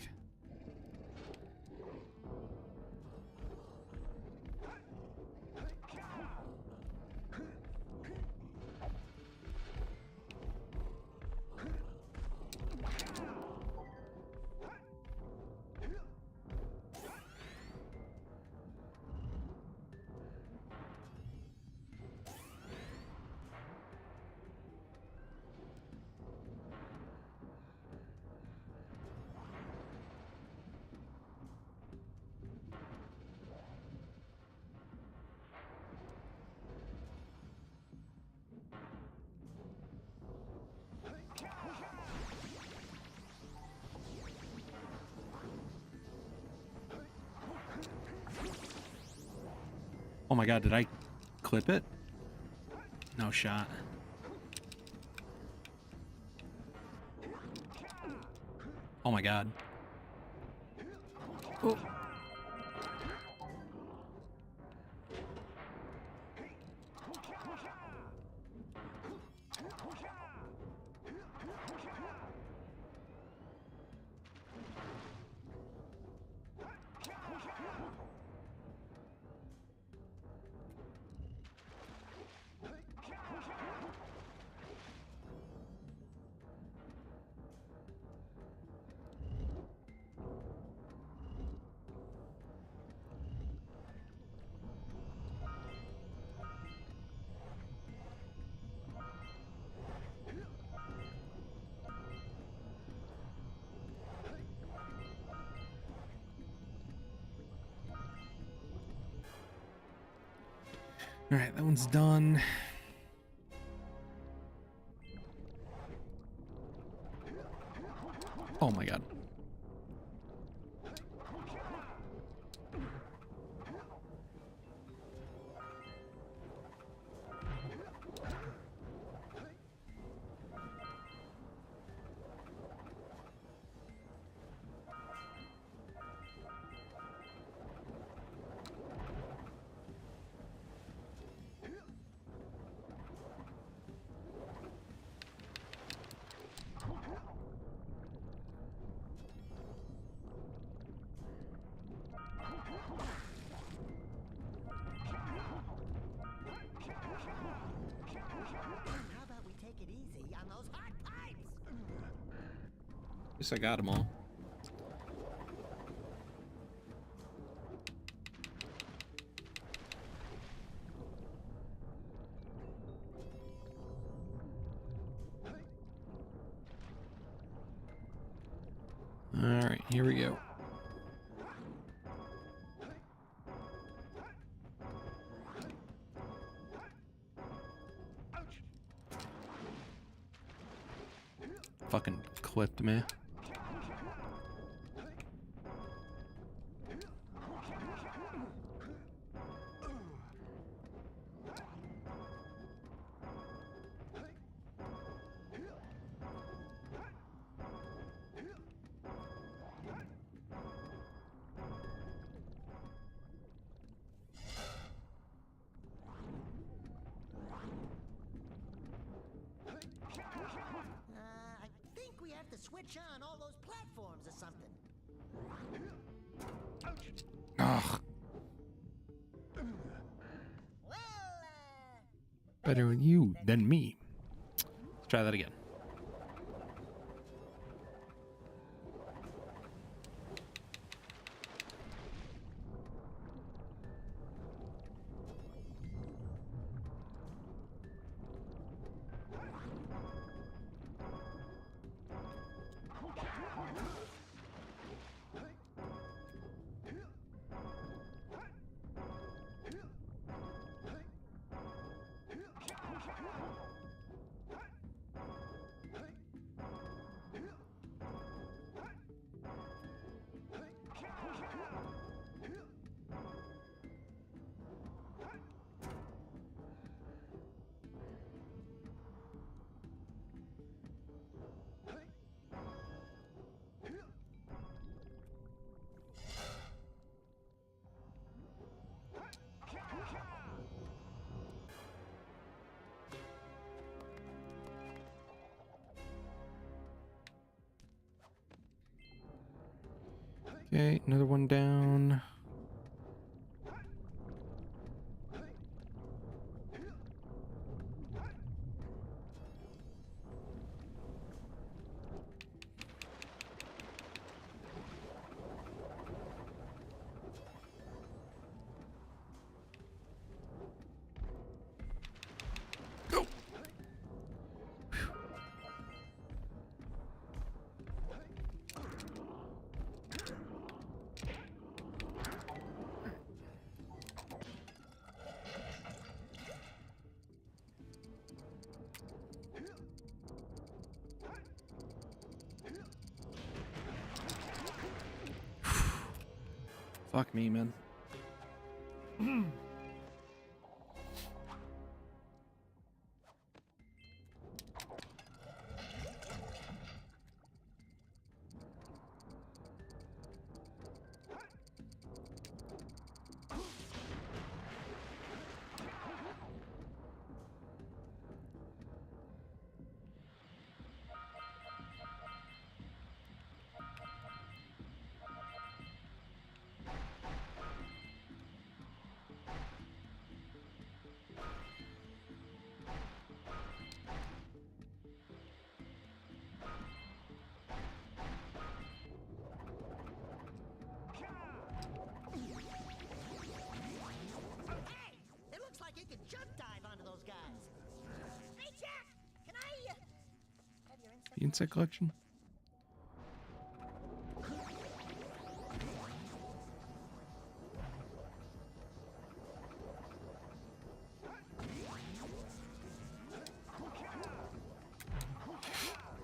Oh my god, did I clip it? No shot. Oh my god. Oh. All right, that one's done. Oh my god. How about we take it easy on those hot pipes? Guess I got them all. Alright, here we go. Fucking clipped me. I think we have to switch on all those platforms or something. Ugh. Well, Better with you than me. Let's try that again. Okay, another one down. Go. Fuck me, man. hey, it looks like you can jump dive onto those guys. Hey, Jack, can I have your insect? Insect collection?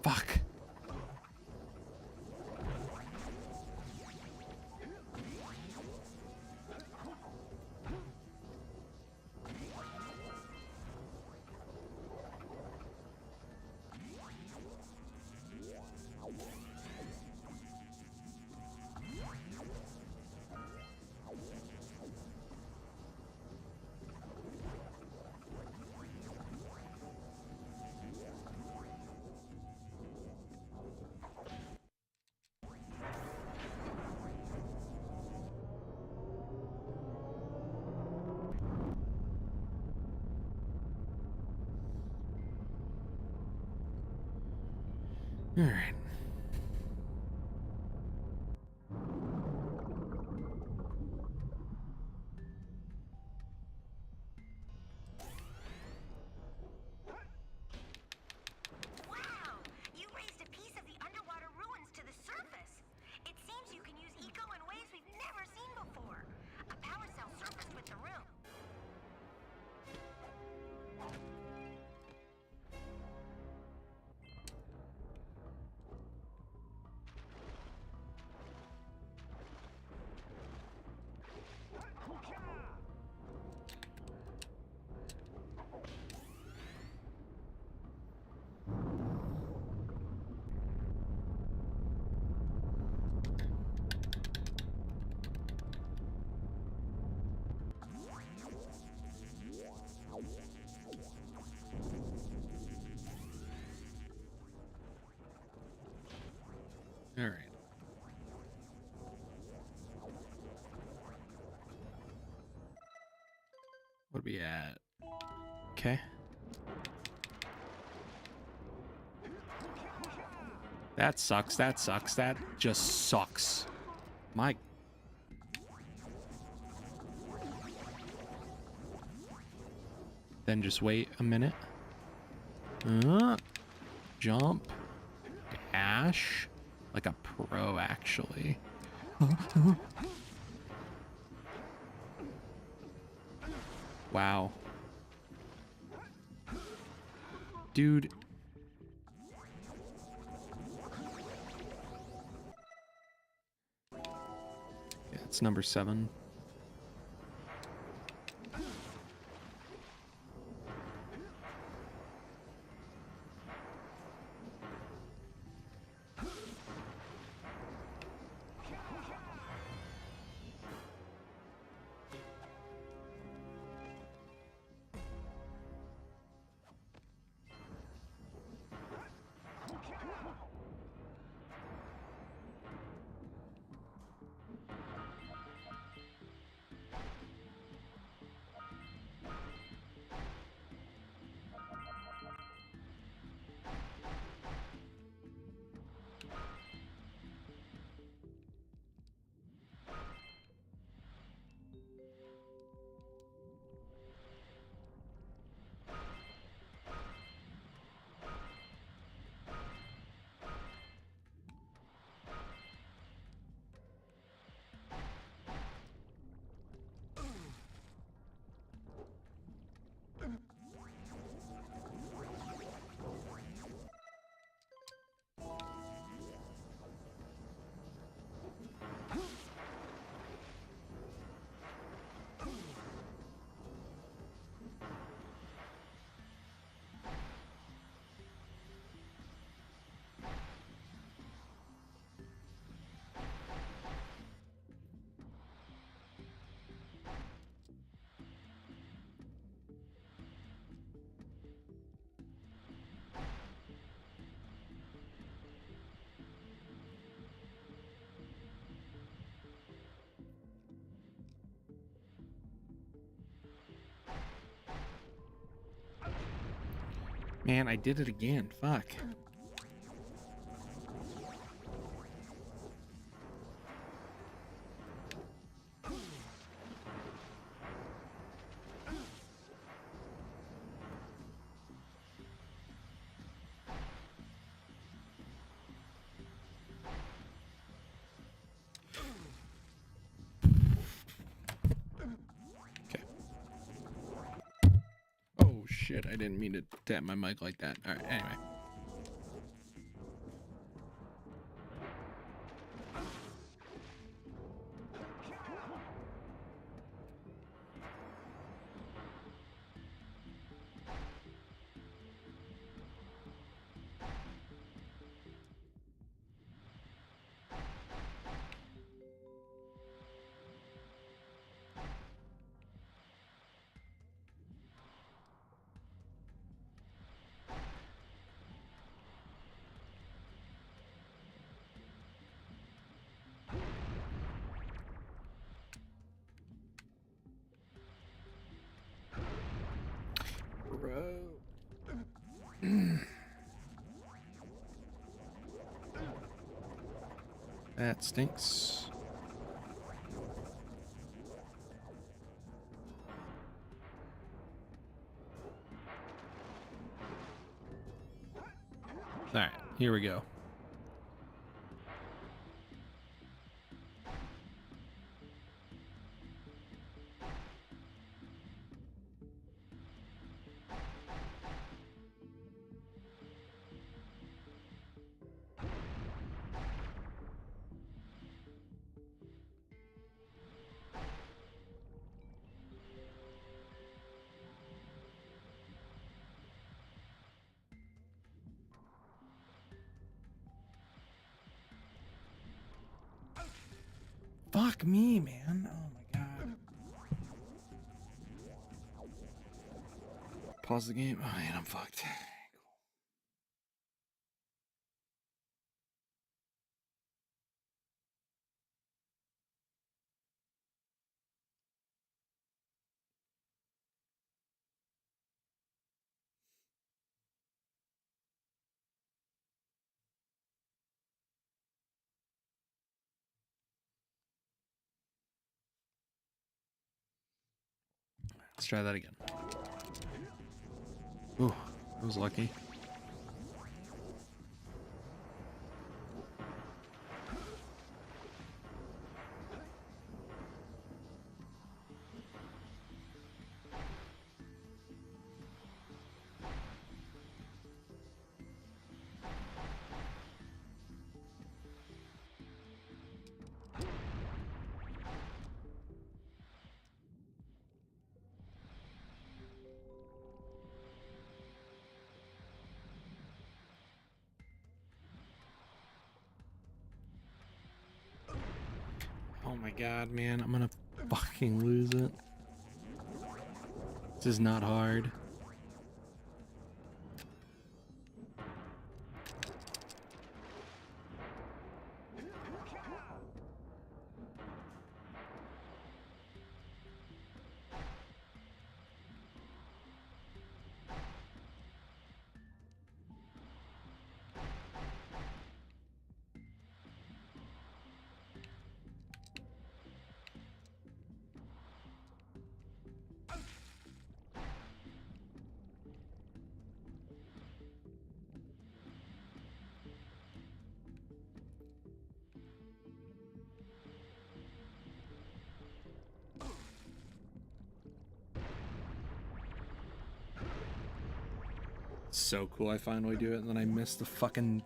Fuck. All right. Wow! You raised a piece of the underwater ruins to the surface. What are we at? Okay. That sucks. That sucks. That just sucks. My. Then just wait a minute. Jump. Dash. Like a pro, actually. Wow. Dude. Yeah, it's number 7. Man, I did it again. Fuck. Shit, I didn't mean to tap my mic like that. All right, anyway. That stinks. All right, here we go. Fuck me, man. Oh my god. Pause the game. Oh man, I'm fucked. Let's try that again. Ooh, I was lucky. Oh my god, man, I'm gonna fucking lose it. This is not hard. So cool, I finally do it, and then I miss the fucking...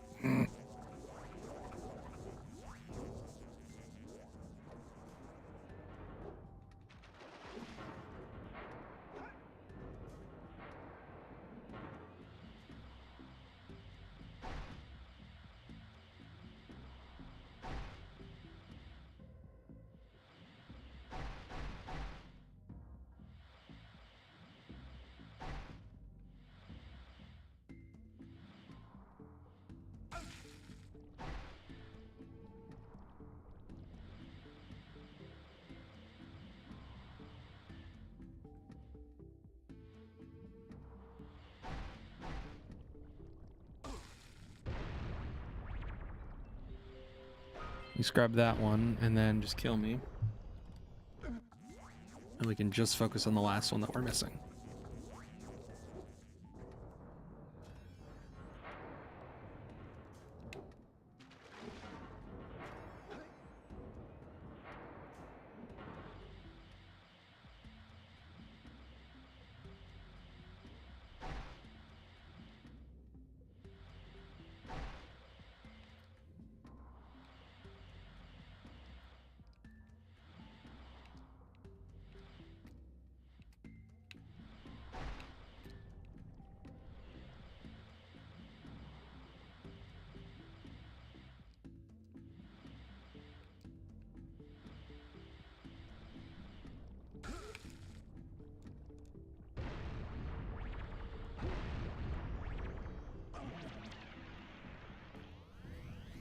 You scrub that one, and then just kill me. And we can just focus on the last one that we're missing.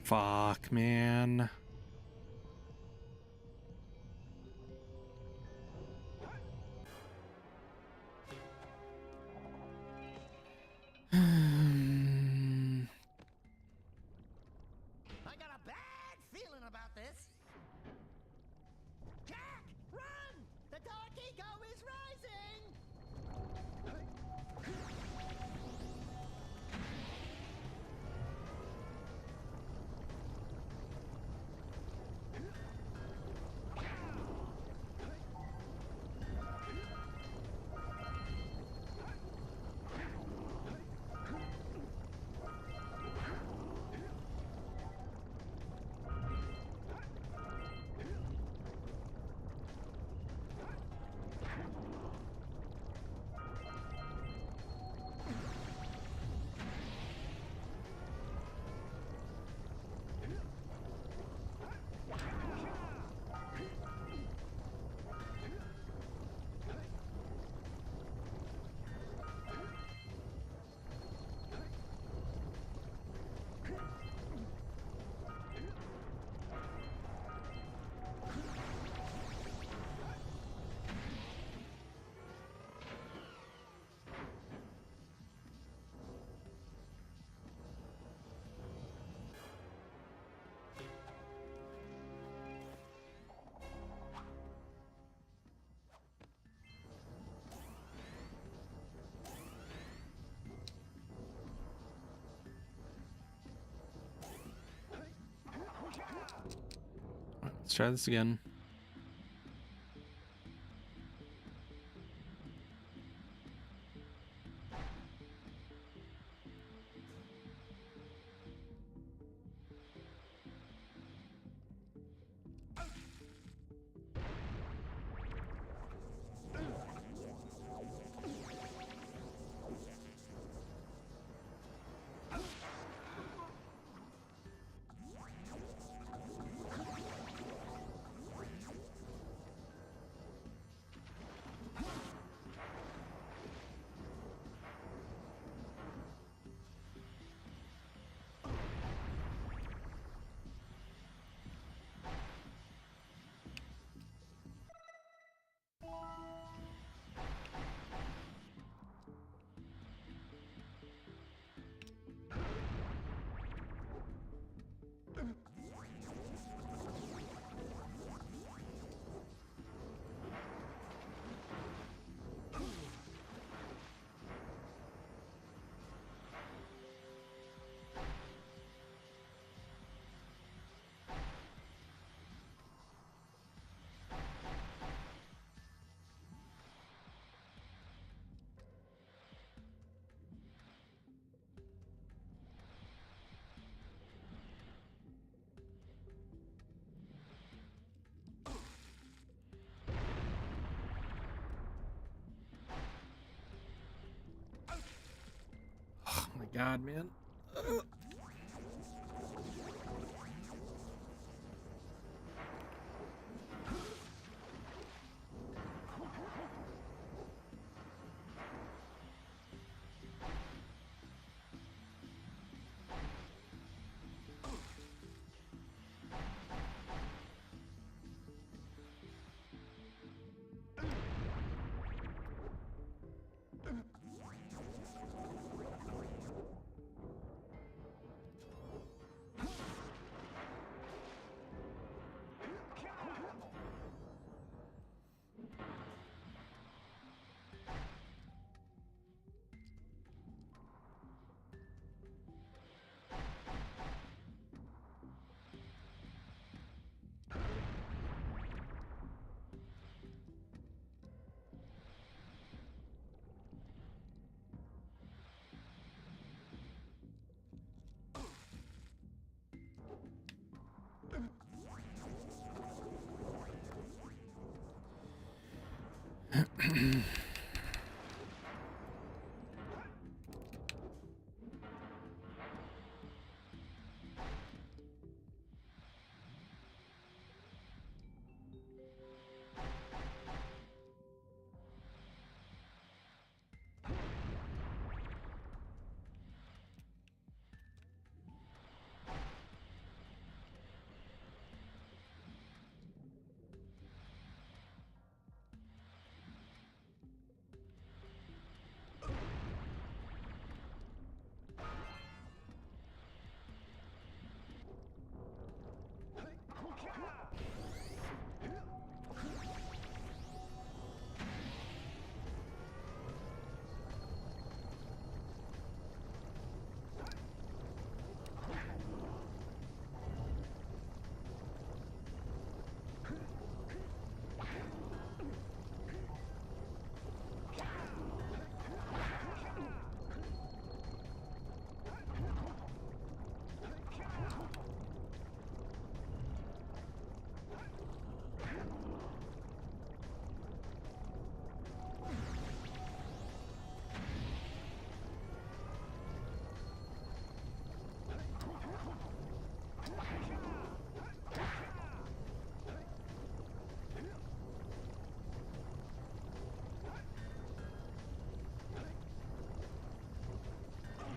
Fuck, man. I got a bad feeling about this. Jak, run! The dark ego is rising! Let's try this again. Oh my god, man.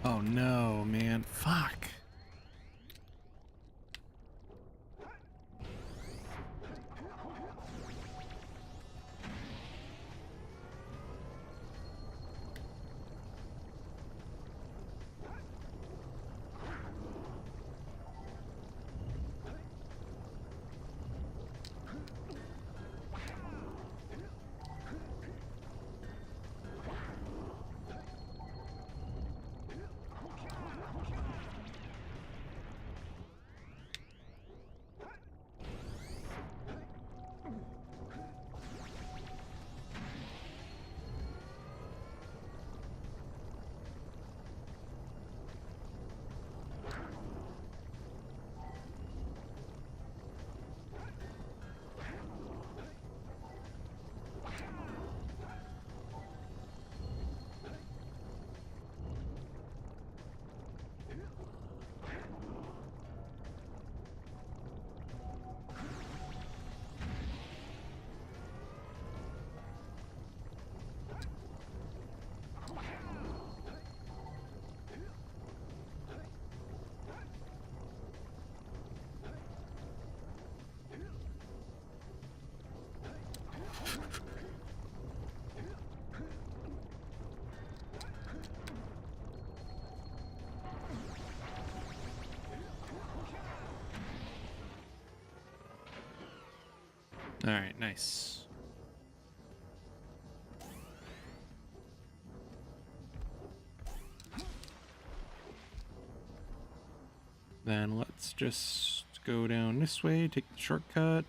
Oh no, man. Fuck. All right, nice. Then let's just go down this way, take the shortcut.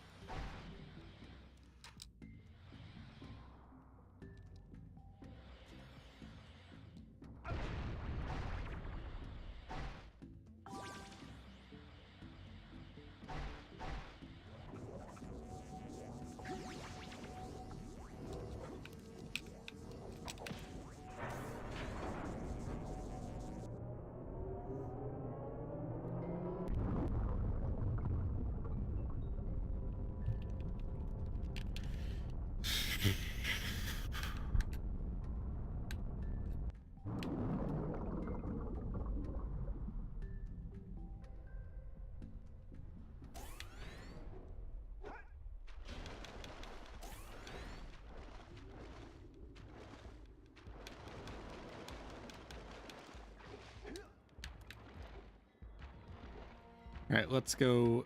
All right, let's go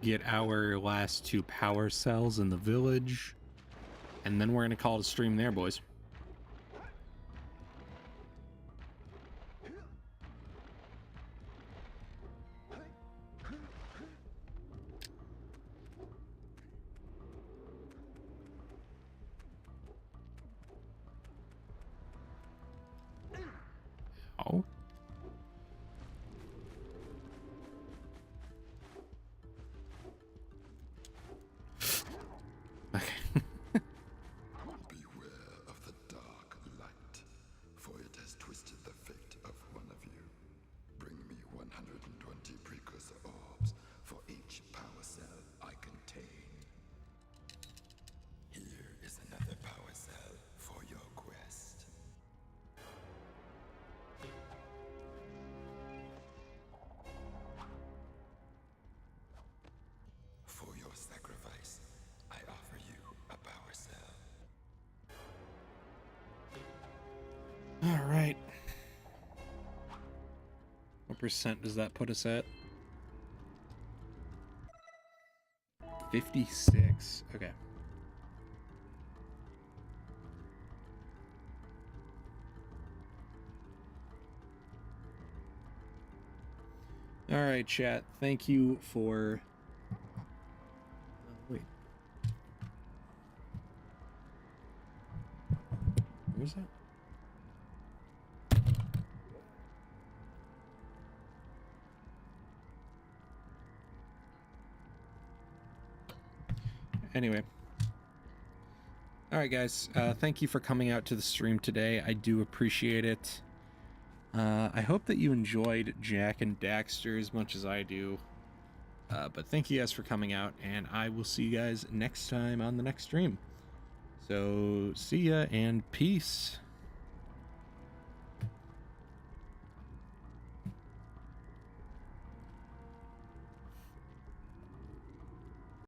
get our last 2 power cells in the village, and then we're going to call it a stream there, boys. Oh. Beware of the dark light, for it has twisted the fate of one of you. Bring me 120 Precursor Orbs for each power cell I contain. Here is another power cell for your quest. For your sacrifice, I offer you a power cell. All right. What percent does that put us at? 56. Okay. All right, chat. Thank you for... wait. Where's that? Anyway. All right, guys. Thank you for coming out to the stream today. I do appreciate it. I hope that you enjoyed Jak and Daxter as much as I do. But thank you guys for coming out, and I will see you guys next time on the next stream. So, see ya and peace.